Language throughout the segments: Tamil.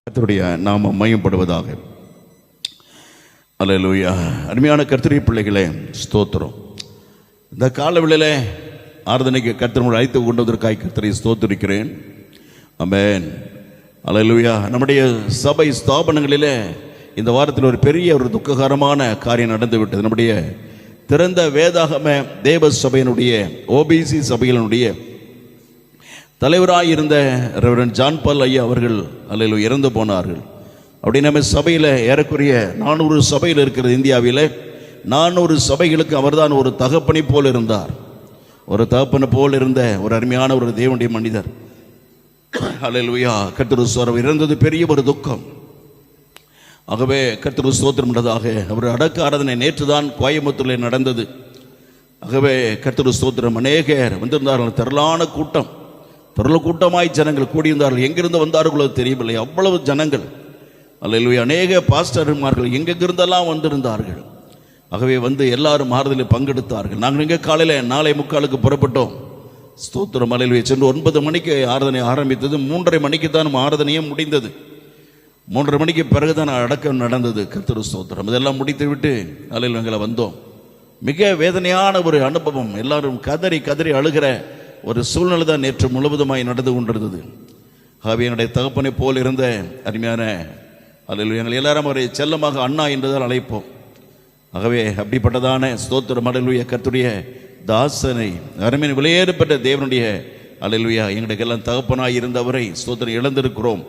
கர்த்தருடைய நாமம் மையப்படுவதாக. அல்லேலூயா. அருமையான கர்த்தருடைய பிள்ளைகளே, ஸ்தோத்திரம். இந்த காலவெளியிலே ஆராதனைக்கு கர்த்தர் அழைத்து கொண்டதற்காக கர்த்தரை ஸ்தோத்திரிக்கிறேன். ஆமென். அல்லேலூயா. நம்முடைய சபை ஸ்தாபனங்களிலே இந்த வாரத்தில் ஒரு பெரிய துக்ககரமான காரியம் நடந்து விட்டது. நம்முடைய திறந்த வேதாகம தேவ சபையினுடைய ஓபிசி சபையினுடைய தலைவராக இருந்த ரெவரண்ட் ஜான் பால் ஐயா அவர்கள் அல்லேலூயா இறந்து போனார்கள். அப்படி நம்ம சபையில் ஏறக்குறைய 400 சபையில் இருக்கிறது. இந்தியாவில் 400 சபைகளுக்கு அவர்தான் ஒரு தகப்பனை போல் இருந்தார். ஒரு தகப்பனை போல் இருந்த ஒரு அருமையான ஒரு தேவனுடைய மனிதர். அல்லேலூயா. கர்த்தர் அவர் இறந்தது பெரிய ஒரு துக்கம். ஆகவே கர்த்தர் ஸ்தோத்திரம் என்றதாக அவர் அடக்க ஆராதனை நேற்று தான் கோயம்புத்தூரில் நடந்தது. ஆகவே கர்த்தர் ஸ்தோத்திரம். அநேகர் வந்திருந்தார்கள். திரளான கூட்டமாய் ஜனங்கள் கூடியிருந்தார்கள். எங்கிருந்து வந்தார்களோ தெரியவில்லை, அவ்வளவு ஜனங்கள். அல்லேலூயா. அநேக பாஸ்டர்மார்கள் எங்கெங்கிருந்தெல்லாம் வந்திருந்தார்கள். ஆகவே வந்து எல்லாரும் ஆறுதலில் பங்கெடுத்தார்கள். நாங்கள் இங்கே காலையில் 4:45 புறப்பட்டோம். ஸ்தோத்திரம். அல்லேலூயா. சென்று 9 மணிக்கு ஆராதனை ஆரம்பித்தது. 3:30 மணிக்கு தான் நம்ம ஆராதனையே முடிந்தது. 3:30 மணிக்கு பிறகுதான் அடக்கம் நடந்தது. கர்த்தர் ஸ்தோத்திரம். இதெல்லாம் முடித்து விட்டு அல்லேலூயா எங்களை வந்தோம். மிக வேதனையான ஒரு அனுபவம். எல்லாரும் கதறி கதறி அழுகிற ஒரு சூழ்நிலை தான் நேற்று முழுவதுமாய் நடந்து கொண்டிருந்தது. ஆகவே என்னுடைய தகப்பனை போல் இருந்த அருமையான அல்லேலூயா எங்கள் எல்லாரும் அவரை செல்லமாக அண்ணா என்றுதான் அழைப்போம். ஆகவே அப்படிப்பட்டதான ஸ்தோத்திரம் அல்லேலூயா கர்த்தருடைய தாசனை அருமையான விலையேறப்பட்ட தேவனுடைய அல்லேலூயா எங்களுக்கு எல்லாம் தகப்பனாய் இருந்தவரை ஸ்தோத்திரம் இழந்திருக்கிறோம்.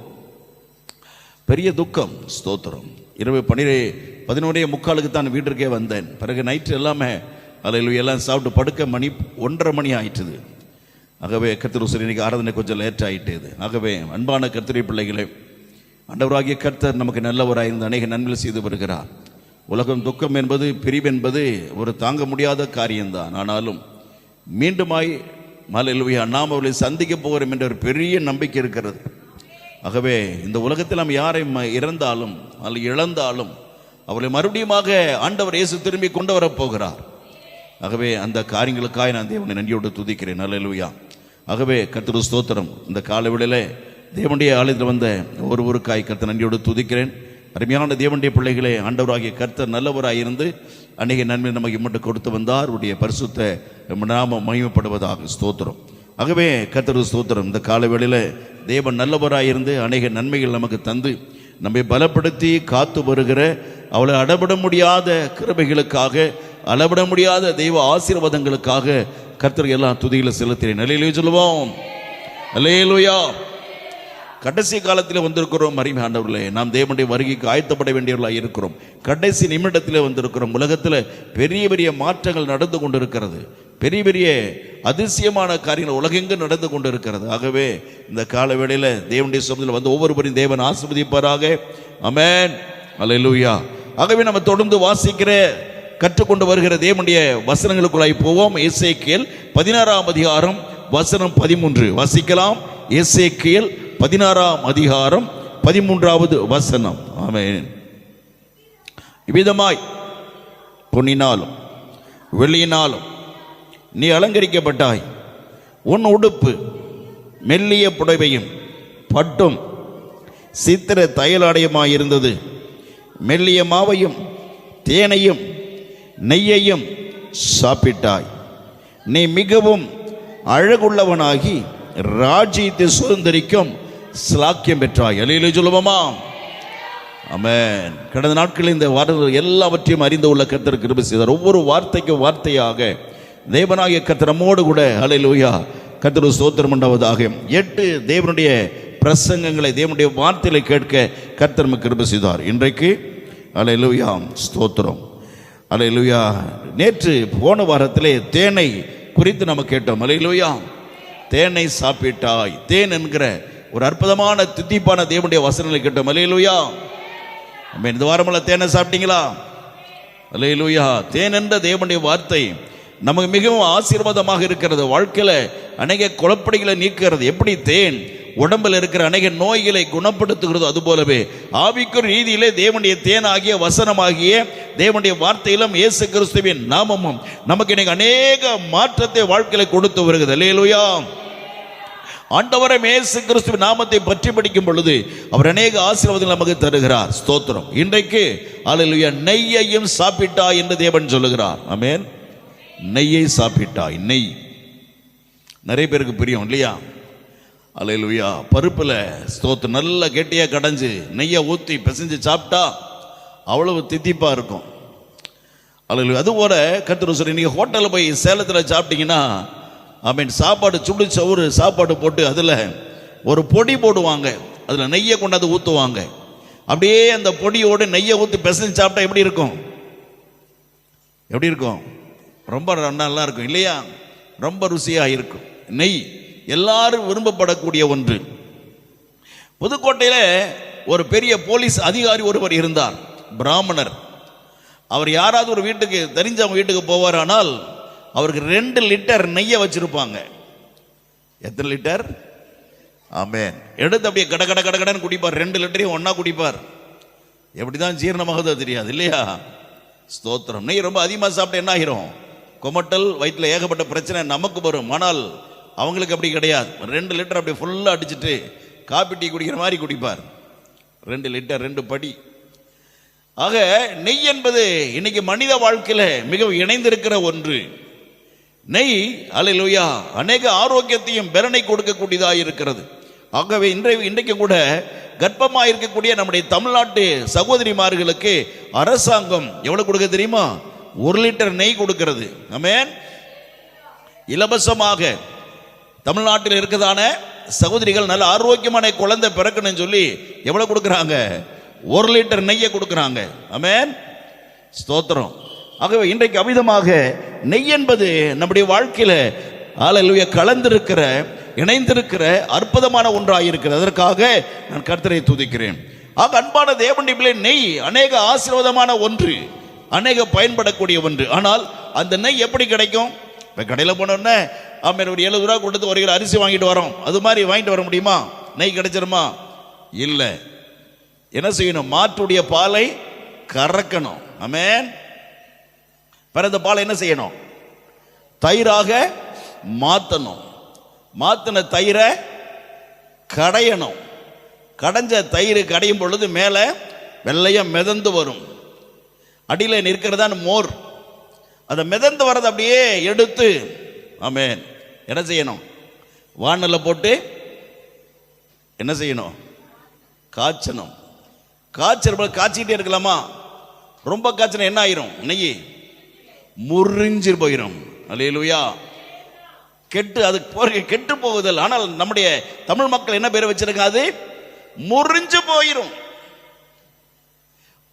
பெரிய துக்கம். ஸ்தோத்திரம். இரவு 11:45 தான் வீட்டிற்கே வந்தேன். பிறகு நைட்டு எல்லாமே அல்லேலூயா எல்லாம் சாப்பிட்டு படுக்க மணி 1:30 மணி ஆயிட்டுது. ஆகவே கர்த்தர் சரி இன்னைக்கு ஆராதனை கொஞ்சம் லேட் ஆகிட்டது. ஆகவே அன்பான கர்த்தருடைய பிள்ளைகளே, ஆண்டவராகிய கர்த்தர் நமக்கு நல்லவராயிருந்து அநேக நன்மை செய்து வருகிறார். உலகம் துக்கம் என்பது பிரிவு என்பது ஒரு தாங்க முடியாத காரியம்தான். ஆனாலும் மீண்டுமாய் அல்லேலூயா நாம் அவர்களை சந்திக்க போகிறோம் என்ற ஒரு பெரிய நம்பிக்கை இருக்கிறது. ஆகவே இந்த உலகத்தில் நாம் யாரை இறந்தாலும் அல்லது இழந்தாலும் அவர்களை மறுபடியுமாக ஆண்டவர் இயேசு திரும்பி கொண்டு வரப்போகிறார். ஆகவே அந்த காரியங்களுக்காக நான் தேவனை நன்றியோடு துதிக்கிறேன். அல்லேலூயா. ஆகவே கர்த்தர் ஸ்தோத்திரம். இந்த காலவெளியிலே தேவனுடைய ஆலயத்தில் வந்த ஒருவருக்காய் கர்த்தர் நன்றியோடு துதிக்கிறேன். அருமையான தேவனுடைய பிள்ளைகளே, ஆண்டவராகிய கர்த்தர் நல்லவராயிருந்து அநேக நன்மை நமக்கு மட்டும் கொடுத்து வந்தார். அவருடைய பரிசுத்த நாமம் மகிமைப்படுவதாக. ஸ்தோத்திரம். ஆகவே கர்த்தர் ஸ்தோத்திரம். இந்த காலவெளியில் தேவன் நல்லவராயிருந்து அநேக நன்மைகள் நமக்கு தந்து நம்மை பலப்படுத்தி காத்து வருகிற அவளை அடவிட முடியாத கிருபைகளுக்காக, அளவிட முடியாத தெய்வ ஆசீர்வாதங்களுக்காக கர்த்தர் எல்லாம் துதிகளை செலுத்தினேன். அல்லேலூயா சொல்லுவோம். அல்லேலூயா. கடைசி காலத்தில் வந்திருக்கிறோம். அருமை ஆண்டவர்களே, நாம் தேவனுடைய வருகைக்கு ஆயத்தப்பட வேண்டியவர்களாக இருக்கிறோம். கடைசி நிமிடத்தில் வந்திருக்கிறோம். உலகத்தில் பெரிய பெரிய மாற்றங்கள் நடந்து கொண்டிருக்கிறது. பெரிய பெரிய அதிசயமான காரியங்கள் உலகெங்கும் நடந்து கொண்டிருக்கிறது. ஆகவே இந்த கால வேளையில் தேவனுடைய சமூகத்தில் வந்து ஒவ்வொருவரையும் தேவன் ஆசீர்வதிப்பாராக. ஆமென். அல்லேலூயா. ஆகவே நம்ம தொடர்ந்து வாசிக்கிற கற்றுக்கொண்டு வருகிற தேவனுடைய வசனங்களுக்குள்ளாய் போவோம். எசேக்கியேல் 16ஆம் அதிகாரம் வசனம் 13 வாசிக்கலாம். எசேக்கியேல் 16ஆம் அதிகாரம் 13வது வசனம். ஆமென். இவ்விதமாய் பொன்னினாலும் வெள்ளியினாலும் நீ அலங்கரிக்கப்பட்டாய். உன் உடுப்பு மெல்லிய புடவையும் பட்டும் சித்திர தையலாடையுமாயிருந்தது. மெல்லிய மாவையும் தேனையும் நெய்யையும் சாப்பிட்டாய். நீ மிகவும் அழகுள்ளவனாகி ராஜ்யத்தை சுதந்திரிக்கும் ஸ்லாக்கியம் பெற்றாய். அல்லேலூயா சொல்லுவோமா? ஆமென். கடந்த நாட்களில் இந்த வார்த்தைகள் எல்லாவற்றையும் அறிந்து உள்ள கர்த்தர் கிருபை செய்தார். ஒவ்வொரு வார்த்தைக்கும் வார்த்தையாக தேவனாகிய கர்த்தர் நம்மோடு கூட அல்லேலூயா கர்த்தர் ஸ்தோத்திரம் உண்டாவதாக 8 தேவனுடைய பிரசங்கங்களை தேவனுடைய வார்த்தைகளை கேட்க கர்த்தர் நமக்கு கிருபை செய்தார். இன்றைக்கு அல்லேலூயா ஸ்தோத்திரம். அல்லேலூயா. நேற்று போன வாரத்திலே தேனை குறித்து நம்ம கேட்டோம். அல்லேலூயா. தேனை சாப்பிட்டாய். தேன் என்கிற ஒரு அற்புதமான தித்திப்பான தேவனுடைய வசனங்களை கேட்டோம். அல்லேலூயா. ஆமென். இந்த வாரமெல்லாம் தேனை சாப்பிட்டீங்களா? அல்லேலூயா. தேன் என்ற தேவனுடைய வார்த்தை நமக்கு மிகவும் ஆசீர்வாதமாக இருக்கிறது. வாழ்க்கையில் அநேக குழப்படிகளை நீக்கிறது. எப்படி தேன் உடம்பில் இருக்கிற அநேக நோய்களை குணப்படுத்துகிறது, அதுபோலவே ஆவிக்குரிய ரீதியிலே தேவனுடைய தேனாகிய வசனமாகிய தேவனுடைய வார்த்தையிலும் இயேசு கிறிஸ்துவின் நாமமும் நமக்கு இன்னைக்கு அநேக மாற்றத்தை வாழ்க்கையில கொடுத்து வருகிறது. அல்லேலூயா. ஆண்டவரே இயேசு கிறிஸ்துவின் நாமத்தை பற்றி படிக்கும் பொழுது அவர் அநேக ஆசீர்வாதங்கள் நமக்கு தருகிறார். ஸ்தோத்திரம். இன்றைக்கு அல்லேலூயா நெய்யையும் சாப்பிட்டாய் என்று தேவன் சொல்லுகிறார். ஆமென். நெய்யை சாப்பிட்டாய். நெய் நிறைய பேருக்கு பிரியம் இல்லையா? அல்லேலூயா. பருப்புல ஸ்தோத்திரம் நல்லா கெட்டியா கடைஞ்சு நெய்யை ஊற்றி பிசைஞ்சு சாப்பிட்டா அவ்வளவு தித்திப்பா இருக்கும். அல்லேலூயா. அதுபோல கர்த்தர் சொல்றார், நீங்க ஹோட்டலில் போய் சேலத்தில் சாப்பிட்டீங்கன்னா ஆமென், சாப்பாடு சுடு சவுறு சாப்பாடு போட்டு அதில் ஒரு பொடி போடுவாங்க, அதில் நெய்யை கொண்டாந்து ஊற்றுவாங்க. அப்படியே அந்த பொடியோடு நெய்யை ஊற்றி பிசைஞ்சு சாப்பிட்டா எப்படி இருக்கும்? எப்படி இருக்கும்? ரொம்ப நல்லா இருக்கும் இல்லையா? ரொம்ப ருசியாக இருக்கும். நெய் எல்லாரும் விரும்பப்படக்கூடிய ஒன்று. புதுக்கோட்டையில் ஒரு பெரிய போலீஸ் அதிகாரி ஒருவர் இருந்தார், பிராமணர். அவர் யாராவது ஒரு வீட்டுக்கு தெரிஞ்சவங்க வீட்டுக்கு போவாரானால் அவருக்கு 2 லிட்டர் நெய்யை வச்சிருப்பாங்க. எத்தனை லிட்டர்? ஆமென். எடுத்து அப்படியே கட கட கட கடன்னு குடிப்பார். 2 லிட்டரையும் ஒன்னா குடிப்பார். எப்படிதான் ஜீரணமாகுதோ தெரியாது இல்லையா? ஸ்தோத்திரம். நெய் ரொம்ப அதிகமாக சாப்பிட்டு என்ன ஆகிரும்? கொமட்டல், வயிற்றில் ஏகப்பட்ட பிரச்சனை நமக்கு வரும். ஆனால் அவங்களுக்கு அப்படி கிடையாது. 2 லிட்டர் அப்படியே ஃபுல்லாக அடிச்சுட்டு காப்பி டீ குடிக்கிற மாதிரி குடிப்பார். 2 லிட்டர் 2 படி. ஆக நெய் என்பது இன்னைக்கு மனித வாழ்க்கையில மிகவும் இணைந்திருக்கிற ஒன்று. நெய் அல்லேலூயா அநேக ஆரோக்கியத்தையும் பலனை கொடுக்கக்கூடியதாக இருக்கிறது. ஆகவே இன்றைக்கு கூட கர்ப்பமாக இருக்கக்கூடிய நம்முடைய தமிழ்நாட்டு சகோதரிமார்களுக்கு அரசாங்கம் எவ்வளவு கொடுக்க தெரியுமா? 1 லிட்டர் நெய் கொடுக்கிறது. ஆமென். இலவசமாக தமிழ்நாட்டில் இருக்கிறதான சகோதரிகள் நல்ல ஆரோக்கியமான குழந்தை பிறக்கணும்னு சொல்லி எவ்வளவு கொடுக்குறாங்க? 1 லிட்டர் நெய்யை கொடுக்குறாங்க. ஆமென். ஸ்தோத்திரம். ஆகவே இன்றைக்கு அமிதமாக நெய் என்பது நம்முடைய வாழ்க்கையில அல்லேலூயா கலந்திருக்கிற இணைந்திருக்கிற அற்புதமான ஒன்றாக இருக்கிறது. அதற்காக நான் கர்த்தரை துதிக்கிறேன். ஆக அன்பான தேவனுடைய பிள்ளை, நெய் அநேக ஆசீர்வாதமான ஒன்று, அநேக பயன்படக்கூடிய ஒன்று. ஆனால் அந்த நெய் எப்படி கிடைக்கும்? இப்போ கடையில் போனோன்னே ஆமாம் ஒரு 70 ரூபா கொடுத்து 1 கிலோ அரிசி வாங்கிட்டு வரோம், அது மாதிரி வாங்கிட்டு வர முடியுமா? நெய் கிடைச்சிருமா? இல்லை. என்ன செய்யணும்? மாட்டுடைய பாலை கறக்கணும். ஆமென். பிறந்த பாலை என்ன செய்யணும்? தயிராக மாற்றணும். மாத்தின தயிரை கடையணும். கடைஞ்ச தயிர் கடையும் பொழுது மேலே வெள்ளையம் மிதந்து வரும். அடியில் நிற்கிறதான் மோர். அதை மிதந்து வர்றது அப்படியே எடுத்து ஆமென் என்ன செய்யணும்? வானல்ல போட்டு என்ன செய்யணும்? காய்ச்சணும். காய்ச்சிட்டே இருக்கலாமா? ரொம்ப காய்ச்சணும் என்ன ஆயிரும்? நெய் முறிஞ்சு போயிடும். அல்லேலூயா. கெட்டு போகுதல். ஆனால் நம்முடைய தமிழ் மக்கள் என்ன பேர் வச்சிருக்காங்க? அது முறிஞ்சு போயிரும்.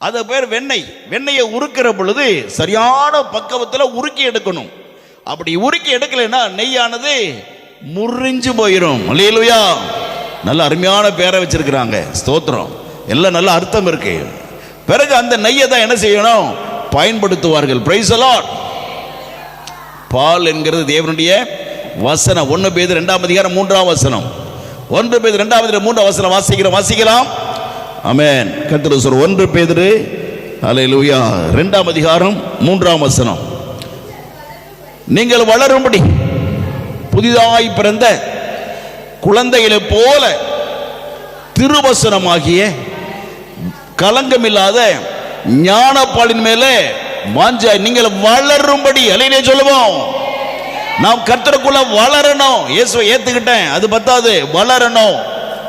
அது பேர் வெண்ணெய். வெண்ணெயை உருக்கிற பொழுது சரியான பக்குவத்தில் உருக்கி எடுக்கணும். அப்படி உருக்கி எடுக்கலைன்னா நெய்யானது முறிஞ்சு போயிரும். அல்லேலூயா. நல்ல அருமையான பேரை வச்சிருக்கிறாங்க. ஸ்தோத்திரம். எல்லாம் நல்ல அர்த்தம் இருக்கு. பிறகு அந்த நெய்யை தான் என்ன செய்யணும்? பயன்படுத்துவார்கள். Price the Lord. பால் என்கிறது தேவனுடைய வசனம். 1 பேதுரு 2 அதிகாரம் 3 வசனம். 1 பேதுரு 2 3 வசனம் வாசிக்கலாம். ஆமென். கர்த்தர் சொல்ற 1 பேதுரு அல்லேலூயா 2 அதிகாரம் 3 வசனம். நீங்கள் வளரும்படி புதிதாய் பிறந்த குழந்தைகளை போல திருவசனமாகிய களங்கமில்லாத ஞானப்பாலின் மேலே வாஞ்சாய் நீங்கள் வளரும்படி. அல்லேலூயா சொல்லுவோம். நாம் கர்த்தருக்குள்ள வளரணும். இயேசுவை ஏத்துக்கிட்டேன் அது பத்தாது, வளரணும்.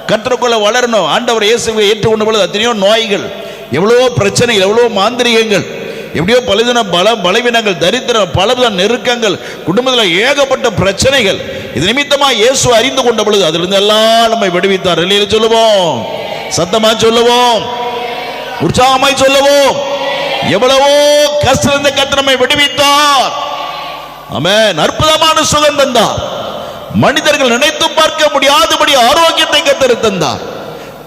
கர்த்தருக்குள்ள வளரணும். ஆண்டவர் இயேசுவை ஏற்றுக்கொண்ட பொழுது எத்தனையோ நோய்கள், எவ்வளவோ பிரச்சனைகள், எவ்வளவோ மாந்திரிகங்கள், எப்படியோ பலவித பலவீனங்கள், தரித்திரம், பலவித நெருக்கங்கள், குடும்பத்தில் ஏகப்பட்ட பிரச்சனைகள். இது நிமித்தமா இயேசு அறிந்து கொண்ட பொழுது அதிலிருந்து எல்லாம் நம்மை விடுவித்தார். இல்லையா சொல்லுவோம்? சத்தமா சொல்லுவோம், உற்சாகமாய் சொல்லுவோம். எவ்வளவோ கஷ்டத்தை கர்த்தர் நம்மை விடுவித்தார். ஆமென். அற்புதமான சுகம் தந்தார். மனிதர்கள் நினைத்து பார்க்க முடியாதபடி ஆரோக்கியத்தை கர்த்தர் தந்தார்.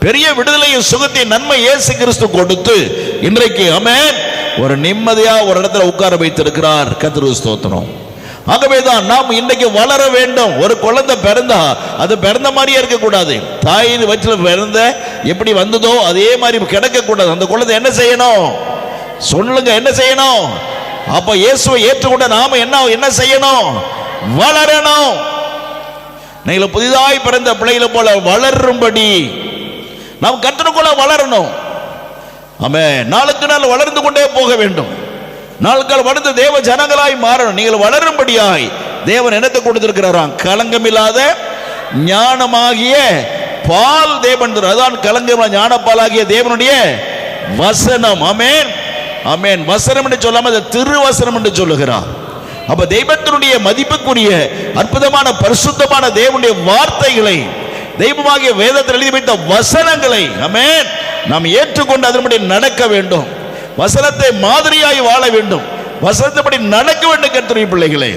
பெரிய விடுதலையும் சுகத்தை நன்மை இயேசு கிறிஸ்து கொடுத்து இன்றைக்கு ஆமென் ஒரு நிம்மதியா ஒரு இடத்துல உட்கார வைத்திருக்கிறார். கர்த்தருக்கு ஸ்தோத்திரம். ஆகவேதான் நாம் இன்றைக்கு வளர வேண்டும். ஒரு குழந்தை பிறந்தா அது பிறந்த மாதிரியே இருக்கக்கூடாது. தாயின் வயிற்றுல பிறந்த எப்படி வந்ததோ அதே மாதிரி கிடக்க கூடாது. அந்த குழந்தை என்ன செய்யணும்? சொல்லுங்க, என்ன செய்யணும்? அப்ப இயேசுவை ஏற்றுக்கொண்ட நாம என்ன செய்யணும்? வளரணும். நீங்கள் புதிதாய் பிறந்த பிள்ளைகளை போல வளரும்படி நாம் கர்த்தருக்குள்ள வளரணும். ஆமென். நாளுக்கு நாள் வளர்ந்து கொண்டே போக வேண்டும். நாளுக்கு வளர்ந்து தேவ ஜனங்களாய் மாறணும். நீங்கள் வளரும்படியாய் தேவன் என்னத்தை கொடுத்திருக்கிறாராம்? களங்கமில்லாத ஞானமாகிய பால் தேவன். அதான் களங்கமில்லாத ஞானப்பாலாகிய தேவனுடைய வசனம். ஆமென், ஆமென். வசனம் என்று சொல்லாம அதை திருவசனம் என்று சொல்லுகிறார். அப்ப தெய்வத்தினுடைய மதிப்புக்குரிய அற்புதமான பரிசுத்தமான தேவனுடைய வார்த்தைகளை, தெய்வமாகிய வேதத்தில் எழுதி வைத்த வசனங்களை ஆமென் நாம் ஏற்றுக்கொண்டு அதன்படி நடக்க வேண்டும். வசனத்தை மாதிரியாய் வாழ வேண்டும். வசனத்தைப்படி நடக்க வேண்டும். கர்த்தருடைய பிள்ளைகளே,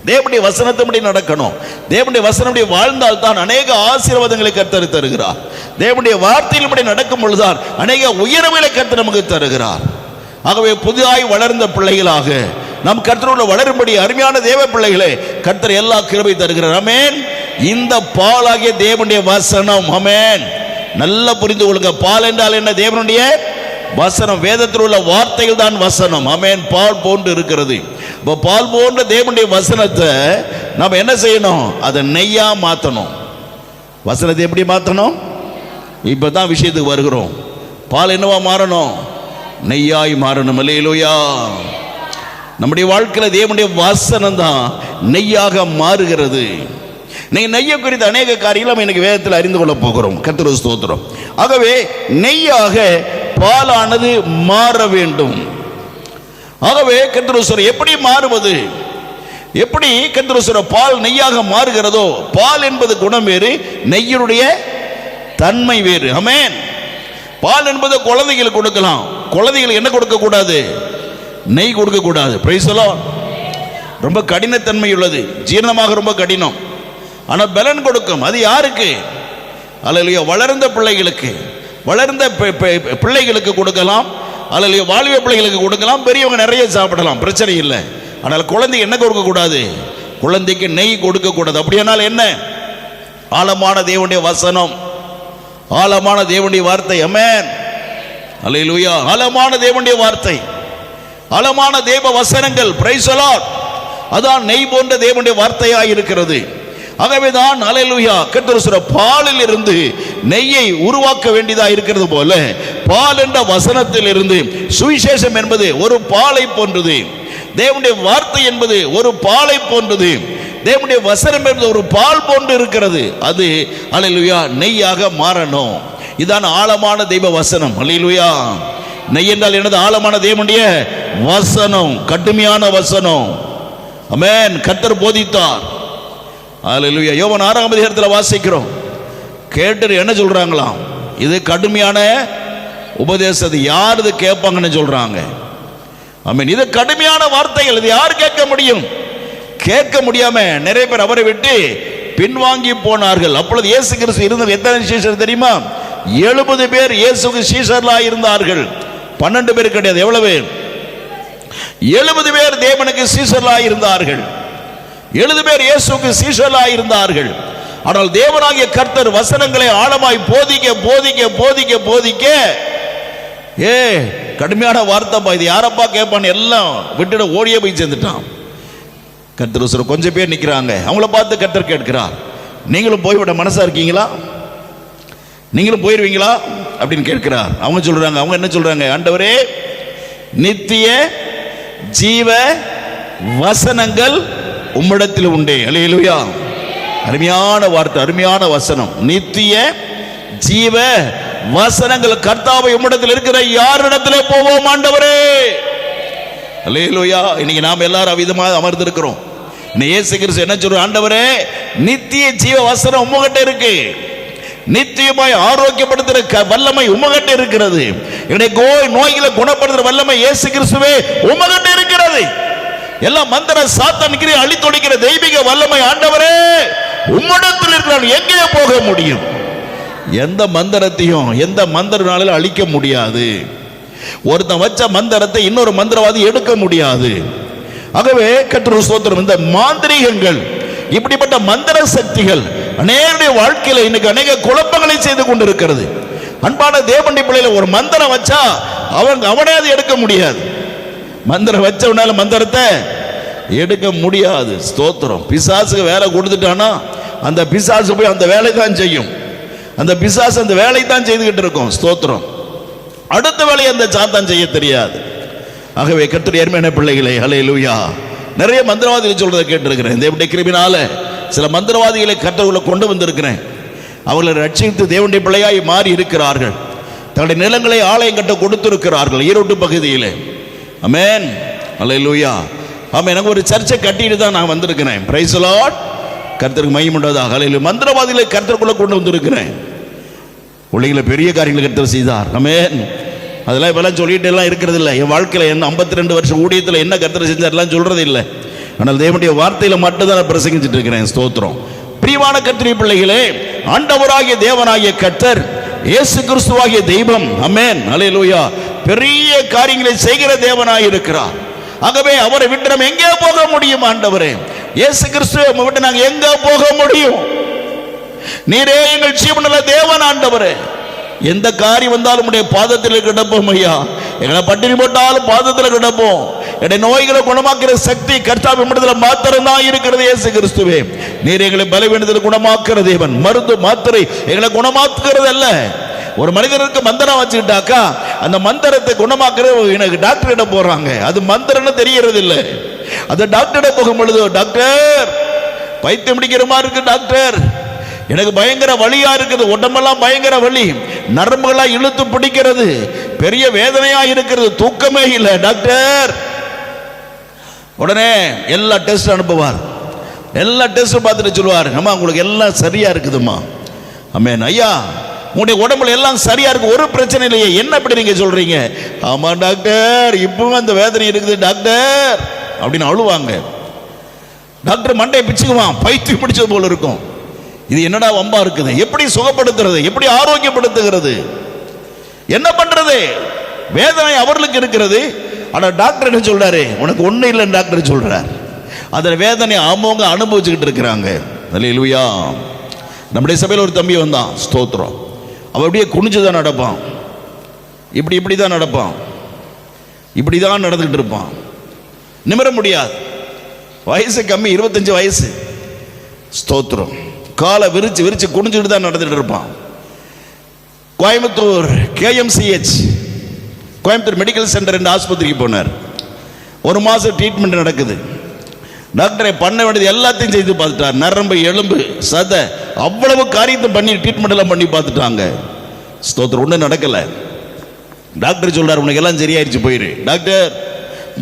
தேவனுடைய வசனத்தைப்படி நடக்கணும். தேவனுடைய வசனப்படி வாழ்ந்தால் தான் அநேக ஆசீர்வாதங்களை கர்த்தர் தருகிறார். தேவனுடைய வார்த்தையின்படி நடக்கும் பொழுதுதான் அநேக உயர்வுகளை கர்த்தர் நமக்கு தருகிறார். ஆகவே புதிதாய் வளர்ந்த பிள்ளைகளாக நம் கர்த்தரோடு வளரும்படி அருமையான தேவ பிள்ளைகளே, கர்த்தர் எல்லா கிருபை தருகிறார். ஆமென். இந்த பாலாகிய தேவனுடைய வசனம். ஆமென். நல்லா புரிந்து கொள்ளுங்க. பால் என்றால் என்ன? தேவனுடைய வசனம். வேதத்தில் உள்ள வார்த்தைகள் தான் வசனம். ஆமென். பால் போன்று இருக்கிறது. இப்போ பால் போன்ற தேவனுடைய வசனத்தை நாம் என்ன செய்யணும்? அதை நெய்யா மாற்றணும். வசனத்தை எப்படி மாற்றணும்? இப்போ தான் விஷயத்துக்கு வருகிறோம். பால் என்னவா மாறணும்? நெய்யாய் மாறணும். அல்லேலூயா. நம்முடைய வாழ்க்கையில் தேவனுடைய வசனம் தான் நெய்யாக மாறுகிறது. நீங்க நெய்யை குறித்த அநேக காரியங்கள் எனக்கு வேதத்தில் அறிந்து கொள்ள போகிறோம். கர்த்தருக்கு ஸ்தோத்திரம். ஆகவே நெய்யாக பாலானது மாற வேண்டும். ஆகவே கர்த்தருக்கு எப்படி மாறுவது? எப்படி கர்த்தருக்கு பால் நெய்யாக மாறுகிறதோ, பால் என்பது குணம் வேறு, நெய்யினுடைய தன்மை வேறு. ஆமென். பால் என்பது குழந்தைகளுக்கு கொடுக்கலாம். குழந்தைகளுக்கு என்ன கொடுக்க கூடாது? நெய் கொடுக்க கூடாது. Price the Lord. ரொம்ப கடினத்தன்மை உள்ளது, ஜீரணமாக ரொம்ப கடினம். ஆனால் பலன் கொடுக்கும். அது யாருக்கு? அல்லேலூயா. வளர்ந்த பிள்ளைகளுக்கு, வளர்ந்த பிள்ளைகளுக்கு கொடுக்கலாம். அல்லேலூயா. வாலிப பிள்ளைகளுக்கு கொடுக்கலாம். பெரியவங்க நிறைய சாப்பிடலாம், பிரச்சனை இல்லை. ஆனால் குழந்தைக்கு என்ன கொடுக்க கூடாது? குழந்தைக்கு நெய் கொடுக்க கூடாது. அப்படியானால் என்ன? ஆழமான தேவனுடைய வசனம், ஆழமான தேவனுடைய வார்த்தை. ஆமென். அல்லேலூயா. ஆழமான தேவனுடைய வார்த்தை, ஆழமான தேவ வசனங்கள். Price the Lord. அதான் நெய் போன்ற தேவனுடைய வார்த்தையாய் இருக்கிறது. ஆகவேதான் அல்லேலூயா கர்த்தர் பாலில் இருந்து நெய்யை உருவாக்க வேண்டியதா இருக்கிறது போல, பால் என்ற வசனத்தில் இருந்து சுவிசேஷம் என்பது ஒரு பாலை போன்றது. தேவனுடைய வார்த்தை என்பது ஒரு பாலை போன்றது. தேவனுடைய வசனம் என்பது ஒரு பால் போன்று இருக்கிறது. அது அல்லேலூயா நெய்யாக மாறணும். இதான் ஆழமான தெய்வ வசனம். அல்லேலூயா. நெய் என்றால் என்னது? ஆழமான தேவனுடைய வசனம், கடுமையான வசனம். ஆமென். கர்த்தர் போதித்தார். அல்லேலூயா. யோவான் 6ஆம் அதிகாரத்தில் வாசிக்கிறோம். கேட்டு என்ன சொல்றாங்களாம்? இது கடுமையான உபதேசத்தை யார் இது கேட்பாங்கன்னு சொல்றாங்க. ஆமென். இது கடுமையான வார்த்தைகள். இது யார் கேட்க முடியும்? கேட்க முடியாம நிறைய பேர் அவரை விட்டு பின்வாங்கி போனார்கள். அப்பொழுது இயேசு கிறிஸ்து இருந்த எத்தனை சீஷர் தெரியுமா? 70 பேர் இயேசுக்கு சீஷர்களாக இருந்தார்கள். 12 பேர் கிடையாது. எவ்வளவு? 70 பேர் தேவனுக்கு சீஷர்களாக இருந்தார்கள். 70 பேர் இயேசுக்கு சீஷர்களாக இருந்தார்கள். ஆனால் தேவனாகிய கர்த்தர் வசனங்களை ஆழமாய் போதிக்க போதிக்க போதிக்க போதிக்க, கடுமையான வார்த்தைப்பா, இது யாரப்பா கேட்பான்னு எல்லாம் விட்டுட ஓடியே போய் சேர்ந்துட்டான். கர்த்தர் கொஞ்சம் பேர் நிற்கிறாங்க. அவங்கள பார்த்து கர்த்தர் கேட்கிறார், நீங்களும் போய்விட மனசா இருக்கீங்களா? நீங்களும் போயிருவீங்களா அப்படின்னு கேட்கிறார். அவங்க சொல்றாங்க, அவங்க என்ன சொல்றாங்க? ஆண்டவரே, நித்திய ஜீவ வசனங்கள் உம்மிடத்தில் உண்டே. அல்லேலூயா. அருமையான வார்த்தை, அருமையான வசனம். நித்திய ஜீவ வசனங்கள் கர்த்தாவை உம்மிடத்தில் இருக்கிற யாரிடத்திலே போவோம் ஆண்டவரே? அல்லேலூயா. இன்னைக்கு நாம் எல்லாரும் அவிதமாக அமர்ந்திருக்கிறோம். இயேசு கிறிஸ்து என்ன சொல்ற? ஆண்டவரே, நித்திய ஜீவ வசனம் உம்மகிட்ட இருக்கு. நித்தியமாய் ஆரோக்கியப்படுத்துற வல்லமை உம்மகிட்ட இருக்கிறது. நோய்களை குணப்படுத்துற வல்லமை இயேசு கிறிஸ்துவே உம்மகிட்ட இருக்கிறது. எல்லாம் மந்திர சாத்தான் அழித்தொழிக்கிற தெய்வீக வல்லமை ஆண்டவரே உம்மிடத்தில் இருக்கிறான். எங்கே போக முடியும்? எந்த மந்திரத்தையும் எந்த மந்திரனாலும் அழிக்க முடியாது. ஒருத்தன் வச்ச மந்திரத்தை இன்னொரு மந்திரவாதி எடுக்க முடியாது. ஆகவே கர்த்தருக்கு ஸ்தோத்திரம். இந்த மாந்திரீகங்கள், இப்படிப்பட்ட மந்திர சக்திகள் அநேகருடைய வாழ்க்கையில இன்னைக்கு அநேக குழப்பங்களை செய்து கொண்டிருக்கிறது. அன்பான தேவனுடைய பிள்ளைகளை, ஒரு மந்திரம் வச்சா அவனே அதை எடுக்க முடியாது. மந்திரம் வச்சவனால மந்திரத்தை எடுக்க முடியாது. ஸ்தோத்திரம். பிசாசுக்கு வேலை கொடுத்துட்டானா அந்த பிசாசு போய் அந்த வேலை தான் செய்யும். அந்த பிசாசு அந்த வேலை தான் செய்துகிட்டு இருக்கும். ஸ்தோத்திரம். அடுத்த வேலையை அந்த சாத்தான் செய்ய தெரியாது. ஆகவே கர்த்தருடைய அருமையான பிள்ளைகளே, ஹல்லேலூயா, நிறைய மந்திரவாதிகள் சொல்றதை கேட்டிருக்கிறேன். தேவனுடைய கிருபையினால சில மந்திரவாதிகளை கர்த்தருக்குள்ள கொண்டு வந்திருக்கிறேன். அவர்களை ரட்சித்து தேவனுடைய பிள்ளையாய் மாறி இருக்கிறார்கள். தங்களுடைய நிலங்களை ஆலயம் கட்ட கொடுத்திருக்கிறார்கள் ஈரோட்டு பகுதியில். ஆமென், ஹல்லேலூயா. ஆமென். எனக்கு ஒரு சர்ச்சை கட்டிட்டு தான் நான் வந்திருக்கிறேன். Price the Lord. கர்த்தருக்கு மகிமை உண்டாதாக. ஹல்லேலூயா. மந்திரவாதிகளை கர்த்தருக்குள்ள கொண்டு வந்திருக்கிறேன். பிள்ளைகளை பெரிய காரியங்களை கர்த்தர் செய்தார். ஆமென். அதெல்லாம் இப்பெல்லாம் சொல்லிட்டு எல்லாம் இருக்கிறது இல்லை. என் வாழ்க்கையில் என்ன 52 வருஷம் ஊழியத்தில் என்ன கர்த்தர் செஞ்சார்லாம் சொல்றது இல்லை. ஆனால் தேவனுடைய வார்த்தையில் மட்டும்தான் நான் பிரசங்கிச்சுட்டு இருக்கிறேன். ஸ்தோத்திரம். பிரியமான கர்த்தருடைய பிள்ளைகளே, ஆண்டவராகிய தேவனாகிய கர்த்தர், இயேசு கிறிஸ்துவாகிய தெய்வம், ஆமென், ஹல்லேலூயா, பெரிய காரியங்களை செய்கிற தேவனாய் இருக்கிறார். ஆகவே அவரை விட்டு நம்ம எங்கே போக முடியும்? ஆண்டவரே, இயேசு கிறிஸ்துவை விட்டு நாங்கள் எங்க போக முடியும்? நீரே எங்கள் ஜீவனுள்ள தேவன். ஆண்டவரே, எந்த காரியம் வந்தாலும் உடைய பாதத்தில் கிடப்போம் ஐயா. எங்களை பட்டினி போட்டாலும் பாதத்தில் கிடப்போம். என்னுடைய நோய்களை குணமாக்குற சக்தி கர்த்தாவின் இடத்துல மாத்திரம் தான் இருக்கிறது. இயேசு கிறிஸ்துவே, நீர் எங்களை பலவீனத்தில் குணமாக்குற தேவன். மருந்து மாத்திரை எங்களை குணமாக்குறது அல்ல. ஒரு மனிதனுக்கு மந்திரம் வச்சுக்கிட்டாக்கா அந்த மந்திரத்தை குணமாக்குறது எனக்கு டாக்டர் கிட்ட போறாங்க. அது மந்திரம்னு தெரியறது இல்லை. அந்த டாக்டர் போகும் பொழுது, டாக்டர் பைத்தியம் பிடிக்கிற மாதிரி இருக்கு டாக்டர், எனக்கு பயங்கர வலியா இருக்குது, உடம்பெல்லாம் பயங்கர வலி, நரம்புகளா இழுத்து பிடிக்கிறது, பெரிய வேதனையா இருக்கிறது, தூக்கமே இல்லை டாக்டர். உடனே எல்லா டெஸ்ட் அனுப்புவார். எல்லா டெஸ்ட் பார்த்துட்டு சொல்லுவார், அம்மா உங்களுக்கு எல்லாம் சரியா இருக்குதுமா. ஆமென். ஐயா, உங்களுடைய உடம்புல எல்லாம் சரியா இருக்கு, ஒரு பிரச்சனை இல்லையே, என்ன இப்படி நீங்க சொல்றீங்க? ஆமா டாக்டர், இப்பவும் அந்த வேதனை இருக்குது டாக்டர் அப்படின்னு அழுவாங்க. டாக்டர் மண்டையை பிச்சுக்குவான், பைத்தியம் பிடிச்சது போல இருக்கும். இது என்னடா வம்பா இருக்குது? எப்படி சுகப்படுத்துறது? எப்படி ஆரோக்கியப்படுத்துகிறது? என்ன பண்றது? வேதனை அவர்களுக்கு இருக்கிறது. ஆனா டாக்டர் என்ன சொல்றாரு? உனக்கு ஒண்ணு இல்லைன்னு டாக்டர் சொல்றார். அந்த வேதனை அவங்க அனுபவிச்சுக்கிட்டு இருக்கிறாங்க. ஹல்லேலூயா. நம்முடைய சபையில் ஒரு தம்பி வந்தான். ஸ்தோத்திரம். அவன் அப்படியே குனிஞ்சுதான் நடப்பான், இப்படிதான் நடப்பான், இப்படிதான் நடந்துகிட்டு இருப்பான், நிமிர முடியாது. வயசு கம்மி, 25 வயசு. ஸ்தோத்திரம். காலை விரிச்சு குனிஞ்சுட்டு தான் நடந்துட்டு இருப்பான். Coimbatore KMCH, Coimbatore medical centre என்ற ஆஸ்பத்திரிக்கு போனார். 1 மாசம் ட்ரீட்மெண்ட் நடக்குது. டாக்டரை பண்ண வேண்டியது எல்லாத்தையும் செய்து பார்த்துட்டார். நரம்பு, எலும்பு, சதை, அவ்வளவு காரியத்தை பண்ணி ட்ரீட்மெண்ட் எல்லாம் பண்ணி பார்த்துட்டாங்க. ஸ்தோத்திரம். ஒன்றும் நடக்கல. டாக்டர் சொல்றாரு, உனக்கு எல்லாம் சரியாயிருச்சு, போயிரு. டாக்டர்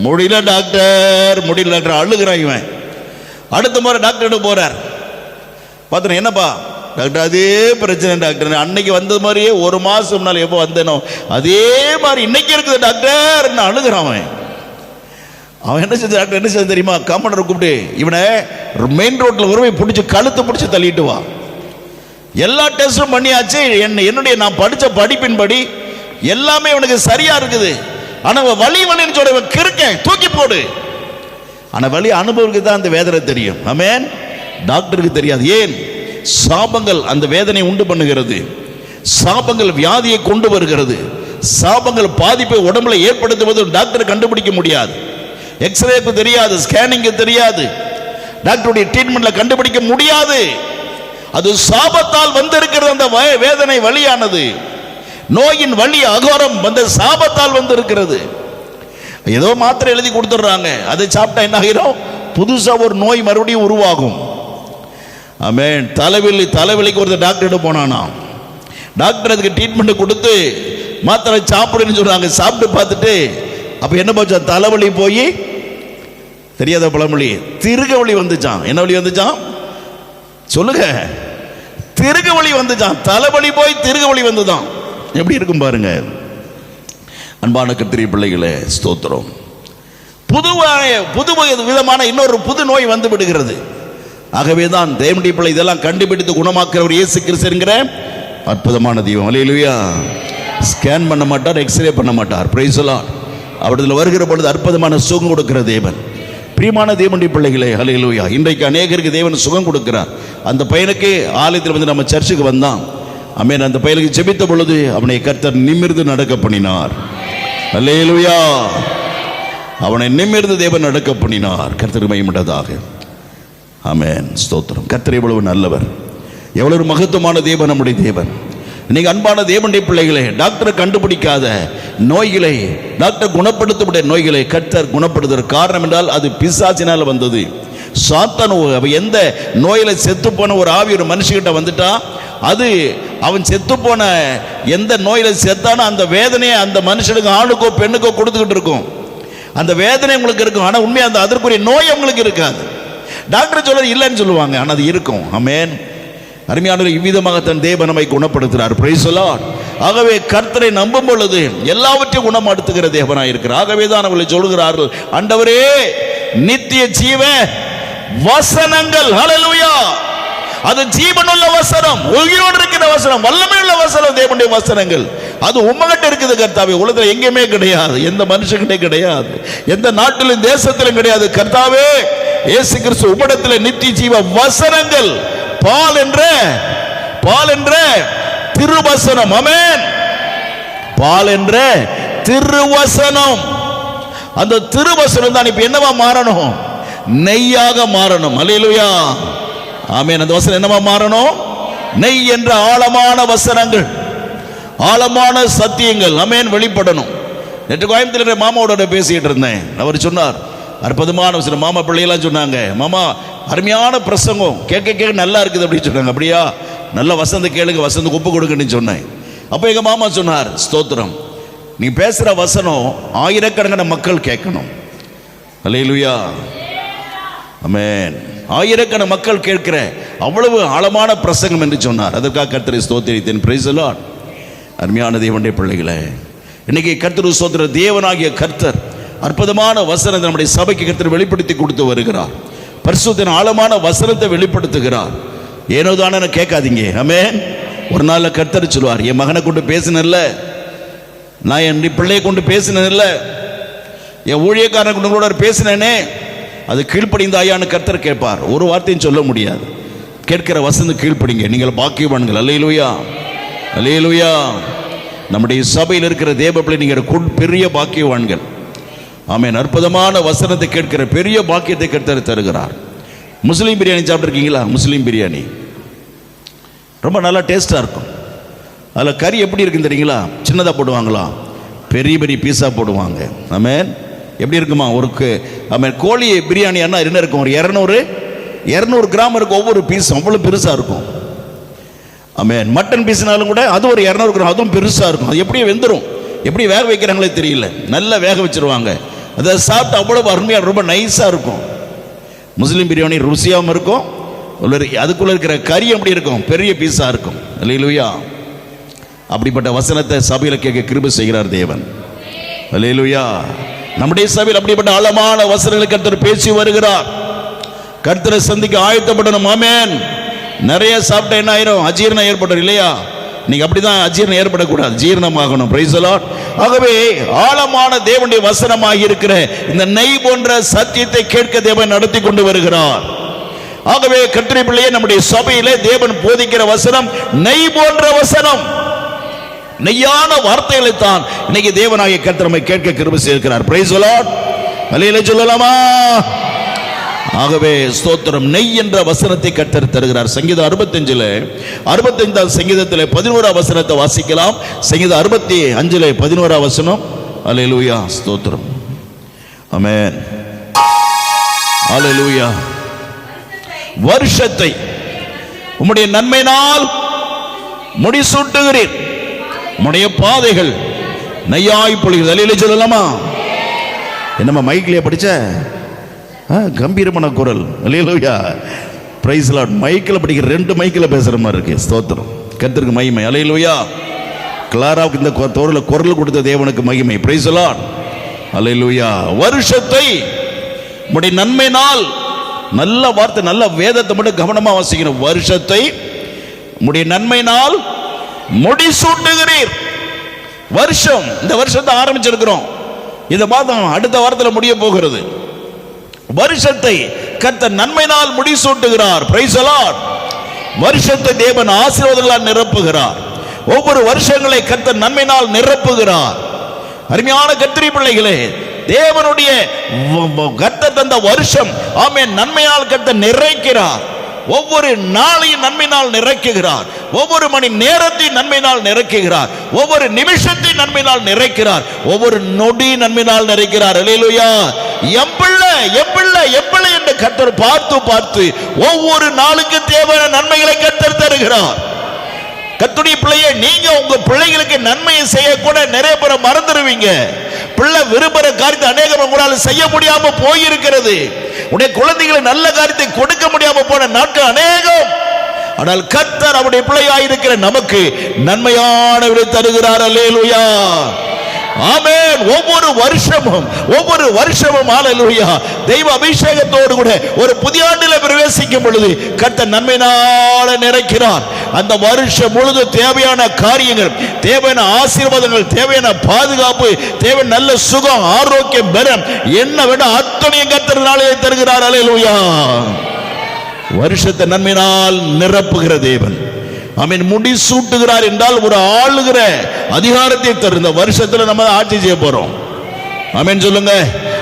முடியல டாக்டர், முடியல டாக்டர், அழுகிறான் இவன். அடுத்த முறை டாக்டர் போறார். பார்த்துட்டு, என்னப்பா டாக்டர் அதே பிரச்சனை டாக்டர், அன்னைக்கு வந்தது மாதிரியே 1 மாசம் முன்னால எப்போ வந்தேனோ அதே மாதிரி இன்னைக்கு இருக்குது டாக்டர், என்ன அழுகிறான் அவன். அவன் என்ன செஞ்ச டாக்டர் என்ன செஞ்ச தெரியுமா? காம்பவுண்டரை கூப்பிட்டு, இவனை மெயின் ரோட்ல ஒருமை பிடிச்சி கழுத்து பிடிச்சி தள்ளிட்டு வா. எல்லா டெஸ்டும் பண்ணியாச்சு. என்னுடைய நான் படித்த படிப்பின்படி எல்லாமே இவனுக்கு சரியா இருக்குது. ஆனா வலி வலின்னு சொல்ற கிறுக்கேன், தூக்கி போடு. ஆனா வலி அனுபவருக்கு தான் அந்த வேதனை தெரியும். ஆமென். டாக்டருக்கு தெரியாது. ஏன்? சாபங்கள் அந்த வேதனை உண்டு பண்ணுகிறது. சாபங்கள் வியாதியை கொண்டு வருகிறது. சாபங்கள் பாதிப்பை உடம்புல ஏற்படுத்துவது டாக்டர் கண்டுபிடிக்க முடியாது. எக்ஸ்ரேக்கு தெரியாது, ஸ்கேனிங்கு தெரியாது, டாக்டருடைய ட்ரீட்மெண்ட்ல கண்டுபிடிக்க முடியாது. அது சாபத்தால் வந்திருக்கிறது. அந்த வேதனை வலியானது, நோயின் வலி அகோரம் அந்த சாபத்தால் வந்திருக்கிறது. ஏதோ மாத்திரை எழுதி கொடுத்துடுறாங்க, அதை சாப்பிட்டா என்ன ஆகிரும்? புதுசா ஒரு நோய் மறுபடியும் உருவாகும். ஆமென். தலைவலிக்கு ஒரு டாக்டர் போனானா, டாக்டர் அதுக்கு ட்ரீட்மெண்ட் கொடுத்து மாத்திரை சாப்பிடுன்னு சொல்றாங்க. சாப்பிட்டு பார்த்துட்டு அப்ப என்ன போச்சா? தலைவலி போய் தெரியாத பழமொழி திருக வலி வந்துச்சான். என்ன வலி வந்துச்சான் சொல்லுங்க? திருக வலி வந்துச்சான். தலைவலி போய் திருக வலி வந்துதான். எப்படி இருக்கும் பாருங்க. அன்பான கர்த்தருடைய பிள்ளைகளே, ஸ்தோத்திரம். புது விதமான இன்னொரு புது நோய் வந்து விடுகிறது. ஆகவே தான் தேவனுடைய பிள்ளை இதெல்லாம் கண்டுபிடித்து குணமாக்குறவர் இயேசு கிறிஸ்து என்கிற அற்புதமான தெய்வம். அல்லேலூயா. ஸ்கேன் பண்ண மாட்டார், எக்ஸ்ரே பண்ண மாட்டார். Price the Lord. அவரிடத்தில் வருகிற பொழுது அற்புதமான சுகம் கொடுக்கிற தேவன். பிரியமான தேவனுடைய பிள்ளைகளே, ஹல்லேலூயா. இன்றைக்கு அநேகருக்கு தேவன் சுகம் கொடுக்கிறார். அந்த பையனுக்கு ஆலயத்தில் வந்து நம்ம சர்ச்சுக்கு வந்தான். ஆமென். அந்த பையனுக்கு ஜெபித்த பொழுது அவனை கர்த்தர் நிமிர்ந்து நடக்க பண்ணினார். ஹல்லேலூயா. அவனை நிமிர்ந்து தேவன் நடக்க பண்ணினார். கர்த்தர் மகிமையுண்டதாக. ஆமென், ஸ்தோத்திரம். கர்த்தர் எவ்வளவு நல்லவர், எவ்வளவு மகத்துவமான தேவன் நம்முடைய தேவன். இன்னைக்கு அன்பான தேவனுடைய பிள்ளைகளே, டாக்டர் கண்டுபிடிக்காத நோய்களை, டாக்டர் குணப்படுத்தப்பட்ட நோய்களை கர்த்தர் குணப்படுத்துகிற காரணம் என்றால் அது பிசாசினால் வந்தது. சாத்தான் எந்த நோயில செத்து போன ஒரு ஆவி ஒரு மனுஷகிட்ட வந்துட்டா, அது அவன் செத்து போன எந்த நோயில செத்தானோ அந்த வேதனையை அந்த மனுஷனுக்கு ஆணுக்கோ பெண்ணுக்கோ கொடுத்துக்கிட்டு இருக்கும். அந்த வேதனை உங்களுக்கு இருக்கும், ஆனால் உண்மையாக அந்த அதற்குரிய நோய் உங்களுக்கு இருக்காது. டாக்டர் சொல்றது இல்லைன்னு சொல்லுவாங்க, ஆனால் அது இருக்கும். ஆமென். அருமையானவர்களே, இவ்விதமாக தன் தேவன் நம்மை குணப்படுத்துகிறார். Price the Lord. ஆகவே கர்த்தரை நம்பும் பொழுது எல்லாவற்றையும் குணப்படுத்துகிற தேவனாய் இருக்கிறார். ஆகவே தான் அவர்கள் சொல்கிறார்கள், ஆண்டவரே நித்திய ஜீவ வசனங்கள், ஹல்லேலூயா, அது ஜீவனுள்ள வசனம், உயிரோடு இருக்கிற வசனம், வல்லமையுள்ள வசனம், தேவனுடைய வசனங்கள். அது உம்மகிட்ட இருக்குது கர்த்தாவே. உலகத்தில் எங்கேயுமே கிடையாது, எந்த மனுஷங்கிட்டே கிடையாது, எந்த நாட்டிலும் தேசத்திலும் கிடையாது. கர்த்தாவே இயேசு கிறிஸ்து உம்மிடத்தில் நித்திய ஜீவ வசனங்கள், பால் என்ற திருவசனம். ஆமென். பால் என்ற திருவசனம். அந்த திருவசனம் தான் இப்ப என்னவா மாறணும்? நெய்யாக மாறணும். அல்லேலூயா, ஆமென். அந்த வசனம் என்னவா மாறணும்? நெய் என்ற ஆழமான வசனங்கள், ஆழமான சத்தியங்கள், ஆமென், வெளிப்படணும். நேற்று கோயம்புத்தூர் மாமாவோட பேசிட்டு இருந்தேன். அவர் சொன்னார், அற்புதமான வசனம். மாமா பிள்ளைகளாம் சொன்னாங்க, மாமா அருமையான பிரசங்கம், கேட்க கேட்க நல்லா இருக்குது அப்படின்னு சொன்னாங்க. அப்படியா? நல்ல வசந்த கேளுங்க, வசந்த ஒப்பு கொடுக்குன்னு சொன்னேன். அப்போ எங்கள் மாமா சொன்னார், ஸ்தோத்திரம், நீ பேசுகிற வசனம் ஆயிரக்கணக்கான மக்கள் கேட்கணும். அல்லேலூயா, ஆமென். ஆயிரக்கணக்கான மக்கள் கேட்கிற அவ்வளவு ஆழமான பிரசங்கம் என்று சொன்னார். அதற்காக கர்த்தரை ஸ்தோத்திரித்தேன். Price the Lord. அருமையான தேவனுடைய பிள்ளைகளே, இன்னைக்கு கர்த்தர் ஸ்தோத்திர தேவனாகிய கர்த்தர் அற்புதமான வசனத்தை நம்முடைய சபைக்கு கர்த்தர் வெளிப்படுத்தி கொடுத்து வருகிறார். பரிசுத்தத்தின் ஆழமான வசனத்தை வெளிப்படுத்துகிறார். ஏனோ தானே கேட்காதீங்க. ஆமென். ஒரு நாள் கர்த்தர் சொல்லுவார், என் மகனை கொண்டு பேசினல்ல, நான் என் பிள்ளையை கொண்டு பேசினேன்ல, என் ஊழியக்காரனை கொண்டு பேசினேனே, அது கீழ்ப்படிந்த ஐயான்னு கர்த்தர் கேட்பார். ஒரு வார்த்தையும் சொல்ல முடியாது. கேட்கிற வசனம் கீழ்ப்படிங்க, நீங்கள் பாக்கியவான்கள். அல்லேலூயா, அல்லேலூயா. நம்முடைய சபையில் இருக்கிற தேவ பிள்ளை நீங்கள் பெரிய பாக்கியவான்கள். ஆமென். அற்புதமான வசனத்தை கேட்கிற பெரிய பாக்கியத்தை கர்த்தர் தருகிறார். முஸ்லீம் பிரியாணி சாப்பிட்ருக்கீங்களா? முஸ்லீம் பிரியாணி ரொம்ப நல்லா டேஸ்டாக இருக்கும். அதில் கறி எப்படி இருக்குன்னு தெரியுங்களா? சின்னதாக போடுவாங்களா, பெரிய பெரிய பீஸாக போடுவாங்க. ஆமென். எப்படி இருக்குமா? ஆமென். கோழி பிரியாணி என்ன இருக்கும்? ஒரு 200 கிராம் இருக்கும் ஒவ்வொரு பீஸும், அவ்வளோ பெருசாக இருக்கும். ஆமென். மட்டன் பீஸ்னாலும் கூட அது ஒரு 200 கிராம், அதுவும் பெருசாக இருக்கும். அது எப்படியே வெந்துடும். எப்படி வேக வைக்கிறாங்களே தெரியல, நல்லா வேக வச்சிருவாங்க. அதை சாப்பிட்டு அவ்வளோ அருமையாக ரொம்ப நைஸாக இருக்கும். முஸ்லீம் பிரியாணி ருசியாகவும் இருக்கும், அதுக்குள்ளே இருக்கிற கறி எப்படி இருக்கும்? பெரிய பீஸாக இருக்கும். அல்லேலூயா. அப்படிப்பட்ட வசனத்தை சபையில் கேட்க கிருபை செய்கிறார் தேவன். அல்லேலூயா. நம்முடைய சபையில் அப்படிப்பட்ட ஆழமான வசனங்களை கர்த்தர் பேசி வருகிறார். கர்த்தரை சந்திக்க ஆயத்தப்படணும். ஆமென். நிறைய சாப்பிட்டா என்ன ஆயிரும்? அஜீரணம் ஏற்படும் இல்லையா? நீங்க அப்படிதான் அஜீரணம் ஏற்படக்கூடாது, ஜீரணமாகணும். Price the Lord. ஆகவே ஆழமான தேவனுடைய வசனமாக இருக்கிற இந்த நெய் போன்ற சத்தியத்தை கேட்க தேவன் நடத்தி கொண்டு வருகிறார். ஆகவே கர்த்தருடைய பிள்ளையே, நம்முடைய சபையிலே தேவன் போதிக்கிற வசனம் நெய் போன்ற வசனம், நெய்யான வார்த்தைகளை தான் இன்னைக்கு தேவனாகிய கர்த்தர் நம்மை கேட்க கிருபை செய்கிறார். Price the Lord. அல்லேலூயா சொல்லலாமா? ஆகவே ஸ்தோத்திரம். நெய் என்ற வசனத்தை கர்த்தர் தருகிறார். சங்கீதம் 65 சங்கீதத்தில் 11 வசனத்தை வாசிக்கலாம். சங்கீதம் 65 11 வசனம். அல்லேலூயா, ஸ்தோத்திரம். ஆமென். அல்லேலூயா. வருஷத்தை உம்முடைய நன்மையினால் முடிசூட்டுகிறீர், உம்முடைய பாதைகள் நெய்யாய் பொழிகிறது. அல்லேலூயா சொல்லலாமா? என்னம்மா மைக்கிலே படிச்ச கம்பீரமான குரல். அல்லேலூயா, பிரைஸ் தி லார்ட். மைக்கில் படிக்கிற 2 மைக்கில் பேசுகிற மாதிரி இருக்கு. ஸ்தோத்திரம். கர்த்தருக்கு மகிமை. அல்லேலூயா. கிளாராவுக்கு இந்த குரல் கொடுத்த தேவனுக்கு மகிமை. Praise the Lord. அல்லேலூயா. வருஷத்தை உம்முடைய நன்மையினால், நல்ல வார்த்தை, நல்ல வேதத்தை மட்டும் கவனமாக வாசிக்கணும். வருஷத்தை உம்முடைய நன்மையினால் முடிசூட்டுகிறீர். வருஷம், இந்த வருஷத்தை ஆரம்பிச்சிருக்கிறோம், இந்த மாதம் அடுத்த வாரத்தில் முடிய போகிறது. வருஷத்தை கர்த்தர் நன்மையினால் முடிசூட்டுகிறார். Price the Lord. வருஷத்தை தேவன் ஆசீர்வாதங்களால் நிரப்புகிறார். ஒவ்வொரு வருஷங்களை கர்த்தர் நன்மையினால் நிரப்புகிறார். அருமையான கர்த்தருடைய பிள்ளைகளே, தேவனுடைய கர்த்தர் தந்த வருஷம் ஆமென் நன்மையால் கர்த்தர் நிறைக்கிறார். ஒவ்வொரு நாளையும் நன்மையினால் நிறைக்கிறார். ஒவ்வொரு மணி நேரத்தையும் நன்மையினால் நிறைக்கிறார். ஒவ்வொரு நிமிஷத்தையும் நன்மையினால் நிறைக்கிறார். ஒவ்வொரு நொடி நன்மையினால் நிறைக்கிறார். அல்லேலூயா. எம்பிள்ளை என்று கர்த்தர் பார்த்து பார்த்து ஒவ்வொரு நாளுக்கு தேவையான நன்மைகளை கர்த்தர் தருகிறார். கர்த்தருடைய பிள்ளையே, நீங்க உங்க பிள்ளைகளுக்கு நன்மையை செய்ய கூட நிறைய பேரை மறந்துடுவீங்க. பிள்ளை விரும்புகிற காரியத்தை அநேகம் உங்களால் செய்ய முடியாம போயிருக்கிறது. உடைய குழந்தைகளை நல்ல காரியத்தை கொடுக்க முடியாம போன நாட்கள் அநேகம். ஆனால் கர்த்தர் அவருடைய பிள்ளையாயிருக்கிற நமக்கு நன்மையானவரை தருகிறார். அல்லேலூயா. ஆமென். ஒவ்வொரு வருஷமும் ஹல்லேலூயா தெய்வ அபிஷேகத்தோடு கூட ஒரு புதிய ஆண்டில் பிரவேசிக்கும் பொழுது கர்த்தர் நன்மையினால நிறைக்கிறார். அந்த வருஷம் முழுது தேவையான காரியங்கள், தேவையான ஆசீர்வாதங்கள், தேவையான பாதுகாப்பு, தேவையான நல்ல சுகம், ஆரோக்கியம், பலம் என்ன வேணும் அத்தனையும் கர்த்தர் நாளே தருகிறார். அல்லேலூயா. வருஷத்தை நன்மையினால் நிரப்புகிற தேவன். ஆமென். முடி சூட்டுகிறார் என்றால் ஒரு ஆளுகிற அதிகாரத்தை தரும். இந்த வருஷத்துல நம்ம ஆட்சி செய்ய போறோம். ஆமென் சொல்லுங்க.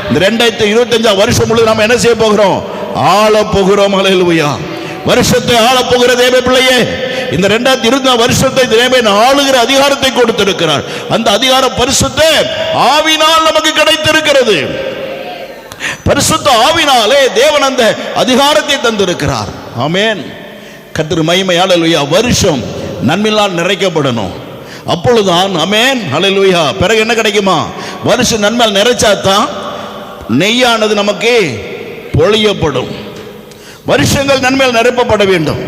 இந்த 2025 வருஷம் முழுவதும் நம்ம என்ன செய்ய போகிறோம்? ஆள போகிறோம். ஹல்லேலூயா. வருஷத்தை ஆள போகிற தேவ பிள்ளையே, இந்த 2024 வருஷத்தை தேவன் ஆளுகிற அதிகாரத்தை கொடுத்திருக்கிறார். அந்த அதிகார பரிசுத்த ஆவினால் நமக்கு கிடைத்திருக்கிறது. பரிசுத்த ஆவினாலே தேவன் அந்த அதிகாரத்தை தந்திருக்கிறார். ஆமென். கர்த்தர் மகிமை. ஹல்லேலூயா. வருஷம் நன்மையால் நிறைக்கப்படணும். அப்பொழுதுதான் ஆமென் ஹல்லேலூயா பிறகு என்ன கிடைக்குமா? வருஷம் நன்மையால் நிறைச்சாதான் நெய்யானது நமக்கு பொழியப்படும். வருஷங்கள் நன்மையால் நிரப்பப்பட வேண்டும்.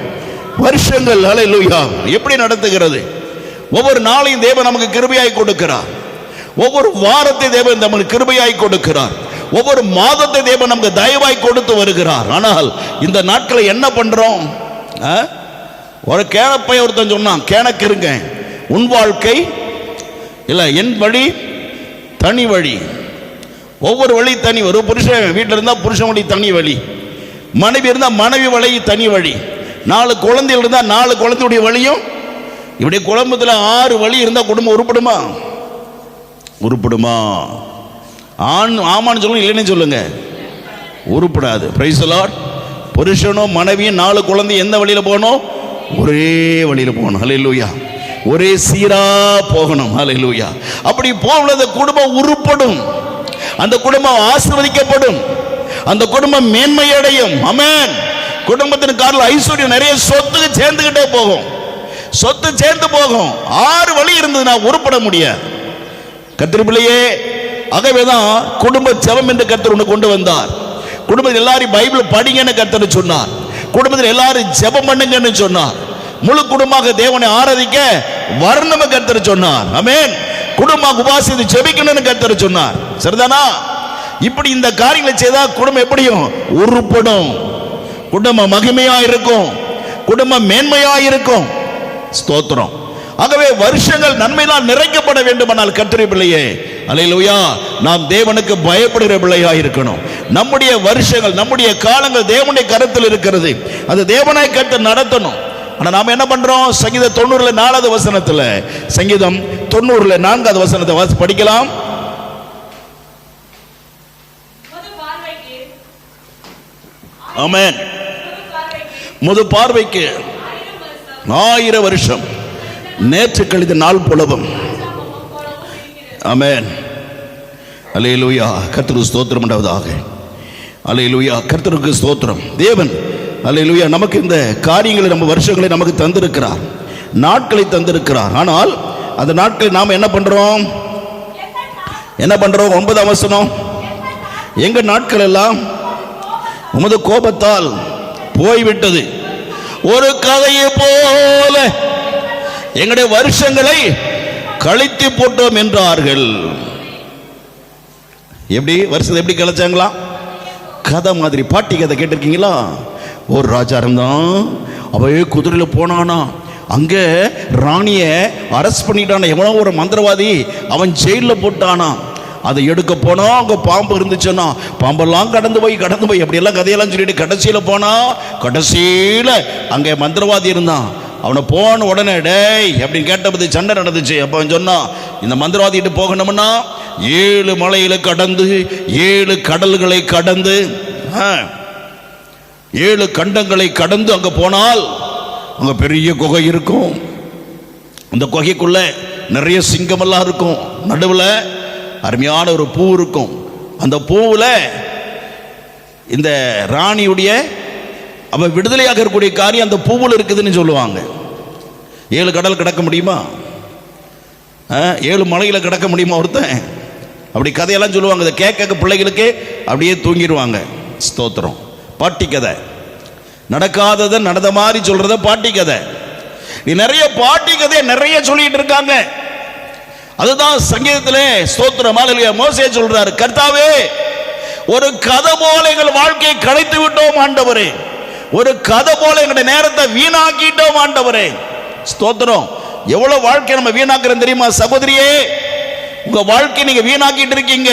வருஷங்கள் ஹல்லேலூயா எப்படி நடத்துகிறது? ஒவ்வொரு நாளையும் தேவன் நமக்கு கிருபையாய் கொடுக்கிறார். ஒவ்வொரு வாரத்தை தேவன் நமக்கு கிருபையாய் கொடுக்கிறார். ஒவ்வொரு மாதத்தை தேவன் நமக்கு தயவாய் கொடுத்து வருகிறார். ஆனால் இந்த நாட்களை என்ன பண்றோம்? ஒரு கேனப்பை ஒருத்தன் சொன்னான், கேனக்கு இருங்க, உன் வாழ்க்கை இல்ல என் வழி தனி வழி. ஒவ்வொரு வழி தனி. ஒரு புருஷன் வீட்டில் இருந்தா புருஷன் வழி தனி வழி, மனைவி இருந்தா மனைவி வழி தனி வழி, 4 குழந்தைகள் இருந்தா 4 குழந்தையுடைய வழியும். இப்படி குடும்பத்தில் 6 வழி இருந்தா குடும்பம் உருப்படுமா? உருப்படுமா? ஆமான்னு சொல்லுங்க, இல்லைன்னு சொல்லுங்க. உருப்படாது. Praise the Lord. புருஷனும் மனைவியும் 4 குழந்தை எந்த வழியில போகணும்? ஒரே வழியில போகணும். ஹல்லேலூயா. ஒரே சீரா போகணும். ஹல்லேலூயா. அப்படி போகும்போது குடும்பம் உருப்படும். அந்த குடும்பம் ஆசீர்வதிக்கப்படும். அந்த குடும்பம் மேன்மை அடையும். ஆமென். குடும்பத்தின் காரில் ஐஸ்வர்யம் நிறைய சொத்து சேர்ந்துகிட்டே போகும். சொத்து சேர்ந்து போகும். 6 வழி இருந்ததுன்னா உருப்பட முடியாது. கர்த்தர் பிள்ளையே, ஆகவேதான் குடும்ப ஜெபம் என்று கர்த்தர் ஒன்று கொண்டு வந்தார். குடும்பத்தில் எல்லாரும் பைபிள் படிங்கன்னு கர்த்தர் சொன்னார். குடும்பத்தில் எல்லாரும் ஜெபம் பண்ணுங்கன்னு சொன்னார். முழு குடும்பமாக தேவனை ஆராதிக்க வரணும் கர்த்தர் சொன்னார். ஆமென். குடும்பமாக உபாசித்து ஜெபிக்கணும்னு கர்த்தர் சொன்னார். சரிதானா? இப்படி இந்த காரியங்களை செய்தா குடும்பம் எப்படியும் உருப்படும். குடும்பம் மகிமையா இருக்கும். குடும்பம் மேன்மையா இருக்கும். ஸ்தோத்திரம். ஆகவே வருஷங்கள் நன்மையால் நிறைக்கப்பட வேண்டுமானால் கர்த்தருடைய பிள்ளையே, அல்லேலூயா, நாம் தேவனுக்கு பயப்படுகிற பிள்ளையாக இருக்கணும். நம்முடைய வருஷங்கள், நம்முடைய காலங்கள் தேவனுடைய கரத்தில் இருக்கிறது. அது தேவனாய் கர்த்தர் நடத்தணும். ஆனா நாம என்ன பண்றோம்? சங்கீதம் 90 4வது வசனத்துல, சங்கீதம் 90 4வது வசனத்தை படிக்கலாம். ஆமென். முது பார்வைக்கு 1000 வருஷம் நேற்று கழிந்த நாள் புலவும். ஆமென். அல்லேலூயா. கர்த்தருக்கு ஸ்தோத்திரம் உண்டாவதாக. அல்லேலூயா. கர்த்தருக்கு ஸ்தோத்திரம். தேவன் அல்லேலூயா நமக்கு இந்த காரியங்களை, நம்ம வருஷங்களை நமக்கு தந்திருக்கிறார், நாட்களை தந்திருக்கிறார். ஆனால் அந்த நாட்களை நாம் என்ன பண்றோம்? 9ஆம் வசனம், எங்க நாட்கள் எல்லாம் உமது கோபத்தால் போய்விட்டது, ஒரு கதையை போல எங்களுடைய வருஷங்களை கழித்து போட்டோம் என்றார்கள். எப்படி வருஷத்தை எப்படி கழிச்சாங்களா? கதை மாதிரி. பாட்டி கதை கேட்டிருக்கீங்களா? ஒரு ராஜா இருந்தான், அவையே குதிரையில் போனானா, அங்கே ராணியை அரெஸ்ட் பண்ணிட்டானா, எவனோ ஒரு மந்திரவாதி, அவன் ஜெயிலில் போட்டானா. அதை எடுக்க போனா அங்கே பாம்பு இருந்துச்சுன்னா, பாம்பெல்லாம் கடந்து போய் அப்படியெல்லாம் கதையெல்லாம் சொல்லிட்டு கடைசியில் போனா, கடைசியில் அங்கே மந்திரவாதி இருந்தான். அவனை போன உடனே டேய் அப்படின்னு கேட்டபோது சண்டை நடந்துச்சு. அப்போ அவன் சொன்னான், இந்த மந்திரவாதிட்டு போகணும்னா 7 மலைகளை கடந்து 7 கடல்களை கடந்து 7 கண்டங்களை கடந்து அங்கே போனால் அங்கே பெரிய குகை இருக்கும். அந்த குகைக்குள்ள நிறைய சிங்கமெல்லாம் இருக்கும். நடுவில் அருமையான ஒரு பூ இருக்கும். அந்த பூவில் இந்த ராணியுடைய அவ விடுதலையாக இருக்கக்கூடிய காரியம் அந்த பூவில் இருக்குதுன்னு சொல்லுவாங்க. 7 கடல் கடக்க முடியுமா? 7 மலையில கடக்க முடியுமா ஒருத்தன்? அப்படி கதையெல்லாம் சொல்லுவாங்க. இதை கேட்க பிள்ளைகளுக்கு அப்படியே தூங்கிடுவாங்க. ஸ்தோத்திரம். பாட்டி கதை, நடக்காததை நடந்த மாதிரி சொல்றத பாட்டி கதை. நீ நிறைய பாட்டி கதையை நிறைய சொல்லிட்டு இருக்காங்க. அதுதான் சங்கீதத்திலே ஸ்தோத்திரம் மோசே சொல்றாரு, கர்த்தாவே ஒரு கதை போல எங்கள் வாழ்க்கையை கலைத்து விட்டோம் ஆண்டவரே, ஒரு கதை போல எங்களுடைய நேரத்தை வீணாக்கிட்டோம் ஆண்டவரே. ஸ்தோத்திரம். எவ்வளவு வாழ்க்கை நம்ம வீணாக்குறோம் தெரியுமா சகோதரியே? உங்க வாழ்க்கை நீங்க வீணாக்கிட்டு இருக்கீங்க.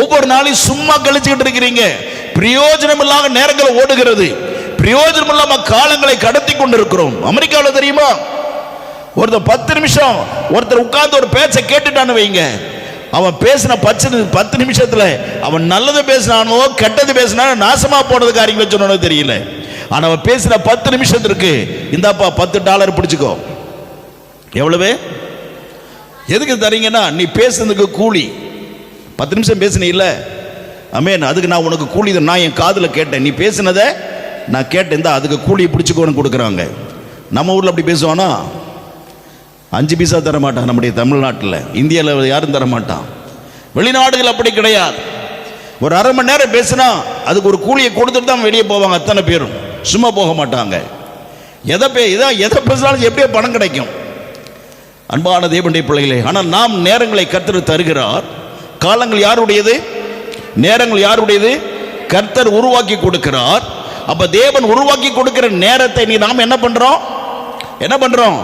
ஒவ்வொரு நாளையும் சும்மா கழிச்சுக்கிட்டு இருக்கிறீங்க. பிரயோஜனம் இல்லாத நேரங்கள் ஓடுகிறது. பிரயோஜனம் இல்லாம காலங்களை கடத்தி கொண்டிருக்கிறோம். அமெரிக்காவில் தெரியுமா, ஒருத்தர் 10 நிமிஷம் ஒருத்தர் உட்கார்ந்து ஒரு பேச்சை கேட்டுட்டான்னு வைங்க, அவன் பேசின 10 நிமிஷத்துல அவன் நல்லது பேசினானோ கெட்டது பேசினானோ நாசமா போனது காரியங்களை சொன்னோ தெரியல. ஆனா அவன் பேசின 10 நிமிஷத்திற்கு இந்தாப்பா $10 பிடிச்சுக்கோ. எவ்வளவு? எதுக்கு தரீங்கன்னா நீ பேசுனதுக்கு கூலி. 10 நிமிஷம் பேசின இல்ல, அமேன், அதுக்கு நான் உனக்கு கூலி. நான் என் காதுல கேட்டேன், நீ பேசினதை நான் கேட்டேன், இந்த அதுக்கு கூலியை பிடிச்சுக்கோன்னு கொடுக்குறாங்க. நம்ம ஊர்ல அப்படி பேசுவானா? 5 பைசா தர மாட்டான். நம்முடைய தமிழ்நாட்டில், இந்தியாவில் யாரும் தர மாட்டான். வெளிநாடுகள் அப்படி கிடையாது. ஒரு அரை மணி நேரம் பேசினா அதுக்கு ஒரு கூலியை கொடுத்துட்டு தான் வெளியே போவாங்க. அத்தனை பேரும் சும்மா போக மாட்டாங்க. எதை பேசினாலும் எப்படியோ பணம் கிடைக்கும். அன்பான தேவனுடைய பிள்ளைகளே, ஆனால் நாம் நேரங்களை கர்த்தர் தருகிறார். காலங்கள் யாருடையது? நேரங்கள் யாருடையது? கர்த்தர் உருவாக்கி கொடுக்கிறார். அப்ப தேவன் உருவாக்கி கொடுக்கிற நேரத்தை நீ நாம் என்ன பண்றோம்?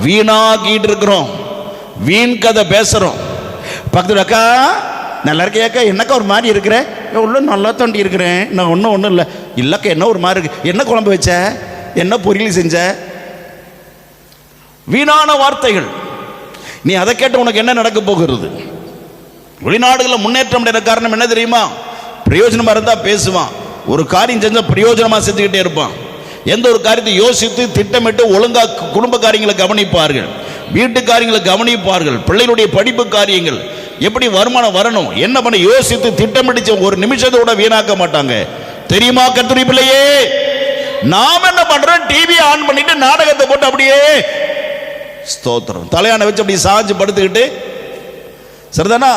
வீணாக்கிட்டு இருக்கிறோம். வீண் கதை பேசுறோம். பக்கத்துல அக்கா நல்லா இருக்கேக்கா, என்னக்கா ஒரு மாதிரி இருக்கிறேன், உள்ள நல்லா தோண்டி இருக்கிறேன், நான் ஒன்றும் இல்லை இல்லக்கா, என்ன ஒரு மாதிரி இருக்கு, என்ன குழம்பு வச்ச, என்ன பொரியல் செஞ்ச, வீணான வார்த்தைகள். நீ அதை கேட்டு உனக்கு என்ன நடக்க போகிறது? வெளிநாடுகளில் முன்னேற்றம் அடைகிற காரணம் என்ன தெரியுமா? பிரயோஜனமா இருந்தா பேசுவான். ஒரு காரியம் செஞ்சா பிரயோஜனமா செஞ்சுக்கிட்டே இருப்பான். எந்த ஒரு காரியத்தை யோசித்து திட்டமிட்டு ஒழுங்கா குடும்ப காரியங்களை கவனிப்பார்கள், வீட்டு காரியங்களை கவனிப்பார்கள், பிள்ளைகளுடைய படிப்பு காரியங்கள், எப்படி வருமானம் வரணும், என்ன பண்ண யோசித்து திட்டமிட்டு ஒரு நிமிஷத்தோட வீணாக்க மாட்டாங்க. தெரியுமா கர்த்தருடைய பிள்ளையே? நாம் என்ன பண்றோம்? டிவி ஆன் பண்ணிட்டு நாடகத்தை போட்டு அப்படியே ஸ்தோத்திரம் தலையான வச்சு அப்படி சாஞ்சு படுத்துக்கிட்டு, சரிதானா,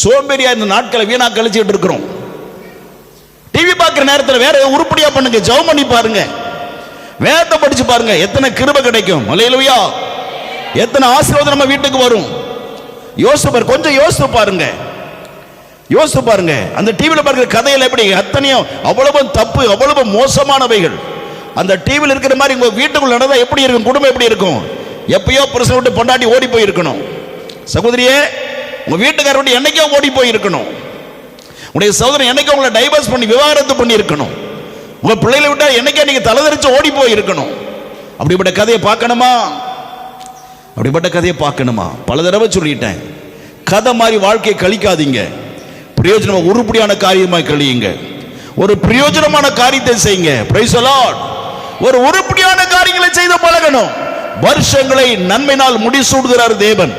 சோம்பேறியா இந்த நாட்களை வீணா கழிச்சுட்டு இருக்கிறோம். டிவி பார்க்கிற நேரத்தில் வேற உருப்படியா பண்ணுங்க, ஜெபம் பண்ணி பாருங்க, வேதத்தை படிச்சு பாருங்க, எத்தனை கிருபை கிடைக்கும். அல்லேலூயா. எத்தனை ஆசீர்வாதம் நம்ம வீட்டுக்கு வரும். கொஞ்சம் யோசித்து பாருங்க. அந்த டிவியில் பார்க்கிற கதையில் எப்படி அத்தனையும் அவ்வளவு தப்பு, அவ்வளவு மோசமானவைகள். அந்த டிவியில் இருக்கிற மாதிரி உங்க வீட்டுக்குள்ள நடந்தா எப்படி இருக்கும்? குடும்பம் எப்படி இருக்கும்? எப்பயோ புருஷன் விட்டு பொண்டாட்டி ஓடி போயிருக்கணும். சகோதரியே, உங்க வீட்டுக்காரர் விட்டு என்னைக்கோ ஓடி போயிருக்கணும். உங்களுடைய சகோதரன் என்னைக்கோ உங்களை டைவர்ஸ் பண்ணி விவாகரத்து பண்ணி இருக்கணும். உங்க பிள்ளைகளை விட்டா என்னைக்கே நீங்க தலைதறிச்சு ஓடி போய் இருக்கணும். அப்படிப்பட்ட கதையை பார்க்கணுமா? பல தடவை சொல்லிட்டேன். கதை மாதிரி வாழ்க்கையை கழிக்காதீங்க. பிரயோஜனமா உருப்படியான காரியமாய் கழியுங்க. ஒரு பிரயோஜனமான காரியத்தை செய்யுங்க. Price the Lord. ஒரு உருப்படியான காரியங்களை செய்து பழகணும். வருஷங்களை நன்மையினால் முடிசூடுகிறார் தேவன்.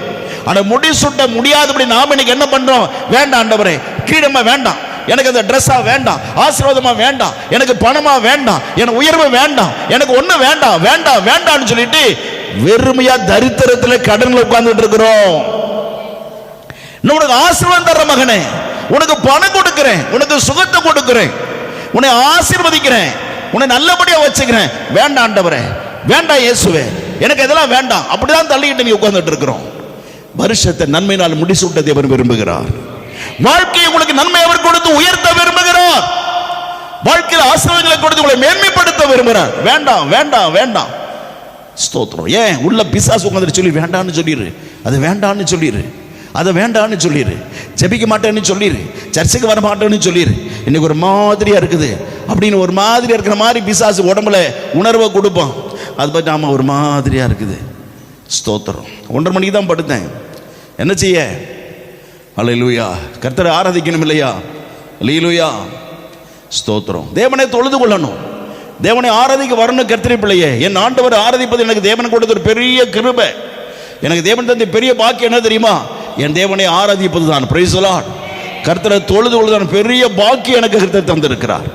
ஆனா முடிசூட்ட முடியாதபடி நாம இன்னைக்கு என்ன பண்றோம்? வேண்டாம் ஆண்டவரே, கீழமா வேண்டாம், எனக்கு அந்த ட்ரெஸ்ஸா வேண்டாம், ஆசீர்வாதமா வேண்டாம், எனக்கு பணமா வேண்டாம், எனக்கு உயர்வு வேண்டாம், எனக்கு ஒண்ணு வேண்டாம்னு சொல்லிட்டு வெறுமையா தரித்திரத்தில் கடன்ல உட்கார்ந்துட்டு இருக்கிறோம். உனக்கு ஆசீர்வாதம் தர்ற மகனே, உனக்கு பணம் கொடுக்கிறேன், உனக்கு சுகத்தை கொடுக்கிறேன், உன்னை ஆசீர்வதிக்கிறேன், உன்னை நல்லபடியா வச்சுக்கிறேன். வேண்டாம் ஆண்டவரே, வேண்டாம் இயேசுவே, எனக்கு இதெல்லாம் வேண்டாம், அப்படிதான் தள்ளிக்கிட்டு நீ உட்கார்ந்துட்டு இருக்கிறோம். வருஷத்தை நன்மையினால் முடிசூட்ட தேவன் விரும்புகிறார். வாழ்க்கையை உங்களுக்கு நன்மை அவர் கொடுத்து உயர்த்த விரும்புகிறார். வாழ்க்கையில் ஆசீர்வாதங்களை கொடுத்து உங்களை மேன்மைப்படுத்த விரும்புகிறார். வேண்டாம். ஸ்தோத்திரம். ஏன் உள்ள பிசாசு உட்கார்ந்து சொல்லி வேண்டான்னு சொல்லிரு, அது வேண்டான்னு சொல்லிரு. அதை வேண்டான்னு சொல்லிடு, ஜெபிக்க மாட்டேன்னு சொல்லிடு, சர்ச்சுக்கு வர மாட்டேன்னு சொல்லிடு, இன்னைக்கு ஒரு மாதிரியா இருக்குது அப்படின்னு ஒரு மாதிரியா இருக்கிற மாதிரி பிசாசு உடம்புல உணர்வை கொடுப்பான். அது பார்த்து ஆமாம் ஒரு மாதிரியா இருக்குது. ஸ்தோத்திரம். 1:30 மணிக்கு தான் படுத்தேன், என்ன செய்ய? அல்லேலூயா. கர்த்தரை ஆராதிக்கணும் இல்லையா? அல்லேலூயா. ஸ்தோத்திரம். தேவனை தொழுது கொள்ளணும், தேவனை ஆராதிக்க வரணும். கர்த்தரை பிள்ளையே, என் ஆண்டவர் ஆராதிப்பது எனக்கு தேவன் கொடுத்த ஒரு பெரிய கிருபை. எனக்கு தேவன் தந்த பெரிய பாக்கியம் என்ன தெரியுமா? என் தேவனை ஆராதிப்பது தான். Price the Lord. கர்த்தரை தொழுது கொள்ளுதான் பெரிய பாக்கியம் எனக்கு கர்த்தர் தந்திருக்கிறார்.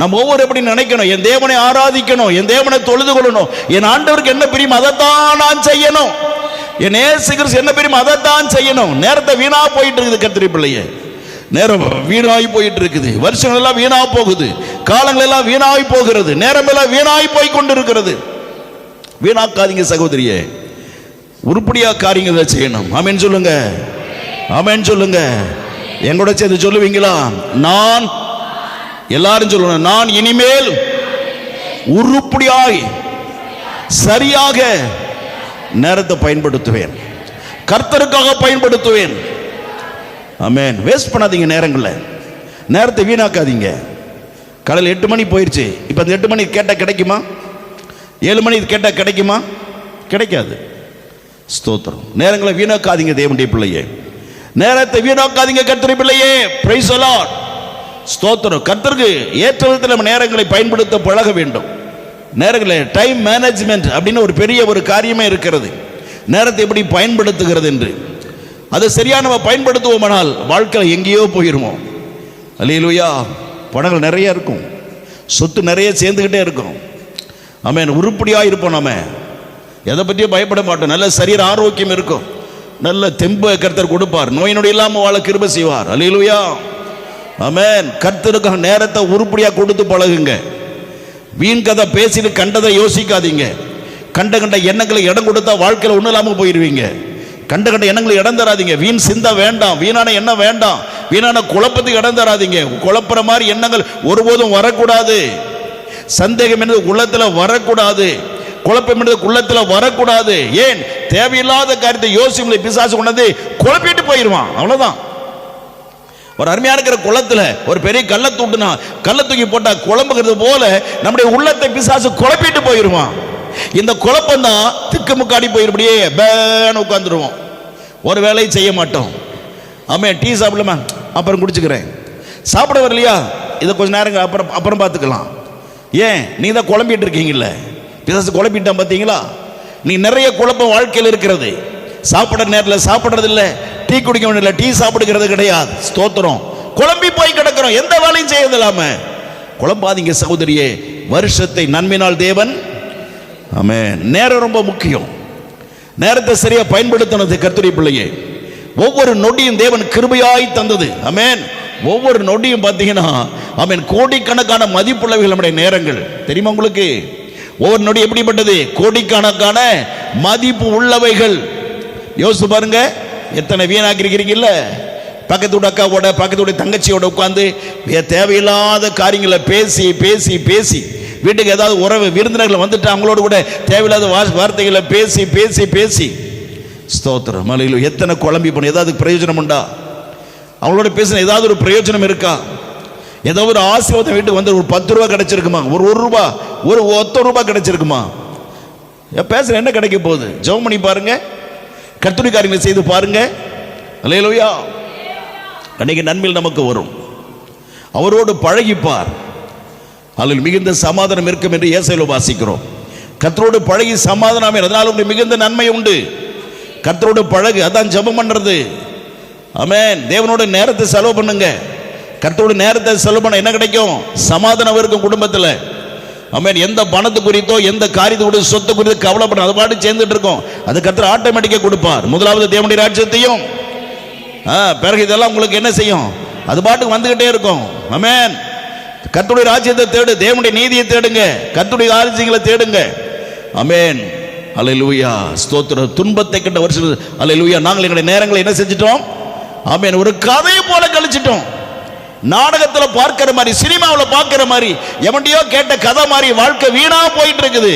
நம்ம ஒவ்வொரு எப்படி நினைக்கணும், என் தேவனை ஆராதிக்கணும், என் தேவனை தொழுது கொள்ளணும். என் ஆண்டவருக்கு என்ன பிரியும் அதைத்தான் நான் செய்யணும். என் இயேசு கிறிஸ்து என்ன பிரியும் அதைத்தான் செய்யணும். நேரத்தை வீணா போயிட்டு இருக்குது கர்த்தரை பிள்ளையே, நேரம் வீணாகி போயிட்டு இருக்குது, வருஷங்கள் எல்லாம் வீணா போகுது, காலங்கள் எல்லாம் வீணாகி போகிறது, நேரம் எல்லாம் வீணாகி போய் கொண்டு இருக்கிறது. வீணாக்காதீங்க சகோதரியே, உருப்படியா காரியங்களை செய்யணும். ஆமென் சொல்லுங்க, ஆமென் சொல்லுங்க. எங்கூட சேர்ந்து சொல்லுவீங்களா? நான், எல்லாரும் சொல்லணும், நான் இனிமேல் உருப்படியாய் சரியாக நேரத்தை பயன்படுத்துவேன், கர்த்தருக்காக பயன்படுத்துவேன். ஆமென். வேஸ்ட் பண்ணாதீங்க நேரங்களை, நேரத்தை வீணாக்காதீங்க. காலையில் 8 மணி போயிடுச்சு, இப்போ அந்த 8 மணி கேட்டால் கிடைக்குமா? 7 மணி கேட்டால் கிடைக்குமா? கிடைக்காது. ஸ்தோத்திரம். நேரங்களை வீணாக்காதீங்க தேவனுடைய பிள்ளையே, நேரத்தை வீணாக்காதீங்க கர்த்தருடைய பிள்ளையே. Price the Lord. ஸ்தோத்திரம். கர்த்தருக்கு ஏற்ற விதத்தில் நம்ம நேரங்களை பயன்படுத்த பழக வேண்டும். நேரங்களை டைம் மேனேஜ்மெண்ட் அப்படின்னு ஒரு பெரிய ஒரு காரியமே இருக்கிறது. நேரத்தை எப்படி பயன்படுத்துகிறது என்று அதை சரியாக நம்ம பயன்படுத்துவோமானால் வாழ்க்கையில் எங்கேயோ போயிடுவோம். அல்லேலூயா. பணங்கள் நிறைய இருக்கும், சொத்து நிறைய சேர்ந்துக்கிட்டே இருக்கும். ஆமென். உருப்படியாக இருப்போம், நம்ம எதை பற்றியும் பயப்பட மாட்டோம். நல்ல சரீர ஆரோக்கியம் இருக்கும், நல்ல தெம்பு கர்த்தர் கொடுப்பார், நோய் நொடி இல்லாமல் வாழ கிருபை செய்வார். அல்லேலூயா. ஆமென். கர்த்தருக்காக நேரத்தை உருப்படியாக கொடுத்து பழகுங்க. வீண் கதை பேசிட்டு கண்டதை யோசிக்காதீங்க. கண்ட எண்ணங்களை இடம் கொடுத்தா வாழ்க்கையில் ஒன்றும் இல்லாமல் போயிடுவீங்க. கண்ட எண்ணங்களை இடம் தராதீங்க. வீண் சிந்த வேண்டாம், வீணான எண்ணம் வேண்டாம், வீணான குழப்பத்துக்கு இடம் தராதீங்க. குழப்புற மாதிரி எண்ணங்கள் ஒருபோதும் வரக்கூடாது. சந்தேகம் என்பது உள்ளத்தில் வரக்கூடாது, குழப்பம் என்பது உள்ளத்தில் வரக்கூடாது. ஏன்? தேவையில்லாத காரியத்தை யோசிக்கும் பிசாசு கொண்டது குழப்பிட்டு போயிடுவான், அவ்வளவுதான். ஒரு அருமையான இருக்கிற குளத்துல ஒரு பெரிய கல்லை தூண்டுனா, கல்லை தூக்கி போட்டா குழம்புகிறது போல நம்முடைய உள்ளத்தை பிசாசு குழப்பிட்டு போயிடுவான். இந்த குழப்பம் தான் திக்கு முக்காடி போயிருப்படியே பேன்னு உட்காந்துருவோம், ஒரு வேலையும் செய்ய மாட்டோம். ஆமே. டீ சாப்பிடலாமா? அப்புறம் குடிச்சுக்கிறேன். சாப்பிட வரலையா? இதை கொஞ்சம் நேரம் அப்புறம் பார்த்துக்கலாம். ஏன்? நீங்க தான் குழம்பிட்டு இருக்கீங்கல்ல, பிசாசு குழப்பிட்டான் பார்த்தீங்களா? நீ நிறைய குழப்பம் வாழ்க்கையில் இருக்கிறது. சாப்பிட நேரத்தில் சாப்பிட்றது இல்லை, டீ குடிக்க வேண்டிய டீ சாப்பிடுகிறது கிடையாது. ஸ்தோத்திரம். குழம்பி போய் கிடக்கிறோம், எந்த வேலையும் செய்யறது இல்லாம. குழம்பாதீங்க சகோதரியே, வருஷத்தை நன்மையினால் தேவன். ஆமென். நேரம் ரொம்ப முக்கியம். நேரத்தை சரியா பயன்படுத்தினது கர்த்தருடைய பிள்ளையே. ஒவ்வொரு நொடியும் தேவன் கிருபையாய் தந்தது. ஆமென். ஒவ்வொரு நொடியும் பார்த்தீங்கன்னா ஆமென் கோடிக்கணக்கான மதிப்புள்ளவைகள் நம்முடைய நேரங்கள். தெரியுமா உங்களுக்கு? ஒவ்வொரு நொடி எப்படிப்பட்டது? கோடிக்கணக்கான மதிப்பு உள்ளவைகள். யோசிச்சு பாருங்க, எத்தனை வீணாக்கி இருக்கிறீங்கல்ல. பக்கத்தோட அக்காவோட பக்கத்தோட தங்கச்சியோட உட்காந்து தேவையில்லாத காரியங்களை பேசி பேசி பேசி, வீட்டுக்கு ஏதாவது உறவு விருந்தினர்கள் வந்துட்டு அவங்களோட கூட தேவையில்லாத வார்த்தைகளை பேசி பேசி பேசி. ஸ்தோத்திரம். மலையில் எத்தனை குழம்பி போன, ஏதாவது பிரயோஜனம் உண்டா? அவங்களோட பேசின ஏதாவது ஒரு பிரயோஜனம் இருக்கா? ஏதோ ஒரு ஆசீர்வாதம் வீட்டுக்கு வந்து ஒரு 10 ரூபா கிடைச்சிருக்குமா? ஒரு ரூபா, ஒரு 10 ரூபா கிடைச்சிருக்குமா? பேசுற என்ன கிடைக்க போகுது? ஜெபம் பண்ணி பாருங்க, கர்த்தருடைய காரியங்களை செய்து பாருங்க. அல்லேலூயா. அன்னைக்கு நன்மையில் நமக்கு வரும். அவரோடு பழகிப்பார், அதில் மிகுந்த சமாதானம் இருக்கும் என்று ஏசாயாவில் வாசிக்கிறோம். கர்த்தரோடு பழகி சமாதானம், அதனால் உங்களுக்கு மிகுந்த நன்மை உண்டு. கர்த்தரோடு பழகு, அதான் ஜெபம் பண்றது. ஆமென். தேவனோட நேரத்தை செலவு பண்ணுங்க. கர்த்தரோட நேரத்தை செலவு பண்ண என்ன கிடைக்கும்? சமாதானம் இருக்கும் குடும்பத்தில். ஆமென். எந்த பணத்து குறித்தோ எந்த காரியத்தை குறித்து சொத்து குறித்து கவலைப்பட அது பாட்டு சேர்ந்துட்டு இருக்கோம். அது கர்த்தர் ஆட்டோமேட்டிக்காக கொடுப்பார். முதலாவது தேவனுடைய ராஜ்யத்தையும், பிறகு இதெல்லாம் உங்களுக்கு என்ன செய்யும்? அது பாட்டுக்கு வந்துகிட்டே இருக்கும். ஆமென். கர்த்தருடைய ராஜ்யத்தை தேடு, தேவனுடைய நீதியை தேடுங்க, கர்த்தருடைய ராஜ்யங்களை தேடுங்க. ஆமென். அல்லேலூயா. ஸ்தோத்திரம். துன்பத்தை கண்ட வருஷம் அல்லேலூயா. நாங்கள் எங்களுடைய நேரங்களை என்ன செஞ்சிட்டோம்? ஆமென். ஒரு கதையை போல கழிச்சிட்டோம். நாடகத்தில் பார்க்கிற மாதிரி, சினிமாவில் பார்க்கிற மாதிரி, எவன்டையோ கேட்ட கதை மாதிரி வாழ்க்கை வீணா போயிட்டு இருக்குது.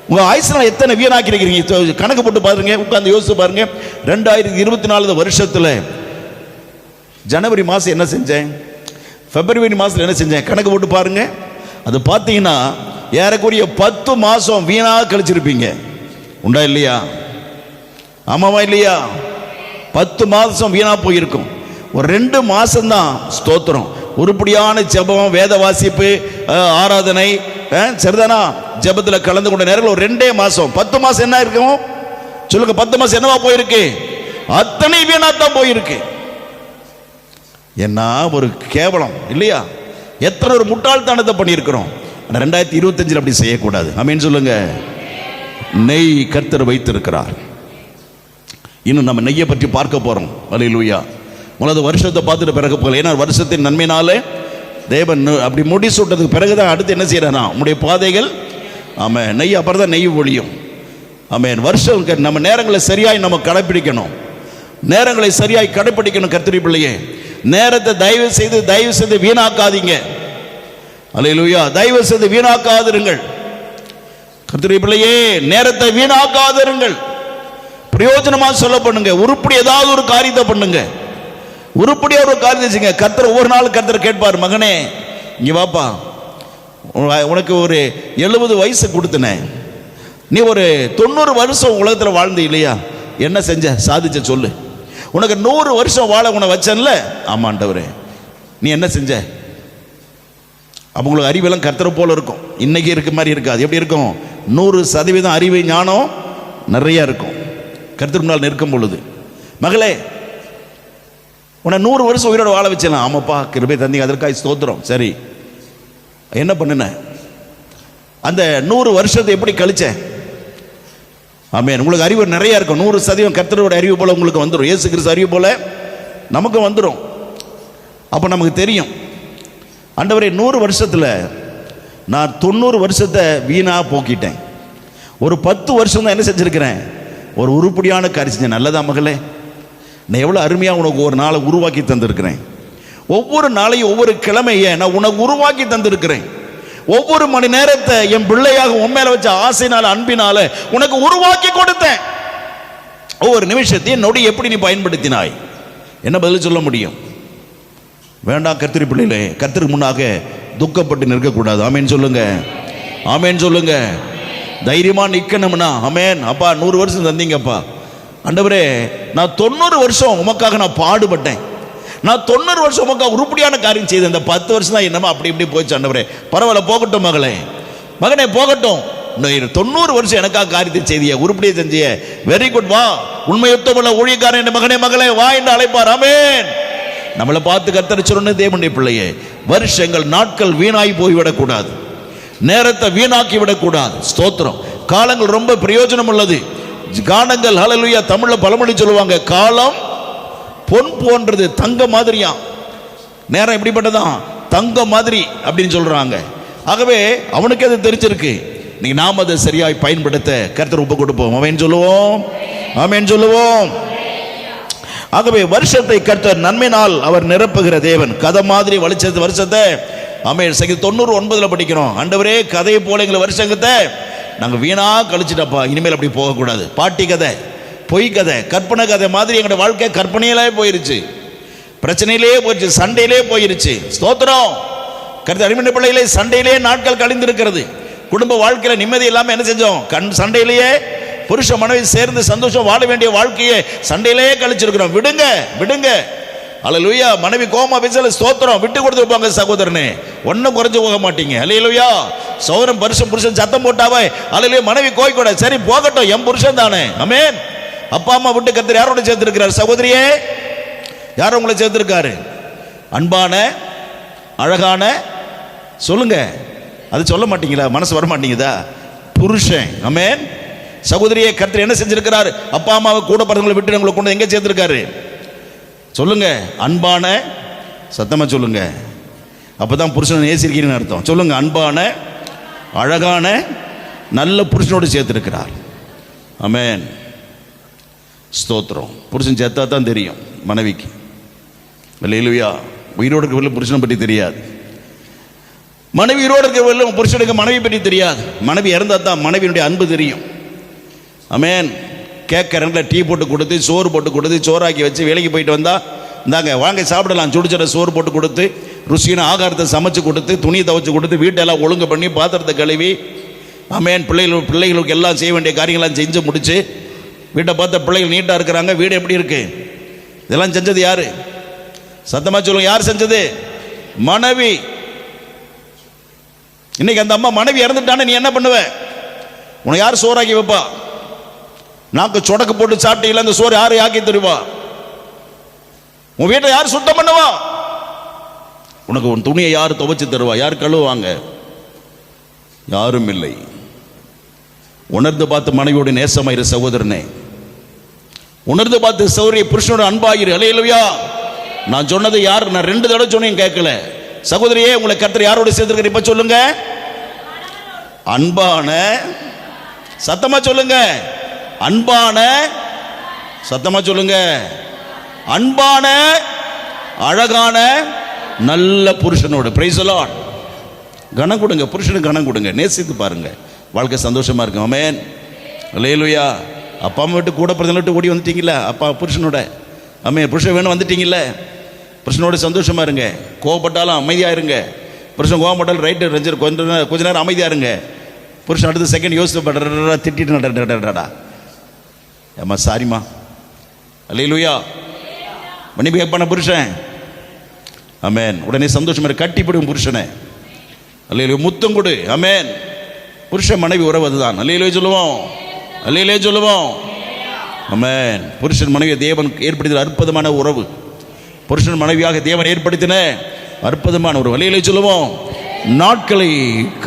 உங்க ஆயுசுல எத்தனை வீணாக்கி இருக்கிறீங்க கணக்கு போட்டு பாருங்க, உட்கார்ந்து யோசிச்சு பாருங்க. 2024 வருஷத்துல ஜனவரி மாசம் என்ன செஞ்சேன், பிப்ரவரி மாசத்துல என்ன செஞ்சேன், கணக்கு போட்டு பாருங்க. அது பார்த்தீங்கன்னா ஏறக்குறைய 10 மாசம் வீணா கழிச்சிருப்பீங்க. உண்டா இல்லையா? ஆமாவா இல்லையா? 10 மாசம் வீணா போயிருக்கும். ஒரு 2 மாசம் தான் ஸ்தோத்திரம், உருப்படியான ஜெபம், வேத வாசிப்பு, ஆராதனை, சரிதானா, ஜெபத்தில் கலந்து கொண்ட நேரத்தில் ஒரு 2 மாசம். 10 மாசம் என்ன இருக்கும் சொல்லுங்க? 10 மாசம் என்னவா போயிருக்கு? அத்தனை வீணாத்தான் போயிருக்கு. என்ன ஒரு கேவலம் இல்லையா? எத்தனை ஒரு முட்டாள்தனத்தை பண்ணியிருக்கிறோம். 2025 அப்படி செய்யக்கூடாது. ஆமென் சொல்லுங்க. நெய் கர்த்தர் வைத்திருக்கிறார். இன்னும் நம்ம நெய்யை பற்றி பார்க்க போறோம். அல்லேலூயா. முதல்ல வருஷத்தை பார்த்துட்டு பிறகு போகல. ஏன்னா வருஷத்தின் நன்மையினாலே தேவன் அப்படி முடி சூட்டதுக்கு பிறகுதான் அடுத்து என்ன செய்யறானா உங்களுடைய பாதைகள். ஆமாம், நெய் அப்புறம் தான் நெய் ஒழியும். ஆமாம், வருஷம் நம்ம நேரங்களை சரியாய் நம்ம கடைப்பிடிக்கணும். நேரங்களை சரியாய் கடைப்பிடிக்கணும். கர்த்தருடைய பிள்ளையே, நேரத்தை தயவு செய்து வீணாக்காதீங்க. அல்லேலூயா. தயவு செய்து வீணாக்காதிருங்கள். கர்த்தருடைய பிள்ளையே, நேரத்தை வீணாக்காதிருங்கள். பிரயோஜனமா சொல்ல பண்ணுங்க. உருப்படி ஏதாவது ஒரு காரியத்தை பண்ணுங்க. உருப்படியா ஒரு காரியத்தை செய்யுங்க. கர்த்தர் ஒவ்வொரு நாள் கர்த்தர் கேட்பார், மகனே இங்க வாப்பா, உனக்கு ஒரு 70 வயசு கொடுத்தனேன், நீ ஒரு 90 வருஷம் உலகத்தில் வாழ்ந்து இல்லையா, என்ன செஞ்ச, சாதிச்ச சொல்லு. உனக்கு 100 வருஷம் வாழ உன வச்சன்ல, ஆமாண்டவரே, நீ என்ன செஞ்ச? அப்போ உங்களுக்கு அறிவெல்லாம் கர்த்தரை போல இருக்கும். இன்னைக்கு இருக்க மாதிரி இருக்காது. எப்படி இருக்கும்? 100% அறிவு ஞானம் நிறைய இருக்கும் கர்த்தர் முன்னால் நிற்கும் பொழுது. மகளே, உன்னை 100 வருஷம் உயிரோட வாழ வச்சலாம். ஆமாப்பா, கிருபை தந்தீங்க, அதற்காக ஸ்தோத்திரம். சரி, என்ன பண்ணுன? அந்த 100 வருஷத்தை எப்படி கழிச்ச? ஆமென். உங்களுக்கு அறிவு நிறைய இருக்கும். 100% கர்த்தரோட அறிவு போல உங்களுக்கு வந்துடும். இயேசு கிறிஸ்து அறிவு போல நமக்கு வந்துடும். அப்போ நமக்கு தெரியும், ஆண்டவரே 100 வருஷத்தில் நான் 90 வருஷத்தை வீணா போக்கிட்டேன். ஒரு 10 வருஷம் தான் என்ன செஞ்சிருக்கிறேன், ஒரு உருப்படியான காரியம் செஞ்சேன். நல்லதா மகளே, நான் எவ்வளோ அருமையாக உனக்கு ஒரு நாளை உருவாக்கி தந்திருக்கிறேன். ஒவ்வொரு நாளையும் ஒவ்வொரு கிழமையை நான் உனக்கு உருவாக்கி தந்திருக்கிறேன். ஒவ்வொரு மணி நேரத்தை என் பிள்ளையாக உண்மையில வச்ச ஆசைனால அன்பினால உனக்கு உருவாக்கி கொடுத்தேன். ஒவ்வொரு நிமிஷத்தையும் நொடி எப்படி நீ பயன்படுத்தினாய்? என்ன பதில் சொல்ல முடியும்? வேண்டாம் கர்த்தருடைய பிள்ளைகளே, கர்த்தருக்கு முன்னாக துக்கப்பட்டு நிற்கக்கூடாது. ஆமேன் சொல்லுங்க. ஆமேன் சொல்லுங்க. தைரியமா நிற்கணும்னா ஆமேன். அப்பா 100 வருஷம் தந்தீங்கப்பா, ஆண்டவரே நான் 90 வருஷம் உமக்காக நான் பாடுபட்டேன், நான் 90 வருஷம் உமக்காக உருப்படியான காரியம் செய்தேன். இந்த 10 வருஷம் தான் என்னமா அப்படி இப்படி போயிடுச்சு. ஆண்டவரே பரவாயில்ல, போகட்டும் மகளே, மகனே போகட்டும். 90 வருஷம் எனக்காக காரியத்தை செய்திய, உருப்படியை செஞ்சிய, வெரி குட், வா உண்மையுத்தமுள்ள ஊழியக்காரன் என் மகனே மகளே வா என்று அழைப்பார். ஆமென். நம்மளை பார்த்து கர்த்தர் சொன்ன தேவனுடைய பிள்ளையே, வருஷங்கள் நாட்கள் வீணாய் போய்விடக்கூடாது, நேரத்தை வீணாக்கி விடக்கூடாது. ஸ்தோத்திரம். காலங்கள் ரொம்ப பிரயோஜனம் உள்ளது. காலங்கள் ஹல்லேலூயா, தமிழ்ல பழமொழி சொல்லுவாங்க, காலம் பொன் போன்றது, தங்க மாதிரியா. நேரம் எப்படிப்பட்டதான்? தங்க மாதிரி அப்படின்னு சொல்றாங்க. ஆகவே அவனுக்கு அது தெரிஞ்சிருக்கு. நீ நாம் அதை சரியாய் பயன்படுத்த கர்த்தர் ஒப்பு கொடுப்போம். ஆமென் சொல்லுவோம். ஆமென் சொல்லுவோம். ஆகவே வருஷத்தை கர்த்தர் நன்மையினால் அவர் நிரப்புகிற தேவன். கதை மாதிரி வலிச்சது வருஷத்தை. ஆமென். 99 படிக்கிறோம், ஆண்டவரே கதையை போல எங்களை வருஷங்கத்தை நாங்கள் வீணா கழிச்சிட்டப்பா, இனிமேல் அப்படி போகக்கூடாது. பாட்டி கதை, பொய் கதை, கற்பனை கதை மாதிரி எங்களோட வாழ்க்கை கற்பனையிலே போயிருச்சு, பிரச்சனையிலே போயிருச்சு, சண்டையிலே போயிருச்சு. ஸ்தோத்திரம். கருத்து அருமையான பிள்ளைகளே, சண்டையிலே நாட்கள் கழிந்திருக்கிறது. குடும்ப வாழ்க்கையில் நிம்மதி இல்லாமல் என்ன செஞ்சோம்? சண்டையிலேயே புருஷ மனைவி சேர்ந்து சந்தோஷம் வாழ வேண்டிய வாழ்க்கையை சண்டையிலேயே கழிச்சிருக்கிறோம். விடுங்க விடுங்க. அல்லேலூயா. மனைவி கோமா பேசல, ஸ்தோத்திரம், விட்டு கொடுத்து போங்க சகோதரனே, ஒன்னும் குறைஞ்சு போக மாட்டீங்க. அல்லேலூயா. சௌரம் புருஷன் சத்தம் போட்டாவே அல்லேலூயா, மனைவி கோய்க்கூட, சரி போகட்டும், என் புருஷன் தானே. ஆமென். அப்பா அம்மா விட்டு கர்த்தர் யாரோட சேர்த்திருக்கிறார்? சகோதரியே, யாரும் உங்களை சேர்த்திருக்காரு? அன்பான அழகான, சொல்லுங்க, அது சொல்ல மாட்டீங்களா? மனசு வர மாட்டீங்கதா? புருஷன். ஆமென். சகோதரியே, கர்த்தர் என்ன செஞ்சிருக்கிறார்? அப்பா அம்மாவை கூட பிறந்தவங்களை விட்டு உங்களை கொண்டு எங்க சேர்த்திருக்காரு? சொல்லுங்க. அன்பான, சத்தமா சொல்லுங்க, அப்பதான் புருஷனை நேசிக்கிறீங்கன்னு அர்த்தம். சொல்லுங்க. அன்பான அழகான நல்ல புருஷனோடு சேர்த்திருக்கிறார். ஆமென். ஸ்தோத்திரம். புருஷன் சேர்த்தா தான் தெரியும் மனைவிக்கு. அல்லேலூயா. உயிரோடு இருக்க புருஷனை பற்றி தெரியாது. மனைவியோடு இருக்க புருஷனுக்கு மனைவி பற்றி தெரியாது. மனைவி இறந்தா தான் மனைவியினுடைய அன்பு தெரியும். ஆமென். கேட்கறேன் டீ போட்டு கொடுத்து, சோறு போட்டு கொடுத்து, சோறாக்கி வச்சு வேலைக்கு போயிட்டு வந்தா இந்தாங்க வாங்க சாப்பிடலாம், சுடுச்சட சோறு போட்டு கொடுத்து, ருசியான ஆகாரத்தை சமைச்சு கொடுத்து, துணியை துவைச்சு கொடுத்து, வீட்டெல்லாம் ஒழுங்கு பண்ணி, பாத்திரத்தை கழுவி, ஆமென், பிள்ளைகளுக்கு எல்லாம் செய்ய வேண்டிய காரியங்கள்லாம் செஞ்சு முடிச்சு, வீட்டை பார்த்த பிள்ளைகள் நீட்டாக இருக்கிறாங்க. வீடு எப்படி இருக்கு? இதெல்லாம் செஞ்சது யாரு? சத்தமா சொல்லுங்க, யார் செஞ்சது? மனைவி. இன்னைக்கு அந்த அம்மா மனைவி இறந்துட்டானே, நீ என்ன பண்ணுவ? உனக்கு யார் சோறாக்கி வைப்பா? நாக்கு சொடக்கு போட்டு சாப்பிட்டீங்களா, அந்த சோறு யாரு ஆக்கி தருவா? உன் வீட்டை யார் சுத்தம் பண்ணுவா? உனக்கு உன் துணியை யார் துவைச்சு தருவா? யார் கழுவுவாங்க? யாரும் இல்லை. உணர்ந்து பார்த்து மனைவியோட நேசமாயிரு சகோதரனே. உணர்ந்து பார்த்து சௌரிய புருஷனோட அன்பாயிரு. அல்லேலூயா. நான் சொன்னது யார்? நான் 2 தடவை சொன்னேன், கேட்கல. சகோதரியே, உங்களை கர்த்தர் யாரோட சேர்த்துருக்க? இப்ப சொல்லுங்க. அன்பான, சத்தமா சொல்லுங்க, அன்பான, சத்தமா சொல்லுங்க, அன்பான அழகான நல்ல புருஷனோடு. Price the Lord. கனம் கொடுங்க, புருஷனுக்கு கனம் கொடுங்க, நேசித்து பாருங்க, வாழ்க்கை சந்தோஷமா இருக்கும். ஆமென். அல்லேலூயா. அப்பா அம்மா விட்டு கூட பிறந்த விட்டு ஓடி வந்துட்டீங்களா? அப்பா புருஷனோட, ஆமென், புருஷன் வேணும் வந்துட்டீங்கல்ல, புருஷனோட சந்தோஷமா இருங்க. கோவப்பட்டாலும் அமைதியா இருங்க. புருஷன் கோவப்பட்டாலும் ரைட்டு ரெஞ்சர் கொஞ்ச நேரம் அமைதியா இருங்க. புருஷன் அடுத்த செகண்ட் யோசிச்சு திட்டிட்டு ஏம்மா சாரிம்மா, அல்லேலூயா, மன்னிப்பு கேட்பான புருஷன், ஆமென், உடனே சந்தோஷமா கட்டிப்பிடும் புருஷனை, அல்லேலூயா, முத்தம் கொடு. ஆமென். புருஷன் மனைவி உறவு அதுதான். அல்லேலூயா சொல்லுவோம், அல்லேலூயா சொல்லுவோம். ஆமென். புருஷன் மனைவி தேவன் ஏற்படுத்தின அற்புதமான உறவு. புருஷன் மனைவியாக தேவன் ஏற்படுத்தின அற்புதமான உறவு. அல்லேலூயா சொல்லுவோம். நாட்களை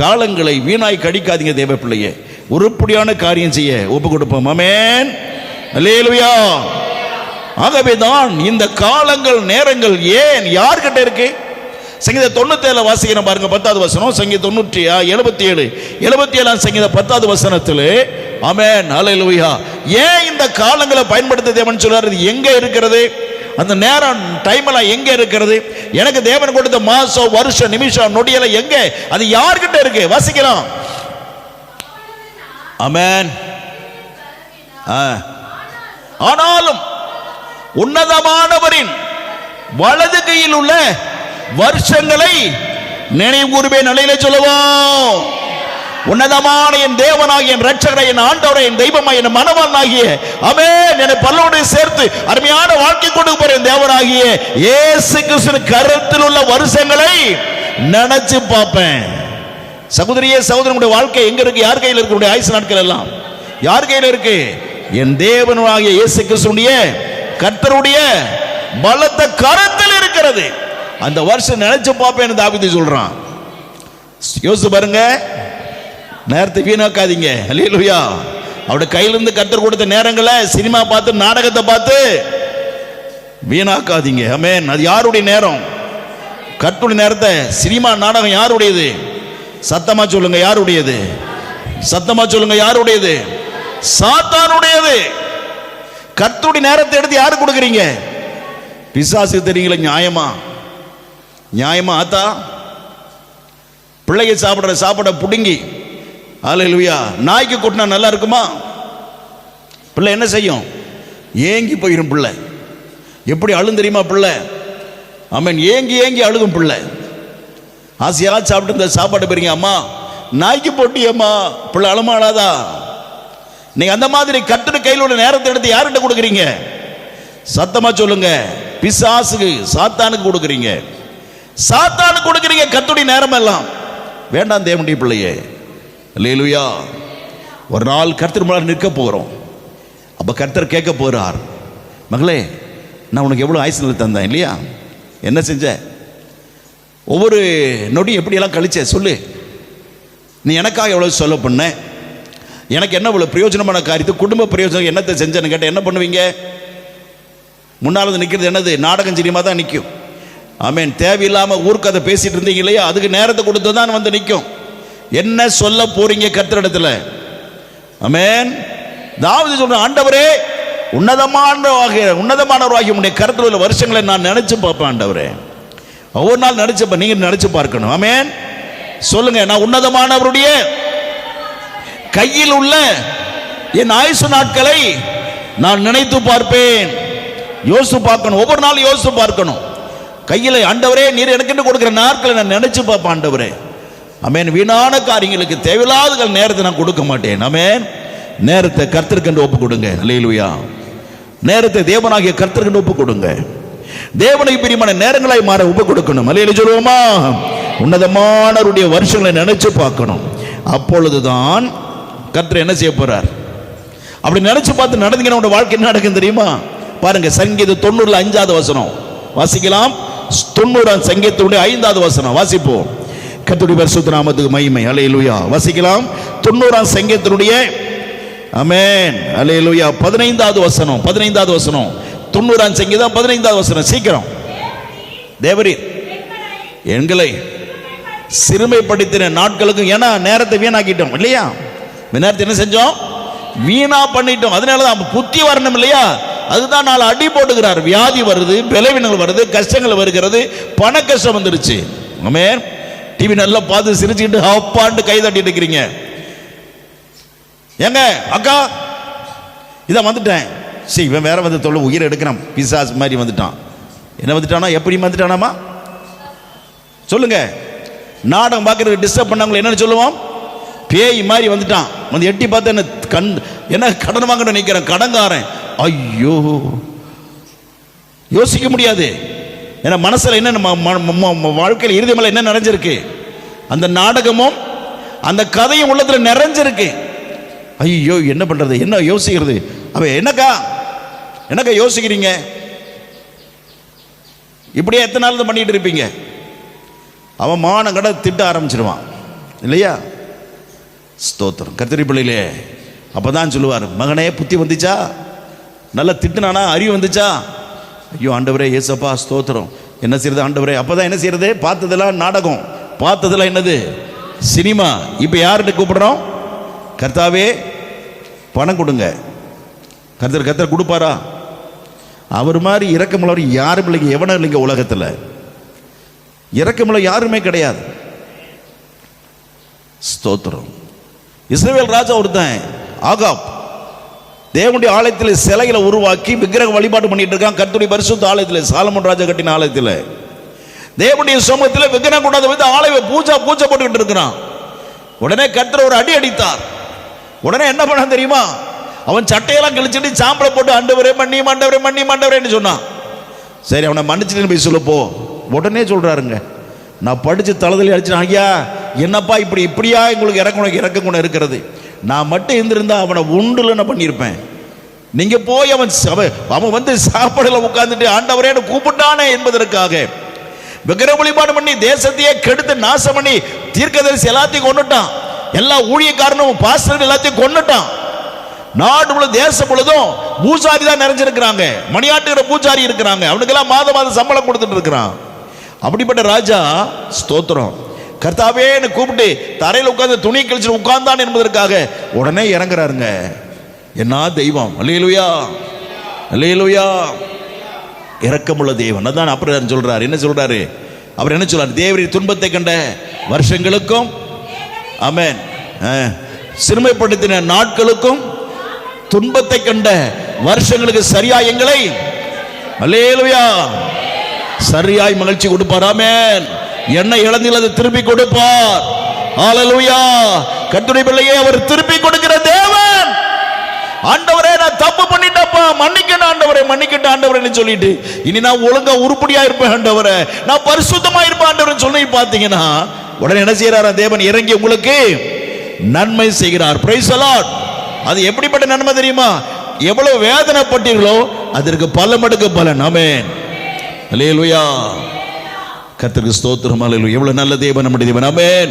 காலங்களை வீணாய் கடிக்காதீங்க தேவ பிள்ளையே. உருப்படியான காரியம் செய்ய ஒப்பு கொடுப்போம். ஆமென். அல்லேலூயா. ஆகவே தான் இந்த காலங்கள் நேரங்கள் ஏன் யார்கிட்ட இருக்கு? சங்கீதம் 97 வாசிக்கிறோம் பாருங்க, 10வது வசனம். சங்கீதம் 77 சங்கீதம் 10வது வசனத்தில், ஆமென், அல்லேலூயா, ஏன் இந்த காலங்களை பயன்படுத்த தேவன் சொல்றாரு? எங்க இருக்கிறது அந்த நேரம்? டைம் எல்லாம் எங்க இருக்கிறது? எனக்கு தேவன் கொடுத்த மாசம், வருஷம், நிமிஷம், நொடியெல்லாம் எங்க? அது யார்கிட்ட இருக்கு? வாசிக்கலாம். ஆமென். ஆனாலும் உன்னதமானவரின் வலது கையில் உள்ள வருஷங்களை நினைவு கூறுவேன். நிலையில சொல்லுவோம். உன்னதமான என் தேவனாகிய என் ரட்சகரை, என் ஆண்டவரை, என் தெய்வமாய், என் மனவாளனாகிய, ஆமென், என்னை பல்லோடு சேர்த்து அருமையான வாழ்க்கை கொண்டு போற என் தேவனாகிய இயேசு கிறிஸ்துவின் கரத்தில் உள்ள வருஷங்களை நினைச்சு பார்ப்பேன். சகோதரியே, சகோதரனுடைய வாழ்க்கை எங்க இருக்கு? யார் கையில் இருக்கு? ஆயுசு நாட்கள் எல்லாம் யார் கையில் இருக்கு? என் தேவனாகிய இயேசு கிறிஸ்துவினுடைய கர்த்தருடைய பலத்த கரத்தில் இருக்கிறது. அந்த வருஷம் நினைச்சு பார்ப்பேன் தாவீது சொல்றான். யோசிச்சு பாருங்க, நேரத்தை வீணாக்காதீங்க. அல்லேலூயா. அவருடைய கையிலிருந்து கர்த்தர் கொடுத்த நேரங்களை சினிமா பார்த்து, நாடகத்தை பார்த்து வீணாக்காதீங்க. ஆமென். அது யாருடைய நேரம்? கர்த்தருடைய நேரத்தை. சினிமா நாடகம் யாருடையது? சத்தமா சொல்லுங்க, யாருடையது? சத்தமா சொல்லுங்க, யாருடையது? சாத்தானுடையது. கர்த்தருடைய நேரத்தை எடுத்து யாரு கொடுக்குறீங்க? பிசாசு. தெரியுங்களா? நியாயமா? நியாயமா? ஆத்தா பிள்ளைங்க சாப்பிடுற சாப்பாடை புடுங்கி, அல்லேலூயா, நாய்க்கு கொட்டினா நல்லா இருக்குமா? பிள்ளை என்ன செய்யும்? ஏங்கி போயிடும். பிள்ளை எப்படி அழும் தெரியுமா? பிள்ளை, ஆமென், ஏங்கி ஏங்கி அழுகும் பிள்ளை. ஆசையா சாப்பிட்டு இந்த சாப்பாடு போறீங்க, அம்மா நாய்க்கு போட்டியம்மா, பிள்ளை அழுமாடாதா? நீங்க அந்த மாதிரி கர்த்தர் கையில் உள்ள நேரத்தை எடுத்து யார்கிட்ட கொடுக்குறீங்க? சத்தமா சொல்லுங்க, பிசாசுக்கு, சாத்தானுக்கு கொடுக்குறீங்க. சாத்தானுக்கு கொடுக்குறீங்க கர்த்தருடைய நேரம் எல்லாம். வேண்டாம் தேவனுடைய பிள்ளையே. அல்லேலூயா. ஒரு நாள் கர்த்தர் முன்னாடி நிற்க போகிறோம். அப்ப கர்த்தர் கேட்க போறார், மகளே, நான் உனக்கு எவ்வளவு ஆயுசு தந்தேன் இல்லையா? என்ன செஞ்ச? ஒவ்வொரு நொடி எப்படியெல்லாம் கழிச்ச சொல்லு. நீ எனக்காக எவ்வளவு சொல்ல பண்ண? எனக்கு என்ன இவ்வளவு பிரயோஜனமான காரியத்தை, குடும்ப பிரயோஜனம் என்னத்தை செஞ்சேன்னு கேட்ட என்ன பண்ணுவீங்க? முன்னால் நிற்கிறது என்னது? நாடகம் சினிமா தான் நிற்கும். ஆமென். தேவையில்லாம ஊர்க்கதை பேசிட்டு இருந்தீங்க இல்லையா? அதுக்கு நேரத்தை கொடுத்து தான் வந்து நிற்கும். என்ன சொல்ல போறீங்க கர்த்தரிடத்துல? ஆமென். தாவீது சொல்ற, ஆண்டவரே, உன்னதமானவராகிய உம்முடைய கரத்தில் உள்ள வருஷங்களை நான் நினைச்சு பார்ப்பேன். ஆண்டவரே, ஒவ்வொரு நாள் நினைச்சப்ப நீங்க நினைச்சு பார்க்கணும். ஆமென். சொல்லுங்க, நான் உன்னதமானவருடைய கையில் உள்ள என் ஆயுசு நாட்களை நான் நினைத்து பார்ப்பேன். யோசித்து பார்க்கணும், ஒவ்வொரு நாளும் யோசித்து பார்க்கணும். கையில் ஆண்டவரே நீர் எனக்கு கொடுக்கிற நாட்களை நான் நினைச்சு பார்ப்பேன் ஆண்டவரே. ஆமென். வீணான காரியங்களுக்கு தேவையில்லாத நேரத்தை நான் கொடுக்க மாட்டேன். ஆமென். நேரத்தை கர்த்தருக்கு ஒப்பு கொடுங்க. அல்லேலூயா. நேரத்தை தேவனாகிய கர்த்தருக்கு ஒப்பு கொடுங்க. தேவனுக்கு பிரியமான நேரங்களாய் மாற ஒப்பு கொடுக்கணும். அல்லேலூயா சொல்லுவோமா? உன்னதமானவருடைய வருஷங்களை நினைச்சு பார்க்கணும். அப்பொழுதுதான் கர்த்தர் என்ன செய்ய போறார். அப்படி நினைச்சு பார்த்து நடந்தீங்கன்னா உங்க வாழ்க்கை என்ன நடக்கும் தெரியுமா? பாருங்க, சங்கீதம் 90 5வது வசனம் வாசிக்கலாம். 90 சங்கீதத்துடைய 5வது வசனம் வாசிப்போம். கர்த்தருடைய பரிசுத்த நாமத்துக்கு மகிமை. அல்லேலூயா. வாசிக்கலாம் 90 சங்கீதத்துடைய ஆமென் அல்லேலூயா 15வது வசனம். 15வது வசனம் 90 சங்கீதம் 15வது வசனம். சீக்கிரம். தேவரீர் எங்களை சிறுமைப்படுத்தின நாட்களுக்கும், ஏன்னா நேரத்தை வீணாக்கிட்டோம் இல்லையா? நேரத்தை என்ன செஞ்சோம்? வீணா பண்ணிட்டோம். அதனாலதான் புத்தி வரணும் இல்லையா? அதுதான் நாலு அடி போட்டுக்கிறார். வியாதி வருது, பலவீனங்கள் வருது, கஷ்டங்கள் வருகிறது, பண கஷ்டம் வந்துருச்சு. ஆமென். டிவி நல்லா பார்த்து சிரிச்சுக்கிட்டு அப்பாண்டு கை தட்டிட்டு இருக்கிறீங்க. ஏங்க அக்கா இதான் வந்துட்டேன். சரி, இவன் வேற வந்து தொழில் உயிரை எடுக்கிறான், பிசாஸ் மாதிரி வந்துட்டான். என்ன வந்துட்டானா? எப்படி வந்துட்டானாமா சொல்லுங்க. நாடகம் பார்க்கறதுக்கு டிஸ்டர்ப் பண்ணவங்களை என்னன்னு சொல்லுவோம்? பேய் மாதிரி வந்துட்டான். வந்து எட்டி பார்த்து என்ன கடன் வாங்க நினைக்கிறேன், கடன்காரன். ஐயோ, யோசிக்க முடியாது. ஏன்னா மனசுல என்ன, வாழ்க்கையில் இறுதி மேல என்ன நிறைஞ்சிருக்கு? அந்த நாடகமும் அந்த கதையும் உள்ளத்துல நிறைஞ்சிருக்கு. ஐயோ, என்ன பண்றது, என்ன யோசிக்கிறது? அவ என்னக்கா யோசிக்கிறீங்க? இப்படியே எத்தனை நாள் பண்ணிட்டு இருப்பீங்க? அவன் மான கடை திட்ட ஆரம்பிச்சிருவான் இல்லையா? ஸ்தோத்திரம். கர்த்தருடைய பிள்ளையிலே அப்பதான் சொல்லுவார், மகனே புத்தி வந்துச்சா? நல்லா திட்டுனானா? அறிவு வந்துச்சா? ஐயோ ஆண்டவரே, ஏசப்பா ஸ்தோத்திரம். என்ன செய்யறது ஆண்டவரே? அப்பதான் என்ன செய்யறது? பார்த்ததெல்லாம் நாடகம், பார்த்ததெல்லாம் என்னது? சினிமா. இப்ப யார்கிட்ட கூப்பிடுறோம்? கர்த்தாவே பணம் கொடுங்க. கர்த்தர் கொடுப்பாரா? அவர் மாதிரி இரக்கமுள்ளவர் யாரும் இல்லைங்க. எவனும் இல்லைங்க உலகத்தில். இரக்கமுள்ள யாருமே கிடையாது. ஸ்தோத்திரம். இஸ்ரவேல் ராஜா ஒருத்தன் ஆகாப் தேவனுடைய ஆலயத்தில் சிலைகளை உருவாக்கி விக்கிரக வழிபாடு பண்ணிட்டு இருக்கான். கர்த்தருடைய பரிசுத்த ஆலயத்தில், சாலமோன் ராஜா கட்டின ஆலயத்தில் தேவனுடைய சமூகத்தில் விக்கிரகம் கொண்டாந்து வைத்து ஆலய பூஜை போட்டுக்கிட்டு இருக்கிறான். உடனே கர்த்தர் ஒரு அடி அடித்தார். உடனே என்ன பண்ண தெரியுமா? அவன் சட்டையெல்லாம் கிழிச்சிட்டு சாம்பலை போட்டு ஆண்டவரே மன்னியும் சொன்னான். சரி, அவனை மன்னிச்சுட்டு போய் சொல்லப்போ. உடனே சொல்றாருங்க, நான் படிச்சு தளதலி அடிச்சேன். ஐயா என்னப்பா இப்படியா உங்களுக்கு இறக்க குணம் இருக்கிறது? நான் மட்டும் இருந்திருந்தா அவனை உண்டுல பண்ணியிருப்பேன். நீங்க போய் அவன் வந்து சாப்பாடுல உட்கார்ந்துட்டு ஆண்டவரே கூப்பிட்டானே என்பதற்காக விக்கிரக வழிபாடு பண்ணி தேசத்தையே கெடுத்து நாசம் பண்ணி தீர்க்கதரிசி எல்லாத்தையும் கொண்டுட்டான். எல்லா ஊழியக்காரனும் பாஸ்டர் எல்லாத்தையும் கொண்டுட்டான். நாடு முழு தேசம் முழுதும் பூசாரி தான் நிறைஞ்சிருக்கிறாங்க. மணியாட்டுகிற பூசாரி இருக்கிறாங்க. அவனுக்கெல்லாம் மாதம் சம்பளம் கொடுத்துட்டு இருக்கிறான். அப்படிப்பட்ட ராஜா ஸ்தோத்திரம் கர்த்தாவேன்னு கூப்பிட்டு தரையில் உட்கார்ந்து துணி கழிச்சு உட்கார்ந்தான் என்பதற்காக உடனே இறங்குறாருங்க. என்ன தெய்வம்! அல்லேலூயா, அல்லேலூயா. இரக்கமுள்ள தேவன். அதான் அப்புறம் சொல்றாரு. என்ன சொல்றாரு அவர்? என்ன சொல்றாரு? தேவரின் துன்பத்தை கண்ட வருஷங்களுக்கும், ஆமென், சிறுமைப்படுத்தின நாட்களுக்கும், துன்பத்தை கண்ட வருஷங்களுக்கு சரியாய் எங்களை, அல்லேலூயா, சரியாய் மகிழ்ச்சி கொடுப்பார். ஆமென். என்ன இழந்தில் அது திருப்பி கொடுப்பார். ஹல்லேலூயா. கர்த்தருடைய பிள்ளையே அவர் திருப்பி கொடுக்கிற தேவன். ஆண்டவரே நான் தப்பு பண்ணிட்டப்பா, மன்னிக்கணும் ஆண்டவரே, மன்னிக்கட்டும் ஆண்டவரேன்னு சொல்லிட்டு இனி நான் ஒழுங்கா உருப்படியா இருப்பேன் ஆண்டவரே, நான் பரிசுத்தமா இருப்பேன் ஆண்டவரேன்னு சொல்லி பார்த்தீங்கன்னா உடனே என்ன செய்யறாரா தேவன்? இறங்கி உங்களுக்கு நன்மை செய்கிறார். Price the Lord. அது எப்படிப்பட்ட நன்மை தெரியுமா? எவ்வளவு வேதனைப்பட்டீர்களோ அதற்கு பல மடங்கு பலன். ஆமென். அல்லேலூயா. கர்த்தருக்கு ஸ்தோத்திரம். அல்லேலூயா. எவ்வளவு நல்ல தேவன் நம்முடைய தேவன். ஆமென்.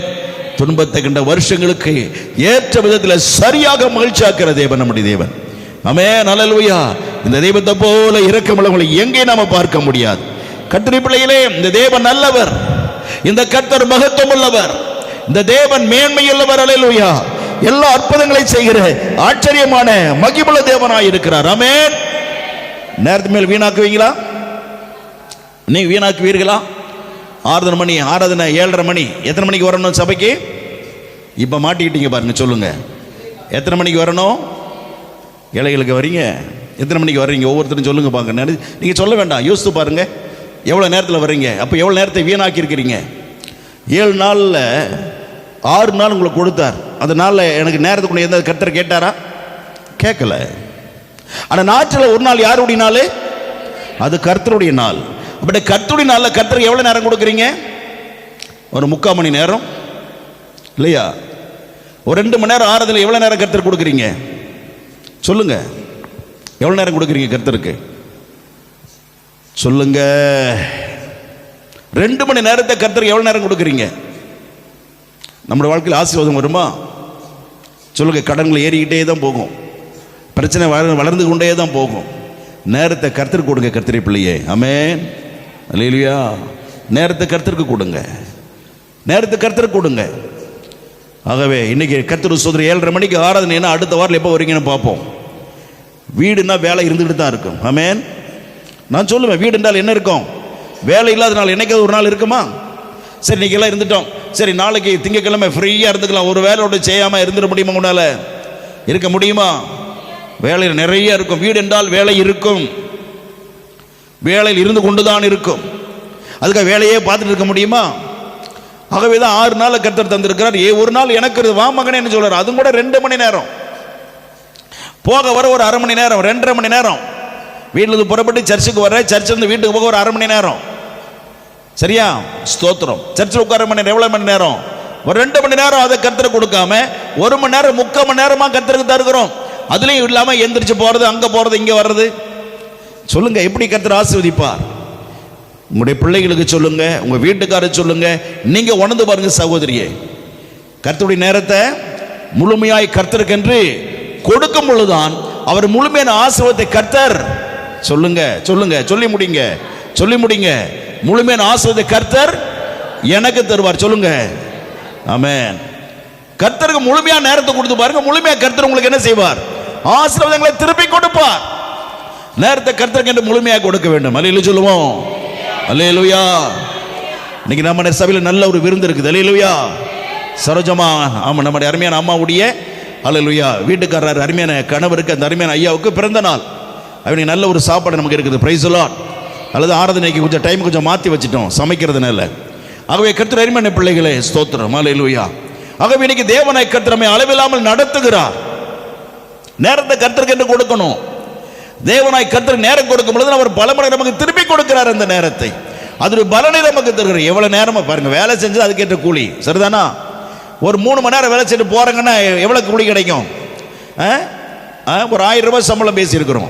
துன்பத்தை கண்ட வருஷங்களுக்கு ஏற்ற விதத்தில் சரியாக மகிழ்ச்சியாக்கிற தேவன் நம்முடைய தேவன். ஆமென். அல்லேலூயா. இந்த தெய்வத்தை போல இரக்கமுள்ளவர்களை எங்கே நாம பார்க்க முடியாது. கர்த்தருடைய பிள்ளைகளே, இந்த தேவன் நல்லவர், இந்த கர்த்தர் மகத்துவம் உள்ளவர், இந்த தேவன் மேன்மையுள்ளவர். அல்லேலூயா. எல்லா அற்புதங்களை செய்கிற ஆச்சரியமான மகிமுள்ள தேவனாய் இருக்கிறார். ஆமென். நேரத்து மேல் வீணாக்குவீங்களா? நீ வீணாக்குவீர்களா? 6:30 மணி, ஆராதனை 7:30 மணி. எத்தனை மணிக்கு வரணும் சபைக்கு? இப்போ மாட்டிக்கிட்டீங்க பாருங்க, சொல்லுங்க. எத்தனை மணிக்கு வரணும்? ஏழைகளுக்கு வரீங்க, எத்தனை மணிக்கு வர்றீங்க? ஒவ்வொருத்தரும் சொல்லுங்க பாருங்க. நீங்கள் சொல்ல வேண்டாம், யோசித்து பாருங்க எவ்வளோ நேரத்தில் வர்றீங்க. அப்போ எவ்வளோ நேரத்தை வீணாக்கி இருக்கிறீங்க? 7 நாளில் 6 நாள் உங்களுக்கு கொடுத்தார். அந்த நாளில் எனக்கு நேரத்துக்குள்ள எந்த கர்த்தர் கேட்டாரா? கேட்கல. ஆனால் நாட்டில் ஒரு நாள் யாருடைய நாள்? அது கர்த்தருடைய நாள். அப்படி கர்த்தருடைய நாளில் கர்த்தருக்கு எவ்வளோ நேரம் கொடுக்குறீங்க? ஒரு 3/4 மணி நேரம் இல்லையா? ஒரு 2 மணி நேரம் ஆறுதல் எவ்வளோ நேரம் கர்த்தருக்கு கொடுக்குறீங்க? சொல்லுங்க, எவ்வளோ நேரம் கொடுக்குறீங்க கர்த்தருக்கு? சொல்லுங்க. 2 மணி நேரத்தை கர்த்தருக்கு எவ்வளோ நேரம் கொடுக்குறீங்க? நம்முடைய வாழ்க்கையில் ஆசீர்வாதம் வருமா? சொல்லுங்க. கடன்கள் ஏறிக்கிட்டே தான் போகும், பிரச்சனை வளர்ந்து கொண்டே தான் போகும். நேரத்தை கர்த்தருக்கு கொடுங்க, கர்த்தரை பிள்ளையே. ஆமென், அல்லேலூயா. நேரத்தை கர்த்தருக்கு கொடுங்க, நேரத்தை கர்த்தருக்கு கொடுங்க. ஆகவே இன்னைக்கு கர்த்தர் சோதரி 7:30 மணிக்கு ஆராதனைன்னா அடுத்த வாரம் எப்போ வரீங்கன்னு பார்ப்போம். வீடுன்னா வேலை இருந்துகிட்டு தான் இருக்கும். ஆமென். நான் சொல்லுவேன், வீடு என்றால் என்ன இருக்கும்? வேலை இல்லாத நாள் என்னைக்காவது ஒரு நாள் இருக்குமா? சரி, இன்னைக்கு எல்லாம் இருந்துட்டோம், சரி நாளைக்கு திங்கக்கிழமை ஃப்ரீயாக இருந்துக்கலாம், ஒரு வேலையோட செய்யாமல் இருந்துட முடியுமா? உன்னால இருக்க முடியுமா? வேலையில் நிறைய இருக்கும். வீடு என்றால் வேலை இருக்கும், வேலையில் இருந்து கொண்டு தான் இருக்கும். அதுக்காக வேலையே பார்த்துட்டு இருக்க முடியுமா? ஆகவே தான் 6 நாள் கர்த்தர் தந்திருக்கிறார். ஒரு நாள் எனக்கு வா மகனேன்னு சொல்றார். அதுவும் கூட 2 மணி நேரம், போக வர ஒரு 1/2 மணி நேரம், 2.5 மணி நேரம். வீட்டில் புறப்பட்டு சர்ச்சுக்கு வர, சர்ச்சிலிருந்து வீட்டுக்கு போக ஒரு 1/2 மணி நேரம். சரியா? ஸ்தோத்திரம். சர்ச்சில் உட்கார மணி நேரம் எவ்வளோ மணி நேரம்? ஒரு 2 மணி நேரம். அதை கர்த்தருக்கு கொடுக்காம 1 மணி நேரம், 3/4 மணி நேரமா கர்த்தருக்கு தருகிறோம். அதுலேயும் இல்லாமல் எந்திரிச்சு போகிறது, அங்கே போகிறது, இங்கே வர்றது. சொல்லுங்க, எப்படி கர்த்தர் ஆசீர்வதிப்பார்? உங்களுடைய பிள்ளைகளுக்கு சொல்லுங்க, உங்க வீட்டுக்காரர் சொல்லுங்க, நீங்க உணர்ந்து பாருங்க சகோதரியே. கர்த்தருடைய நேரத்தை முழுமையாய் கர்த்தருக்கென்று கொடுக்கும் பொழுதுதான் அவர் முழுமையான ஆசீர்வாதத்தை கர்த்தர், சொல்லுங்க சொல்லுங்க, சொல்லி முடிங்க, சொல்லி முடிங்க, முழுமையான ஆசீர்வாதத்தை கர்த்தர் எனக்கு தருவார். சொல்லுங்க ஆமென். கர்த்தருக்கு முழுமையான நேரத்தை கொடுத்து பாருங்க, முழுமையா கர்த்தர் உங்களுக்கு என்ன செய்வார்? ஆசீர்வாதங்களை திருப்பி கொடுப்பார். நேரத்தை கர்த்தருக்கு என்று முழுமையாக கொடுக்க வேண்டும். அல்லேலூயா சொல்லுவோம். அல்லேலூயா. இன்னைக்கு நம்ம சபையில் நல்ல ஒரு விருந்து இருக்குது. அல்லேலூயா. சரோஜமா, ஆமா, நம்முடைய அருமையான அம்மாவுடைய அல்லேலூயா வீட்டுக்காரர் அருமையான கணவருக்கு, அந்த அருமையான ஐயாவுக்கு பிறந்த நாள். அவனுக்கு நல்ல ஒரு சாப்பாடு நமக்கு இருக்குது. Price the Lord. அல்லது ஆராதனைக்கு கொஞ்சம் டைம் கொஞ்சம் மாற்றி வச்சுட்டோம் சமைக்கிறதுனால. ஆகவே கர்த்தர் அருமையான பிள்ளைகளே ஸ்தோத்திரம். அல்லேலூயா. ஆகவே இன்னைக்கு தேவனை கர்த்தர் நம்மை அளவில்லாமல் நடத்துகிறார். நேரத்தை கர்த்தருக்கு என்று கொடுக்கணும். தேவனாய் கர்த்தர் நேரம் கொடுக்கும் பொழுது அவர் பலமுறை நமக்கு திருப்பி கொடுக்கிறார். அந்த நேரத்தை, அது பலனை நமக்கு தருகிறார். எவ்வளவு நேரமா பாருங்க, வேலை செஞ்சு அதுக்கேற்ற கூலி. சரிதானா? ஒரு 3 மணி நேரம் வேலை செஞ்சுட்டு போறாங்கன்னா எவ்வளவு கூலி கிடைக்கும்? ஒரு 1000 ரூபாய் சம்பளம் பேசியிருக்கிறோம்.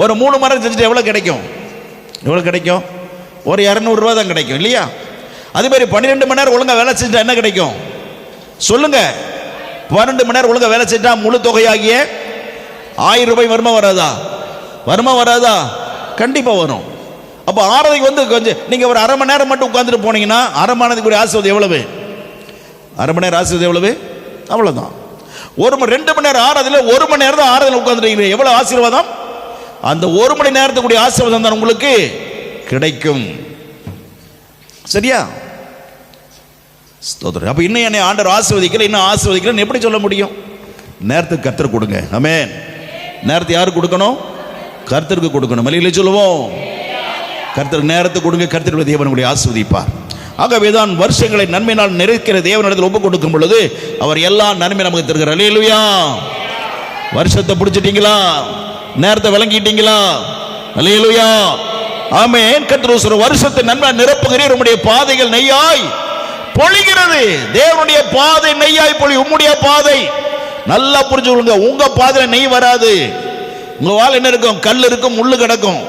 ஒரு 3 மணி நேரம் செஞ்சுட்டு எவ்வளவு கிடைக்கும்? எவ்வளவு கிடைக்கும்? ஒரு 200 ரூபாய் தான் கிடைக்கும், இல்லையா? அதே மாதிரி 12 மணி நேரம் ஒழுங்கா வேலை செஞ்சா என்ன கிடைக்கும்? சொல்லுங்க. 12 மணி நேரம் ஒழுங்கா வேலை செஞ்சா முழு தொகையாகிய 1000 ரூபாய் வருமா வராதா? வருமா வராதா? கண்டிப்பா வரும். அப்போ ஆராதனைக்கு வந்து கொஞ்சம் நீங்க ஒரு 1/2 மணி நேரம் மட்டும் உட்கார்ந்துட்டு போனீங்கன்னா அரை மணி நேரத்துக்கு ஆசீர்வாதம் எவ்வளவு? 1/2 மணி நேரம் ஆசீர்வாதம் எவ்வளவு? அவ்வளவுதான். 2 மணி நேரம் ஆராதனை, 1 மணி நேரம் தான் ஆராதனை உட்கார்ந்துட்டீங்க, எவ்வளவு ஆசீர்வாதம்? அந்த 1 மணி நேரத்துக்குரிய ஆசீர்வாதம் தான் உங்களுக்கு கிடைக்கும். சரியா? ஸ்தோத்திரம். அப்ப இன்னும் என்னை ஆண்டவர் ஆசீர்வதிக்கல, இன்னும் ஆசீர்வதிக்கலன்னு எப்படி சொல்ல முடியும்? நேரத்துக்கு கர்த்தர் கொடுங்க. ஆமென். நேரத்தை யாருக்கு கொடுக்கணும்? கர்த்தருக்கு கொடுக்கணும். மலையில சொல்லுவோம், கர்த்தருக்கு நேரத்தை கொடுங்க, கர்த்தருடைய தேவன் உங்களை ஆசீர்வதிப்பார். ஆகவேதான் வருஷங்களை நன்மையினால் நிறைக்கிற தேவனிடத்தில் ஒப்பு கொடுக்கும் பொழுது அவர் எல்லா நன்மை நமக்கு தருகிறார். அல்லேலூயா. வருஷத்தை பிடிச்சிட்டீங்களா? நேரத்தை விளங்கிட்டீங்களா? அல்லேலூயா. ஆமென். கர்த்தர் சொல்ற வருஷத்தை நன்மை நிரப்புகிறீர், உம்முடைய பாதைகள் நெய்யாய் பொழிகிறது. தேவனுடைய பாதை நெய்யாய் பொழி. உம்முடைய பாதை நல்லா புரிஞ்சுக்கொள்ளுங்க. உங்க பாதையில நெய் வராது. உங்க வாழ் என்ன இருக்கும்? கல் இருக்கும், முள்ளு கிடக்கும்.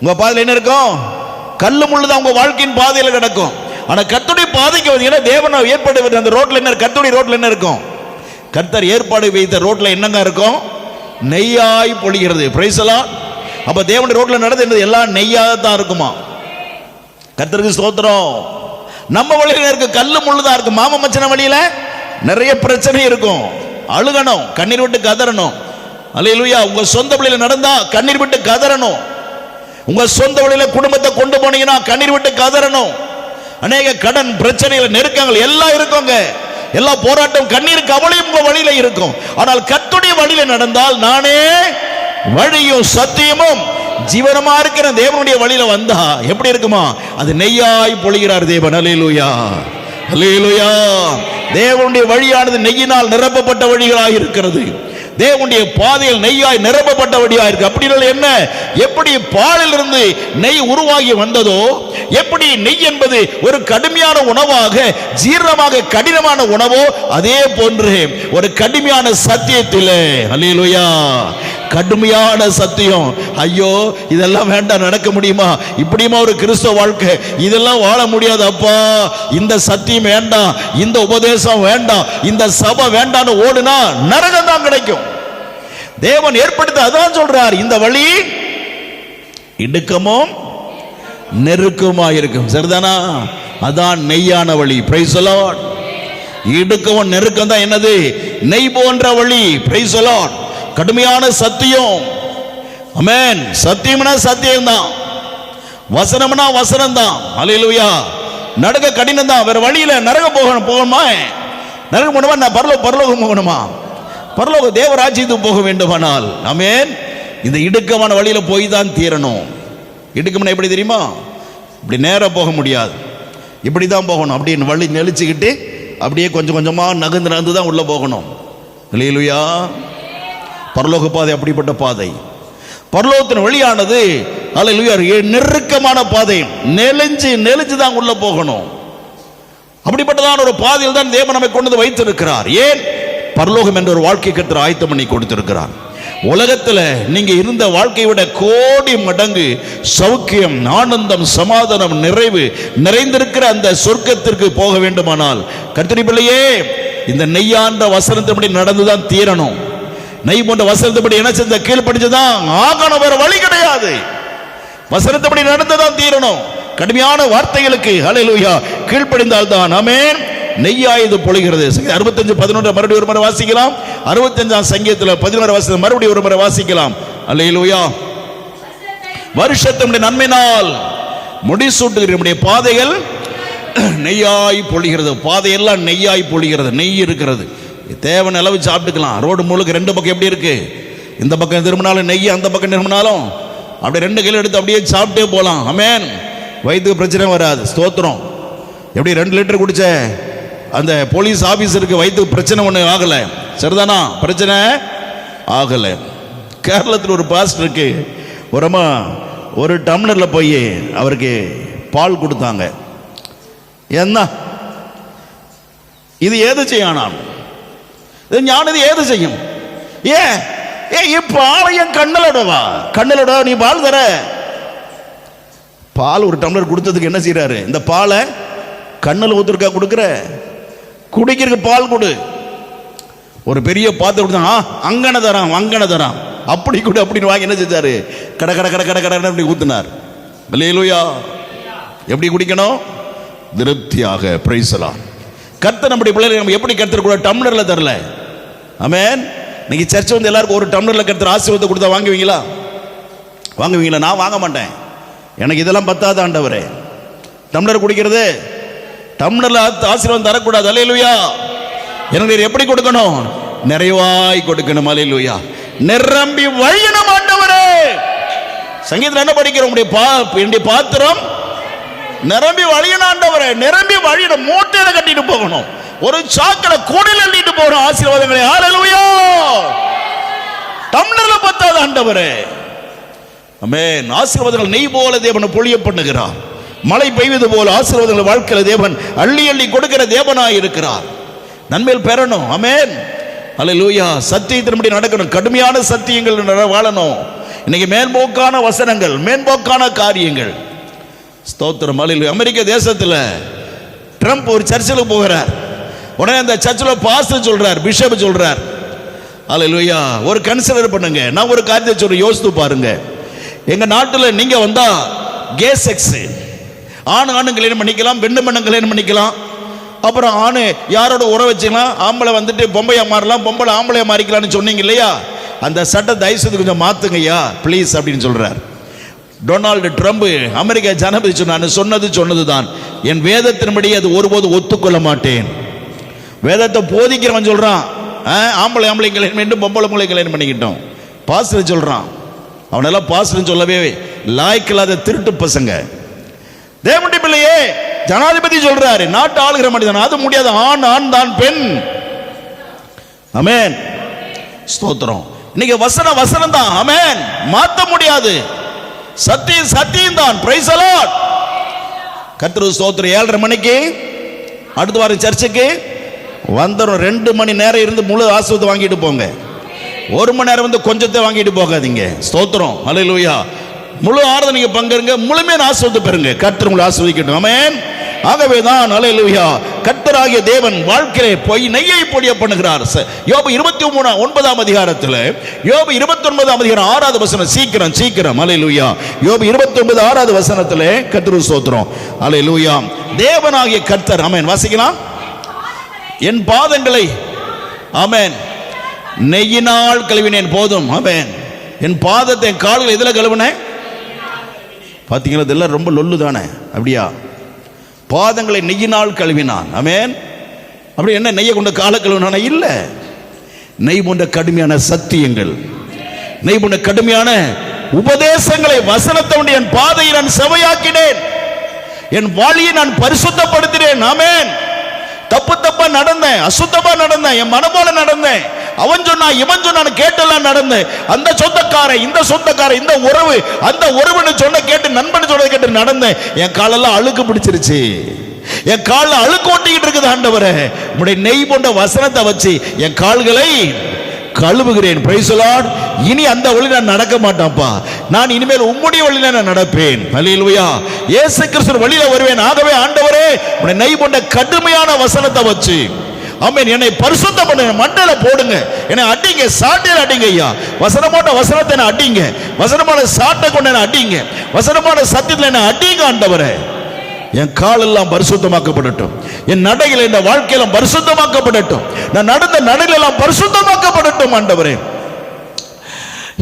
உங்க பாதையில என்ன இருக்கும்? கல்லு முள்ளு தான் உங்க வாழ்க்கையின் பாதையில கிடக்கும். ஆனா கர்த்தருடைய பாதைக்கு வந்தீங்கன்னா தேவன் ஏற்பாடு வைத்த அந்த ரோட்ல என்ன? கர்த்தருடைய ரோட்ல என்ன இருக்கும்? கர்த்தர் ஏற்பாடு வைத்த ரோட்ல என்னங்க இருக்கும்? நெய்யாய் பொழிகிறது. Price the Lord. அப்ப தேவனுடைய ரோட்ல நடந்தது எல்லாம் நெய்யாக தான் இருக்குமா? கர்த்தருக்கு ஸ்தோத்திரம். நம்ம வழியில இருக்க கல்லு முள்ளு தான் இருக்கும். மாம மச்சன வழியில நிறைய பிரச்சனை இருக்கும். அழுகணும், கண்ணீர் விட்டு கதறணும். அல்லேலூயா. உங்க சொந்த வழியில நடந்தா கண்ணீர் விட்டு கதறணும். உங்க சொந்த வழியில குடும்பத்தை கொண்டு போனீங்கன்னா கண்ணீர் விட்டு கதறணும். அநேக கடன் பிரச்சனைகள் நெருக்கங்கள் எல்லாம் இருக்குங்க. எல்லா போராட்டம் கண்ணீர் கவலையும் உங்க வழியில இருக்கும். ஆனால் கர்த்தருடைய வழியில நடந்தால், நானே வழியும் சத்தியமும் ஜீவனமா இருக்கிற தேவனுடைய வழியில வந்தா எப்படி இருக்குமா? அது நெய்யாய் பொழிகிறார் தேவன். அல்லேலூயா, அல்லேலூயா. தேவனுடைய வழியானது நெய்யினால் நிரப்பப்பட்ட வழிகளாக இருக்கிறது. தேவனுடைய பாதையில் நெய்யாய் நிரப்பப்பட்ட வழியாக இருக்கு. அப்படின்னா என்ன? எப்படி பாலில் இருந்து நெய் உருவாகி வந்ததோ, எப்படி நெய் என்பது ஒரு கடுமையான உணவாக ஜீரணமாக கடினமான உணவோ, அதே போன்று ஒரு கடுமையான சத்தியத்தில், அல்லேலூயா, கடுமையான சத்தியம். ஐயோ இதெல்லாம் வேண்டாம், நடக்க முடியுமா? இப்படியுமா ஒரு கிறிஸ்தவ வாழ்க்கை? இதெல்லாம் வாழ முடியாது அப்பா, இந்த சத்தியம் வேண்டாம், இந்த உபதேசம் வேண்டாம், இந்த சபை வேண்டாம்னு ஓடுனா நரகம் தான் கிடைக்கும். தேவன் ஏற்படுத்த அதான் சொல்றார், இந்த வழி இடுக்கமும் நெருக்கமா இருக்கும். சரிதானா? அதான் நெய்யான வழி. Price the Lord. இடுக்கமும் நெருக்கம் தான் என்னது? நெய் போன்ற வழி. Price the Lord. கடுமையான சத்தியம். ஆமென். சத்தியம்னா சத்தியம் தான், வசனம்னா வசனம் தான். அல்லேலூயா. நடக்க கடினம் தான், வேற வழியில நரகம் போகணுமா? நரகம் போகணுமா? நான் பரலோகம் போகணுமா? பரலோக தேவராஜ்யத்துக்கு போக வேண்டுமானால், ஆமென், இந்த இடுக்கமான வழியில போய் தான் தீரணும். இடுக்கம்னா எப்படி தெரியுமா? இப்படி நேரா போக முடியாது, இப்படி தான் போகணும். அப்படின்னு வழி நெளிச்சுக்கிட்டு அப்படியே கொஞ்சம் கொஞ்சமா நகர்ந்து தான் உள்ள போகணும். அல்லேலூயா. பரலோக பாதை அப்படிப்பட்ட பாதை. பரலோகத்தின் வழியானது, அல்லேலூயா, நெருக்கமான பாதை. நெளிஞ்சு தான் உள்ள போகணும். அப்படிப்பட்டதான ஒரு பாதையில் தான் தேவன் நம்மை கொண்டு வைத்திருக்கிறார். ஏன்? பரலோகம் என்ற ஒரு வாழ்க்கை கர்த்தர் ஆயத்தம் பண்ணி கொடுத்திருக்கிறார். உலகத்தில் நீங்க இருந்த வாழ்க்கையை விட கோடி மடங்கு சௌக்கியம், ஆனந்தம், சமாதானம், நிறைவு நிறைந்திருக்கிற அந்த சொர்க்கத்திற்கு போக வேண்டுமானால், கர்த்தருடைய பிள்ளையே, இந்த நெய்யான்ற வசனத்தின்படி நடந்துதான் தீரணும். நெய் போன்ற வசனத்தின்படி என்ன செஞ்ச? கீழ்ப்படிச்சுதான் ஆகணும், வேற வழி கிடையாது. வசனத்தின்படி நடந்துதான் தீரணும். கடுமையான வார்த்தைகளுக்கு, அல்லேலூயா, கீழ்ப்படிந்தால் தான், ஆமென், நெய்யாயது பொழிகிறது. 65:11 மறுபடியும் ஒரு முறை வாசிக்கலாம். 65ஆம் சங்கீதத்தில் 11 வசனம் மறுபடியும் ஒரு முறை வாசிக்கலாம். அல்லேலூயா. வருஷத்தினுடைய நன்மையினால் முடிசூட்டுகிற நம்முடைய பாதைகள் நெய்யாய் பொழிகிறது. பாதையெல்லாம் நெய்யாய் பொழிகிறது. நெய் இருக்கிறது. தேவன் அளவு சாப்பிட்டுக்கலாம். ரோடு முழுக்க ரெண்டு பக்கம் எப்படி இருக்கு? இந்த பக்கம் திரும்பினாலும் நெய், அந்த பக்கம் திரும்பினாலும் அப்படியே 2 கிலோ எடுத்து அப்படியே சாப்பிட்டே போகலாம். ஆமென். வயிற்றுக்கு பிரச்சனை வராது. ஸ்தோத்திரம். எப்படி 2 லிட்டர் குடிச்ச அந்த போலீஸ் ஆபீசருக்கு வயிற்றுக்கு பிரச்சனை ஒன்று ஆகலை. சரிதானா? பிரச்சனை ஆகலை. கேரளத்தில் ஒரு பாஸ்டருக்கு ஒரு டம்ளரில் போய் அவருக்கு பால் கொடுத்தாங்க. என்ன இது ஏது செய்யணும்? ஞானது ஏது செய்யும்? பாலையும் கண்ணிலோட நீ பால் தர. பால் ஒரு டம்ளர் கொடுத்ததுக்கு என்ன செய்யறாரு? இந்த பாலை கண்ணில் ஊத்துருக்கா கொடுக்குற? குடிக்கிறதுக்கு பால் கொடு. ஒரு பெரிய பாத்திரம் கொடுத்தா அங்கன தரான் அப்படி கொடு அப்படின்னு வாங்கி என்ன செஞ்சாரு? கட கட கட கட கட அப்படி ஊத்துனார். அல்லேலூயா. எப்படி குடிக்கணும்? திருப்தியாக. Price the Lord. கர்த்தர் நம்முடைய பிள்ளைகளை நம்ம எப்படி கர்த்தர் கூட டம்ளர்ல தரல. ஆமென். நீங்க சர்ச்சை வந்து எல்லாருக்கும் ஒரு டம்ளர்ல கர்த்தர் ஆசீர்வாதத்தை கொடுத்தா வாங்குவீங்களா? நான் வாங்க மாட்டேன். எனக்கு இதெல்லாம் பத்தாது ஆண்டவரே. டம்ளர் குடிக்கிறது, டம்ளர்ல ஆசீர்வாதம் தரக்கூடாது. அல்லேலூயா. எனக்கு எப்படி கொடுக்கணும்? நிறைவாய் கொடுக்கணும். அல்லேலூயா. நிரம்பி வழியணும் ஆண்டவரே. சங்கீதத்தில் என்ன படிக்கிறோம்? என்னுடைய பாத்திரம் நிரம்பி வழியணும் ஆண்டவரே. நிரம்பி வழியணும். மூட்டையில கட்டிட்டு போகணும். ஒரு சாக்கடை கூடையில் அள்ளிட்டு போகணும் ஆசீர்வாதங்களை. அல்லேலூயா. டம்ளர்ல பத்தாது ஆண்டவரே. ஆமென். ஆசீர்வாதங்கள் நெய் போல தேவன் பொழிய பண்ணுகிறார். மழை பெய்வது போல ஆசீர்வாதங்கள் வாழ்க்கையில தேவன் அள்ளி அள்ளி கொடுக்கிற தேவனாய் இருக்கிறார். நன்மையில் பெறணும். ஆமென். அல்லேலூயா. சத்தியத்தின்படி நடக்கணும். கடுமையான சத்தியங்கள் வாழணும். இன்னைக்கு மேம்போக்கான வசனங்கள், மேம்போக்கான காரியங்கள். ஸ்தோத்திரம். அல்லேலூயா. அமெரிக்க தேசத்தில் ட்ரம்ப் ஒரு சர்ச்சில் போகிறார். உடனே அந்த சர்ச்சில் பாஸ்டர் சொல்றார், பிஷப் சொல்றார், அல்லேலூயா, ஒரு கன்சிடர் பண்ணுங்க. நான் ஒரு காரியத்தை சொல்றேன், யோசித்து பாருங்க. எங்க நாட்டில் நீங்க வந்தா கே செக்ஸ், ஆண் கல்யாணம் பண்ணிக்கலாம், பெண்ணு கல்யாணம் பண்ணிக்கலாம். அப்புறம் ஆணு யாரோட உறவு வச்சுக்கலாம், ஆம்பளை வந்துட்டு பொம்பையா மாறலாம், பொம்பளை ஆம்பளையா மாறிக்கலாம்னு சொன்னீங்க இல்லையா? அந்த சட்டத்தை தயவுசெய்து கொஞ்சம் மாத்துங்கய்யா ப்ளீஸ் அப்படின்னு சொல்றார். டொனால்டு ட்ரம்ப் அமெரிக்க ஜனாதிபதி சொன்னதுதான், என் வேதத்தின்படி அது ஒருபோது ஒத்துக்கொள்ள மாட்டேன். வேதத்தை போதிக்கிறவன் சொல்றான், ஆம்பளை கல்யாணம் பண்ணிட்டு பொம்பளை கல்யாணம் பண்ணிக்கிட்டோம். பாஸ்டர் சொல்றான், அவனெல்லாம் பாஸ்டர் சொல்லவே லாய்க்கில்லாத திருட்டு பசங்க. தேவனுடைய பிள்ளையே, ஜனாதிபதி சொல்றாரு நாட்டு ஆளுகிற மனிதன், அது முடியாது. ஆண் ஆண் தான், பெண். ஆமென், ஸ்தோத்திரம். இன்னைக்கு வசனம் தான், ஆமென், மாத்த முடியாது. சத்தியம் சத்தியம் தான். Price the Lord. கர்த்தருக்கு ஸ்தோத்திரம். 7:30 மணிக்கு அடுத்த வாரம் சர்ச்சுக்கு வந்துடும். 2 மணி நேரம் இருந்து முழு ஆசீர்வாதத்தை வாங்கிட்டு போங்க. 1 மணி நேரம் வந்து கொஞ்சத்தை வாங்கிட்டு போகாதீங்க. ஸ்தோத்திரம், ஹல்லேலூயா. முழு ஆராதனைக்கு பங்கெடுங்க, முழுமையான ஆசீர்வாதத்தை பெறுங்க. கர்த்தர் உங்களை ஆசீர்வதிக்கட்டும். ஆமென். ஆகவே தான் ஹல்லேலூயா, கர்த்தராகிய தேவன் வாழ்க்கையிலே போய் நெய்யை பொழிய பண்ணுகிறார். யோபு 23:9 அதிகாரத்தில், யோபு 29 அதிகாரம் 6வது வசனம். சீக்கிரம் ஹல்லேலூயா. யோபு 29 6வது வசனத்தில் கர்த்தருக்கு ஸ்தோத்திரம், ஹல்லேலூயா. தேவனாகிய கர்த்தர், ஆமென், வாசிக்கலாம். என் பாதங்களை, ஆமென், நெய்யினால் கழுவினேன். போதும், ஆமென். என் பாதத்தை, என் கால்களை எதில் கழுவினேன்? பார்த்தீங்களா, இதெல்லாம் ரொம்ப லொல்லு தானே. அப்படியா? பாதங்களை நெய்யினால் கழுவினான். ஆமென். அப்படி என்ன நெய்யை கொண்டு காலை கழுவினானா? இல்ல. நெய் போன்ற கடுமையான சத்தியங்கள், நெய் போன்ற கடுமையான உபதேசங்களை, வசனத்தை என் பாதையை நான் செவையாக்கினேன், என் வழியை நான் பரிசுத்தப்படுத்தினேன். ஆமென். தப்பா நடந்தேன், அசுத்தமா நடந்தேன், என் மனம் போல நடந்தேன். அவன் சொன்னா இவன் சொன்னான்னு கேட்டெல்லாம் நடந்தேன். அந்த சொந்தக்காரன், இந்த சொந்தக்காரன், இந்த உறவு, அந்த உறவுன்னு சொன்ன கேட்டு, நண்பன் சொன்னதை கேட்டு நடந்தேன். என் காலெல்லாம் அழுக்கு பிடிச்சிருச்சு, என் காலில் அழுக்கு ஓட்டிக்கிட்டு இருக்குது. ஆண்டவரே, உம்முடைய நெய் போன்ற வசனத்தை வச்சு என் கால்களை கழுவுகிறேன். Price the Lord. இனி அந்த வழி நான் நடக்க மாட்டேன்ப்பா, நான் இனிமேல் உம்முடைய வழியில நான் நடப்பேன். ஹல்லேலூயா. இயேசு கிறிஸ்து வழியில வருவேன். ஆகவே ஆண்டவரே, உம்முடைய நெய் போன்ற கடுமையான வசனத்தை வச்சு, ஆமென், என்னை பரிசுத்தம் பண்ணுங்க. மண்டல போடுங்க, என்னை அடிங்க, சாட்டையில அடிங்க ஐயா. வசனமான வசனத்தை என்ன அடிங்க, வசனமான சாட்டை கொண்டு என்ன அடிங்க, வசனமான சத்தியத்தில் என்ன அடிங்க. ஆண்டவரே, என் கால் எல்லாம் பரிசுத்தமாக்கப்படட்டும், என் நடைகள், இந்த வாழ்க்கையெல்லாம் பரிசுத்தமாக்கப்படட்டும், நான் நடந்த நடைகள் எல்லாம் பரிசுத்தமாக்கப்படட்டும். ஆண்டவரே,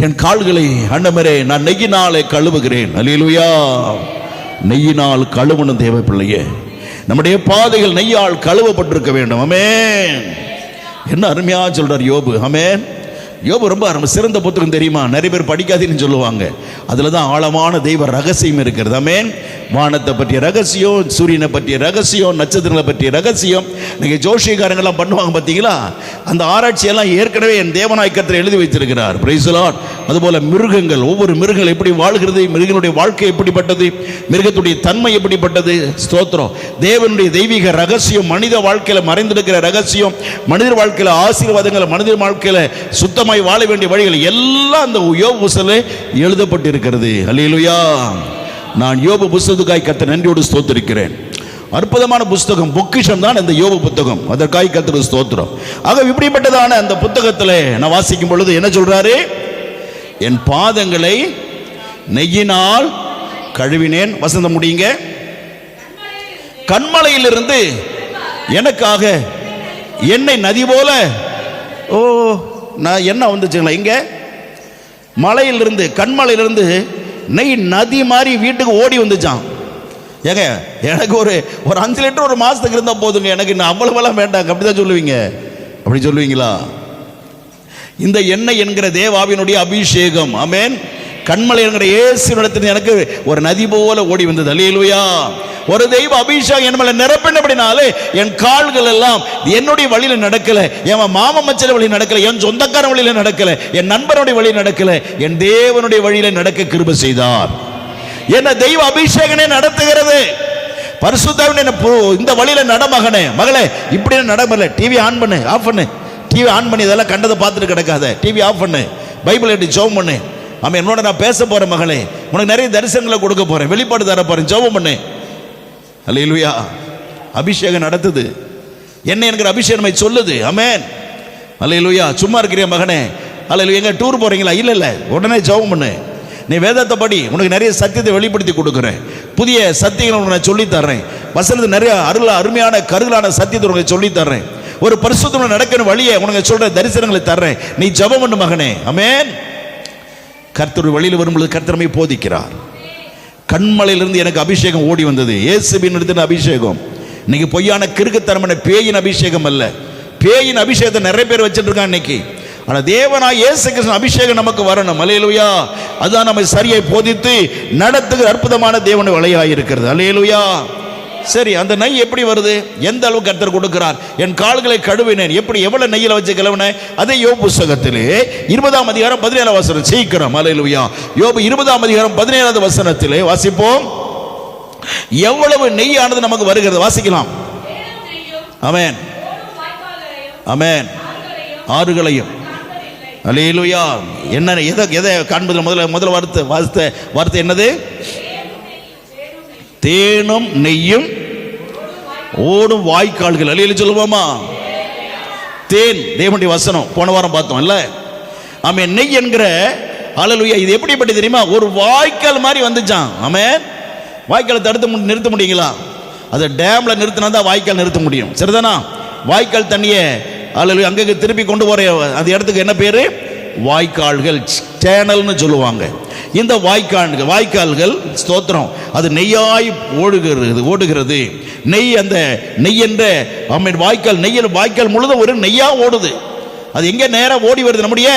என் கால்களை ஆண்டவரே நான் நெய்யினாலே கழுவுகிறேன். அல்லேலூயா. நெய்யினால் கழுவணும் தேவ பிள்ளையே. நம்முடைய பாதைகள் நெய்யால் கழுவப்பட்டிருக்க வேண்டும். ஆமென். என்ன அருமையா சொல்றார் யோபு. ஆமென். யோபு ரொம்ப சிறந்த புத்தகம் தெரியுமா? நிறைய பேர் படிக்காதீன்னு சொல்லுவாங்க. அதில் தான் ஆழமான தெய்வ ரகசியம் இருக்கிறது. ஆமென். வானத்தை பற்றிய ரகசியம், சூரியனை பற்றிய ரகசியம், நட்சத்திரங்களை பற்றிய ரகசியம். நீங்கள் ஜோஷியக்காரங்கெல்லாம் பண்ணுவாங்க பார்த்தீங்களா? அந்த ஆராய்ச்சியெல்லாம் ஏற்கனவே என் தேவனாய் கர்த்தர் எழுதி வைத்திருக்கிறார். Price the Lord. அதுபோல மிருகங்கள், ஒவ்வொரு மிருகங்கள் எப்படி வாழ்கிறது, மிருகங்களுடைய வாழ்க்கை எப்படிப்பட்டது, மிருகத்துடைய தன்மை எப்படிப்பட்டது. ஸ்தோத்திரம். தேவனுடைய தெய்வீக ரகசியம், மனித வாழ்க்கையில் மறைந்திருக்கிற ரகசியம், மனிதர் வாழ்க்கையில் ஆசீர்வாதங்கள், மனிதர் வாழ்க்கையில் சுத்தமாய் வாழ வேண்டிய வழிகள் எல்லாம் அந்த யோபு புத்தகத்தில் எழுதப்பட்டிருக்கிறது. அல்லேலூயா. நான் யோபு புத்தகத்துக்காய் கர்த்தரை நன்றியோடு ஸ்தோத்திரிக்கிறேன். அற்புதமான புத்தகம், பொக்கிஷம் தான் இந்த யோபு புத்தகம். அதற்காய் கர்த்தருக்கு ஸ்தோத்திரம். ஆக இப்படிப்பட்டதான அந்த புத்தகத்தில் நான் வாசிக்கும் பொழுது என்ன சொல்றாரு? என் பாதங்களை நெய்யினால் கழுவினேன். வசந்தம் முடியுங்க. கண்மலையிலிருந்து எனக்காக எண்ணெய் நதி போல, ஓ நான் என்ன வந்துச்சுங்களா? இங்க மலையிலிருந்து, கண்மலையிலிருந்து நெய் நதி மாதிரி வீட்டுக்கு ஓடி வந்துச்சான். ஏங்க, எனக்கு ஒரு 5 லிட்டர் ஒரு மாசத்துக்கு இருந்தா போதுங்க, எனக்கு இன்னும் அவ்வளவெல்லாம் வேண்டாங்க. அப்படிதான் சொல்லுவீங்க? அப்படி சொல்லுவீங்களா? இந்த எண்ணெய் என்கிற தேவாவினுடைய அபிஷேகம், ஆமென், கண்மலை என்கிற இயேசுவிடத்தில் எனக்கு ஒரு நதி போல ஓடி வந்தது. அல்லேலூயா. ஒரு தெய்வ அபிஷேகம் என் மேல நிரப்பினபடினாலே என் கால்கள் எல்லாம் என்னுடைய வழியில நடக்கல, என் மாம மச்சல வழியில் நடக்கல, என் சொந்தக்கார வழியில நடக்கல, என் நண்பனுடைய வழியில் நடக்கல, என் தேவனுடைய வழியில நடக்க கிருபை செய்தார். என்ன தெய்வ அபிஷேகனே நடத்துகிறது. பரிசுத்தாவின் இந்த வழியில நடமகனே, மகளே, இப்படி நடமல. டிவி ஆன் பண்ணு, ஆஃப் பண்ணு. டிவி ஆன் பண்ணி இதெல்லாம் கண்டதை பார்த்துட்டு கிடக்காத. டிவி ஆஃப் பண்ணு, பைபிள் எடுத்து ஜெபம் பண்ணு. ஆமா, என்னோட நான் பேச போறேன் மகளே, உனக்கு நிறைய தரிசனங்களை கொடுக்க போறேன், வெளிப்பாடு தர போறேன், ஜெபம் பண்ணு. அல்லேலூயா. அபிஷேகம் நடத்துது. என்ன என்கிற அபிஷேகம் சொல்லுது. ஆமென். அல்லேலூயா. சும்மா இருக்கிற மகனே, அல்லேலூயா. எங்க டூர் போறீங்களா? இல்ல இல்ல, உடனே ஜெபம் பண்ணு. நீ வேதத்தை படி, உனக்கு நிறைய சத்தியத்தை வெளிப்படுத்தி கொடுக்குறேன், புதிய சத்தியங்களை உனக்கு நான் சொல்லி தர்றேன், வசனத்து நிறைய அருமையான கருகலான சத்தியத்தை உனக்கு சொல்லி தர்றேன், ஒரு பரிசுத்தமான நடக்கணும் வழியை உனக்கு சொல்ற தரிசனங்களை தர்றேன், நீ ஜெபம் பண்ணு மகனே. ஆமென். கர்த்தர் வழியில் வரும்பொழுது கர்த்தர் நம்மை போதிக்கிறார். கண்மலையிலிருந்து எனக்கு அபிஷேகம் ஓடி வந்தது. இயேசுவின் இடத்துல அபிஷேகம். இன்னைக்கு பொய்யான கிறுக்குத்தனமான பேயின் அபிஷேகம் அல்ல. பேயின் அபிஷேகத்தை நிறைய பேர் வச்சுட்டு இருக்காங்க இன்னைக்கு. ஆனால் தேவனாய் இயேசு கிறிஸ்து அபிஷேகம் நமக்கு வரணும். அல்லேலூயா. அதுதான் நம்மை சரியை போதித்து நடத்துகிற அற்புதமான தேவனுடைய வழியாக இருக்கிறது. அல்லேலூயா. சரி, அந்த நெய் எப்படி வருது? எந்த அளவுக்கு கர்த்தர் கொடுக்கிறார்? என் கால்களை கழுவினேன். எப்படி, எவ்வளவு நெய்யில வச்சு கழுவினேன்? அதே யோபு புத்தகத்திலே 20ஆம் அதிகாரம் 17ஆம் வசனம். சீக்கிரம். அல்லேலூயா. யோபு 20ஆம் அதிகாரம் 17ஆவது வசனத்திலே வாசிப்போம். எவ்வளவு நெய்யானது நமக்கு வருகிறது வாசிக்கலாம். ஆமென், ஆமென். ஆறுகளையும். அல்லேலூயா. என்ன, எதை காண்பது? முதல்ல வார்த்தை என்னது? தேனும் நெய்யும் ஓடும் வாய்க்கால்கள். அல்லேலூயா சொல்லுவோமா? தேன் தேவனுடைய வசனம். போன வாரம் பார்த்தோம் இல்ல? ஆமென். நெய் என்கிற அல்லேலூயா இது எப்படிப்பட்ட தெரியுமா? ஒரு வாய்க்கால் மாதிரி வந்துச்சான். ஆமென். வாய்க்காலை நிறுத்த முடியுங்களா? அதை டேம்ல நிறுத்தினா தான் வாய்க்கால் நிறுத்த முடியும். சரிதானா? வாய்க்கால் தண்ணியை அல்லேலூயா அங்கங்க திருப்பி கொண்டு போற அந்த இடத்துக்கு என்ன பேரு? வாய்க்கால்கள், சேனல்னு சொல்லுவாங்க. இந்த வாய்க்கால்கள் ஸ்தோத்திரம், அது நெய்யாய் ஓடுகிறது. நெய், அந்த நெய் என்ற வாய்க்கால் முழுதும் ஒரு நெய்யா ஓடுது. அது எங்க நேரா ஓடி வருது? நம்முடைய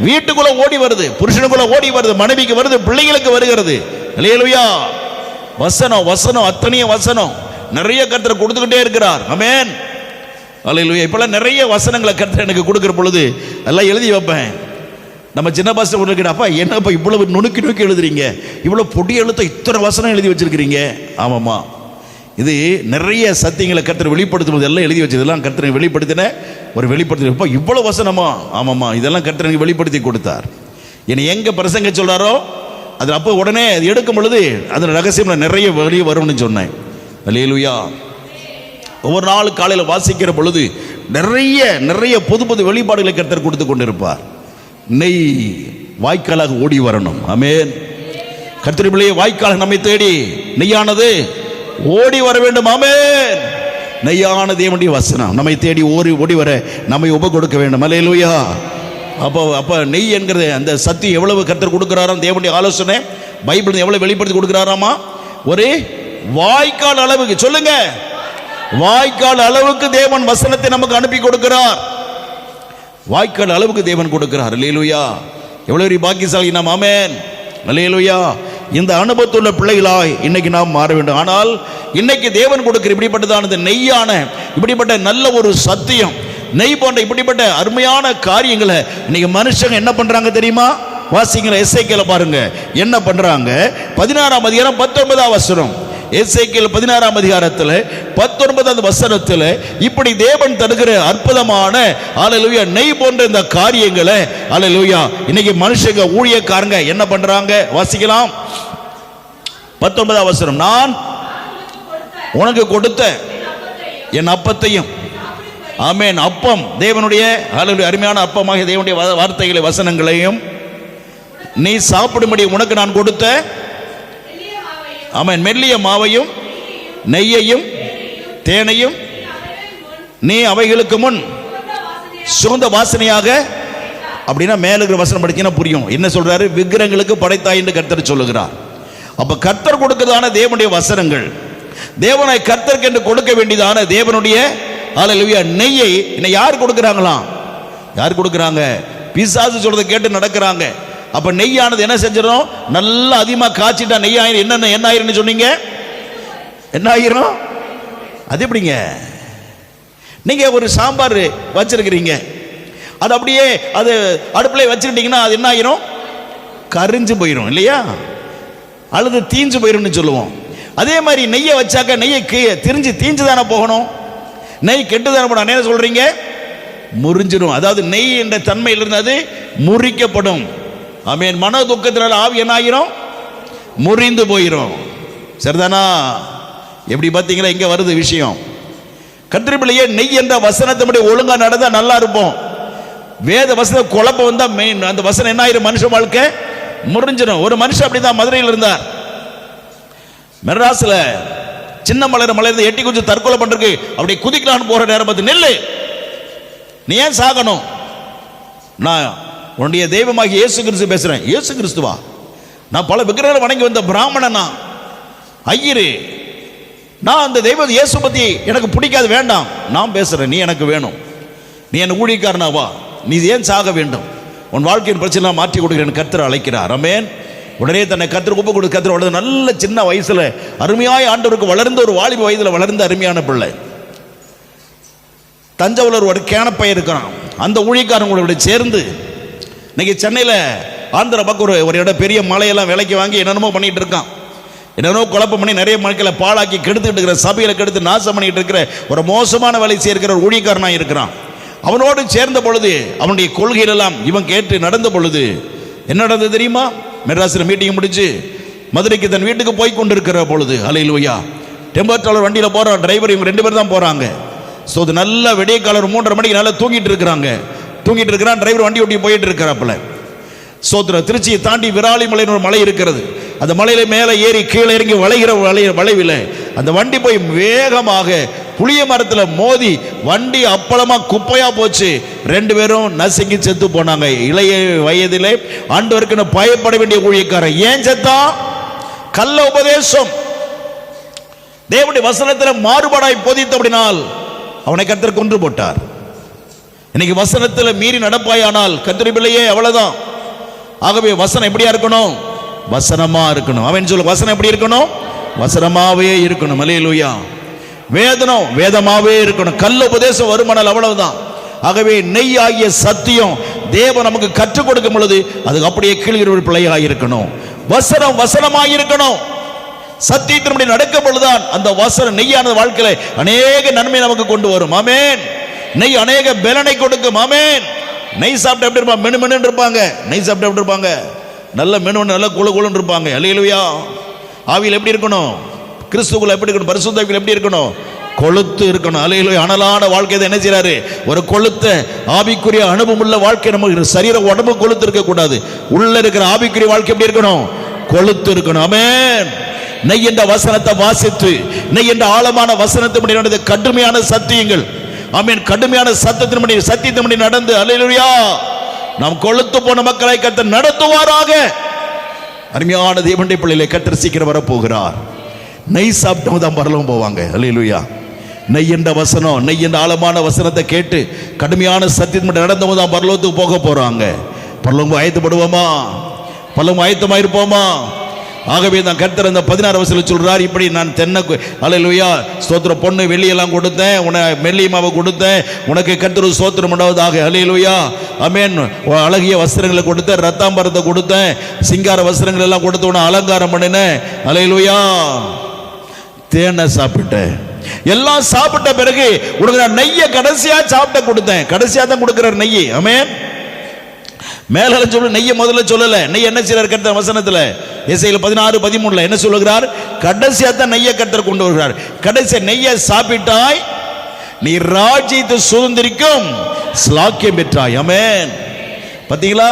வீட்டுக்குள்ள ஓடி வருது, புருஷனுக்குள்ள ஓடி வருது, மனைவிக்கு வருது, பிள்ளைகளுக்கு வருகிறது. அல்லேலூயா. வசனம் அத்தனையும் வசனம் நிறைய கர்த்தர் கொடுத்துக்கிட்டே இருக்கிறார். ஆமென். அல்லேலூயா. இப்பெல்லாம் நிறைய வசனங்களை கர்த்தர் எனக்கு கொடுக்கிற பொழுது எல்லாம் எழுதி வைப்பேன். நம்ம சின்ன பாஸ்டர் ஒன்று, அப்பா என்னப்பா இவ்வளவு நுணுக்கி எழுதுறீங்க, இவ்வளவு பொடி எழுத்த இத்தனை வசனம் எழுதி வச்சிருக்கிறீங்க? ஆமாம்மா, இது நிறைய சத்தியங்களை கர்த்தர் வெளிப்படுத்தும் எல்லாம் எழுதி வச்சதெல்லாம் கர்த்தர் வெளிப்படுத்தினப்பா இவ்வளவு வசனமா? ஆமாம்மா, இதெல்லாம் கர்த்தர் எனக்கு வெளிப்படுத்தி கொடுத்தார். என்னை எங்க பிரசங்க சொல்றாரோ அதில் அப்போ உடனே அது எடுக்கும் பொழுது அதில் ரகசியம் நிறைய வெளியே வரும்னு சொன்னேன். அல்லேலூயா. ஒவ்வொரு நாள் காலையில் வாசிக்கிற பொழுது நிறைய புது வெளிப்பாடுகளை கர்த்தர் கொடுத்து கொண்டிருப்பார். நெய் வாய்க்காலாக ஓடி வரணும். ஆமென். கர்த்தருடைய பிள்ளையே, வாய்க்கால் நம்மை தேடி நெய்யானது ஓடி வர வேண்டும். ஆமென். நெய்யான தேவனுடைய வசனம் நம்மை தேடி ஓடி வர நம்மை உப கொடுக்க வேண்டும். அல்லேலூயா. அப்போ நெய் என்கிறது அந்த சத்தியம் எவ்வளவு கர்த்தர் கொடுக்கிறாராம், தேவனுடைய ஆலோசனை பைபிள் எவ்வளவு வெளிப்படுத்தி கொடுக்கிறாராமா? ஒரு வாய்க்கால் அளவுக்கு. சொல்லுங்க, வாய்க்கால் அளவுக்கு தேவன் வசனத்தை நமக்கு அனுப்பி கொடுக்கிறார். வாய்க்கால் அளவுக்கு தேவன் கொடுக்கிறார். அல்லேலூயா. எவ்வளவு பாக்கியசாலி நாம். ஆமென். அல்லேலூயா. இந்த அனுபவத்துள்ள பிள்ளைகளாய் இன்னைக்கு நாம் மாற வேண்டும். ஆனால் இன்னைக்கு தேவன் கொடுக்கிற இப்படிப்பட்டதான இந்த நெய்யான இப்படிப்பட்ட நல்ல ஒரு சத்தியம், நெய் போன்ற இப்படிப்பட்ட அருமையான காரியங்களை இன்னைக்கு மனுஷங்க என்ன பண்றாங்க தெரியுமா? வாசிங்கள எசேக்கியேல பாருங்க என்ன பண்றாங்க. 16ஆம் அதிகாரம் 19ஆம் வசனம். எசேக்கியேல் 16ஆம் அதிகாரத்தில் 19ஆவது வசனத்தில் இப்படி தேவன் தருகிற அற்புதமான அல்லேலூயா நெய் போன்ற இந்த காரியங்களை அல்லேலூயா இன்னைக்கு மனுஷங்க ஊழியக்காரங்க என்ன பண்றாங்க? வாசிக்கலாம். 19ஆம் வசனம். நான் உனக்கு கொடுத்த என் அப்பத்தையும். ஆமென். அப்பம் தேவனுடைய அல்லேலூயா அருமையான அப்பமாக தேவனுடைய வார்த்தைகளை வசனங்களையும் நீ சாப்பிடும்படி உனக்கு நான் கொடுத்த ஆமென் மெல்லிய மாவையும் நெய்யையும் தேனையும் நீ அவைகளுக்கு முன் சுகந்த வாசனையாக. அப்படின்னா மேல இருக்கிற வசனம் படிச்சீங்கன்னா புரியும் என்ன சொல்றாரு. விக்கிரகங்களுக்கு படைத்தாய் என்று கர்த்தர் சொல்லுகிறார். அப்ப கர்த்தர் கொடுக்கிறதான தேவனுடைய வசனங்கள், தேவனை கர்த்தருக்கு என்று கொடுக்க வேண்டியதான தேவனுடைய அல்லேலூயா நெய்யை இன்னைக்கு யார் கொடுக்கிறாங்களாம்? யார் கொடுக்கிறாங்க? பிசாசு சொல்றதை கேட்டு நடக்கிறாங்க. அப்ப நெய்யானது என்ன செஞ்சிடும்? நல்லா அதிகமாக காய்ச்சிட்டா நெய்யாயிரம். என்ன ஆயிரம் சொன்னீங்க? என்ன ஆயிரும்? அது எப்படிங்க? நீங்க ஒரு சாம்பார் வச்சிருக்கிறீங்க, அது அப்படியே அது அடுப்புல வச்சுக்கிட்டீங்கன்னா அது என்ன ஆயிரும்? கரிஞ்சு போயிடும் இல்லையா? அல்லது தீஞ்சு போயிடும்னு சொல்லுவோம். அதே மாதிரி நெய்யை வச்சாக்க நெய்யை தீஞ்சு தானே போகணும். நெய் கெட்டு தானே போகணும். என்ன சொல்றீங்க? முறிஞ்சிடும். அதாவது நெய் என்ற தன்மையிலிருந்து அது முறிக்கப்படும். ஆமென். மன துக்கத்தினால ஆவி என்ன ஆகிரும்? முறிந்து போயிடும். சரிதானா? எப்படி பார்த்தீங்களா? இங்க வருது விஷயம். கர்த்தருடைய பிள்ளையே, நெய் என்ற வசனத்தை ஒழுங்கா நடந்தா நல்லா இருப்போம். வேத வசனம் குழப்பம் வந்தா அந்த வசனம் என்ன ஆயிரும்? மனுஷ வாழ்க்கை முறிஞ்சிடும். ஒரு மனுஷன் அப்படிதான் மதுரையில் இருந்தார். மெட்ராஸ்ல சின்ன மலையில எட்டி கொஞ்சம் தற்கொலை பண்றதுக்கு அப்படி குதிக்கலான்னு போற நேரம் பார்த்து, நெல்லு, நீ ஏன் சாகணும்? நான் உன்னுடைய தெய்வமாகி இயேசு கிறிஸ்து பேசுறேன். இயேசு கிறிஸ்துவா? நான் பல விக்கிரகங்களை வணங்கி வந்த பிராமணனா, ஐயரு, நான் அந்த தெய்வ இயேசு பத்தி எனக்கு பிடிக்காது, வேண்டாம், நான் பேசுறேன், நீ எனக்கு வேணும், நீ என் ஊழியக்காரனாவா, நீ ஏன் சாக வேண்டும், உன் வாழ்க்கையின் பிரச்சனை மாற்றி கொடுக்கிறேன் கர்த்தர் அழைக்கிறார். ஆமென். உடனே தன்னை கர்த்தருக்கு ஒப்பு கொடுத்து கர்த்தர் உடனே நல்ல சின்ன வயசுல அருமையாய் ஆண்டவருக்கு வளர்ந்த ஒரு வாலிப வயதில் வளர்ந்த அருமையான பிள்ளை. தஞ்சாவூர் ஒரு கேனப்பை இருக்கிறான். அந்த ஊழியக்காரங்களோட சேர்ந்து இன்னைக்கு சென்னையில் ஆந்திர பக்கம் ஒரு இடம் பெரிய மலையெல்லாம் விலைக்கு வாங்கி என்னென்னமோ பண்ணிட்டு இருக்கான். என்னென்னமோ குழப்பம் பண்ணி நிறைய மக்களை பாழாக்கி கெடுத்துட்டு இருக்கிற, சபையில் கெடுத்து நாசம் பண்ணிட்டு இருக்கிற ஒரு மோசமான வேலை செய்கிற ஒரு ஊழியக்காரனாக இருக்கிறான். அவனோடு சேர்ந்த பொழுது அவனுடைய கொள்கையிலெல்லாம் இவன் கேட்டு நடந்த பொழுது என்ன நடந்தது தெரியுமா? மெட்ராஸில் மீட்டிங் முடிச்சு மதுரைக்கு தன் வீட்டுக்கு போய் கொண்டிருக்கிற பொழுது, அல்லேலூயா, டெம்போ டிராவலர் வண்டியில் போகிறான், டிரைவர், இவங்க 2 பேர் தான் போகிறாங்க. ஸோ அது நல்ல விடிய காலம் 3:30 மணிக்கு நல்லா தூங்கிட்டு இருக்கிறான். டிரைவர் வண்டி ஓட்டி போயிட்டு இருக்கிறாப்புல. சோத்ர திருச்சியை தாண்டி விராலிமலைன்னு ஒரு மலை இருக்கிறது. அந்த மலையில மேலே ஏறி கீழே இறங்கி வளைகிற வளைவில் அந்த வண்டி போய் வேகமாக புளிய மரத்தில் மோதி வண்டி அப்பளமா குப்பையா போச்சு. 2 பேரும் நசுங்கி செத்து போனாங்க. இளைய வயதிலே ஆண்டவருக்கு பயப்பட வேண்டிய ஊழியக்காரன். ஏன் செத்தா? கள்ள உபதேசம், தேவனுடைய வசனத்தில் மாறுபாடாய் போதித்தபடினால் அவனை கர்த்தர் கொன்று போட்டார். இன்னைக்கு வசனத்தில் மீறி நடப்பாயானால் கர்த்தருடைய பிள்ளையே அவ்வளவுதான். ஆகவே வசனம் எப்படியா இருக்கணும்? வசனமா இருக்கணும். அவன் சொல்ல, வசனம் எப்படி இருக்கணும்? வசனமாவே இருக்கணும். அல்லேலூயா. வேதனம் வேதமாவே இருக்கணும். கள்ள உபதேசம் வருமானால் அவ்வளவுதான். ஆகவே நெய் ஆகிய சத்தியம் தேவன் நமக்கு கற்றுக் கொடுக்கும் பொழுது அது அப்படியே கீழ்கிற பிள்ளையாக இருக்கணும். வசனம் வசனமாக இருக்கணும். சத்தியத்தின்படி நடக்கும் பொழுதுதான் அந்த வசனம் நெய்யானது வாழ்க்கையில அநேக நன்மை நமக்கு கொண்டு வரும். ஆமென். நெய் அநேக பலனை கொடுக்கும். ஆமென். நெய் சாப்பிட்டு எப்படி இருப்பாங்க? மெனு மெனு இருப்பாங்க. நெய் சாப்பிட்டு எப்படி இருப்பாங்க? நல்ல மெனு, நல்ல குழு குழுன்னு இருப்பாங்க. அல்லேலூயா. ஆவியில் எப்படி இருக்கணும்? கிறிஸ்துவுக்குள்ள எப்படி இருக்கணும்? பரிசுத்த ஆவியில் எப்படி இருக்கணும்? கொழுத்து இருக்கணும். அல்லேலூயா. அனலான வாழ்க்கை என்ன செய்யறாரு? ஒரு கொழுத்த ஆவிக்குரிய அனுபவம் உள்ள வாழ்க்கை. நம்ம சரீர உடம்பு கொழுத்து இருக்க கூடாது. உள்ள இருக்கிற ஆவிக்குரிய வாழ்க்கை எப்படி இருக்கணும்? கொழுத்து இருக்கணும். ஆமென். நெய் என்ற வசனத்தை வாசித்து, நெய் என்ற ஆழமான வசனத்தின்படி நடந்த கடுமையான சத்தியங்கள், ஆமென், கடுமையான சத்தியத்தின்படி நடந்து, அல்லேலூயா, நாம் கொழுத்து போன மக்களை கர்த்தர் நடத்துவாராக. அருமையான தேவனுடைய பிள்ளைகளை கர்த்தர் சீக்கிரம் வரப்போகிறார். நெய் சாப்பிட்டவங்க தான் பரலோகம் போவாங்க. அல்லேலூயா. நெய் என்ற வசனம், நெய் என்ற ஆழமான வசனத்தை கேட்டு கடுமையான சத்தியத்தின்படி நடந்தவங்க தான் பரலோகத்துக்கு போக போறாங்க. பரலோகம் ஆயத்தப்படுவோமா? பரலோகம் ஆயத்தமா இருப்போமா? ஆகவே தான் கர்த்தர் அந்த 16 வசனத்தில் சொல்றார், இப்படி நான் தென்னை, அல்லேலூயா, ஸ்தோத்திர, பொண்ணு வெள்ளியெல்லாம் கொடுத்தேன், உனக்கு மெல்லியமாவை கொடுத்தேன், உனக்கு கர்த்தர் ஸ்தோத்திரம் உண்டாவதாக. அல்லேலூயா. ஆமென். அழகிய வஸ்திரங்களை கொடுத்தேன், ரத்தாம்பரத்தை கொடுத்தேன், சிங்கார வஸ்திரங்கள் எல்லாம் கொடுத்து உன அலங்காரம் பண்ணினேன். அல்லேலூயா. தேனை சாப்பிட்டேன். எல்லாம் சாப்பிட்ட பிறகு உனக்கு நான் நெய்யை கடைசியா சாப்பிட்ட கொடுத்தேன். கடைசியா தான் கொடுக்கிறார் நெய். ஆமென். மேல சொல்ல நெய்யை முதல்ல சொல்லல. நெய் என்ன செய்யறார் கர்த்தர் வசனத்துல? எசேக்கியேல் 16:13 என்ன சொல்லுகிறார்? கடைசியா தான் நெய்யை கர்த்தர் கொண்டு வருகிறார். கடைசி நெய்யை சாப்பிட்டாய், நீ ராஜ்யத்தை சுதந்திரிக்கும் ஸ்லாக்கியம் பெற்றாய். ஆமென். பாத்தீங்களா?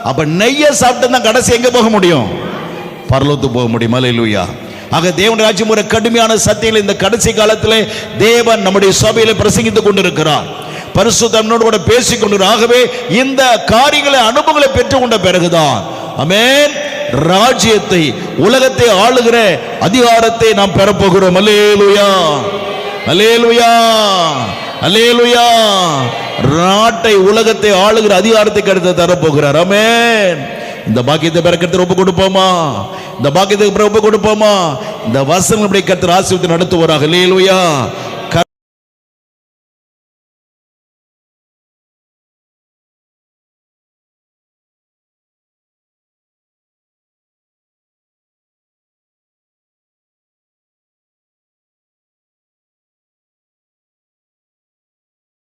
அப்ப நெய்யை சாப்பிட்டு தான் கடைசி எங்க போக முடியும்? பரலோகத்துக்கு போக முடியும். அல்லேலூயா. ஆக தேவனுடைய ராஜ்யம் ஒரு கடுமையான சத்தியங்கள் இந்த கடைசி காலத்திலே தேவன் நம்முடைய சபையில பிரசங்கித்துக் கொண்டிருக்கிறார். பரிசுத்தனோடு கூட பேசிக் கொண்டு. ஆகவே இந்த காரியங்களை அனுபவங்களை பெற்றுக்கொண்ட பிறகுதான், ஆமென், ராஜ்யத்தை, உலகத்தை ஆளுகிற அதிகாரத்தை நாம் பெறப்போகிறோம். அல்லேலூயா. அல்லேலூயா. அல்லேலூயா. நாட்டை, உலகத்தை ஆளுகிற அதிகாரத்தை கருத்து தரப்போகிறார். ஆமென். இந்த பாக்கியத்தை பெற கர்த்தர் ஒப்பு கொடுப்போமா? இந்த பாக்கியத்துக்கு ஒப்பு கொடுப்போமா? இந்த வசனம் கர்த்தர் ஆசீர்வதித்து நடத்துவாராக. அல்லேலூயா.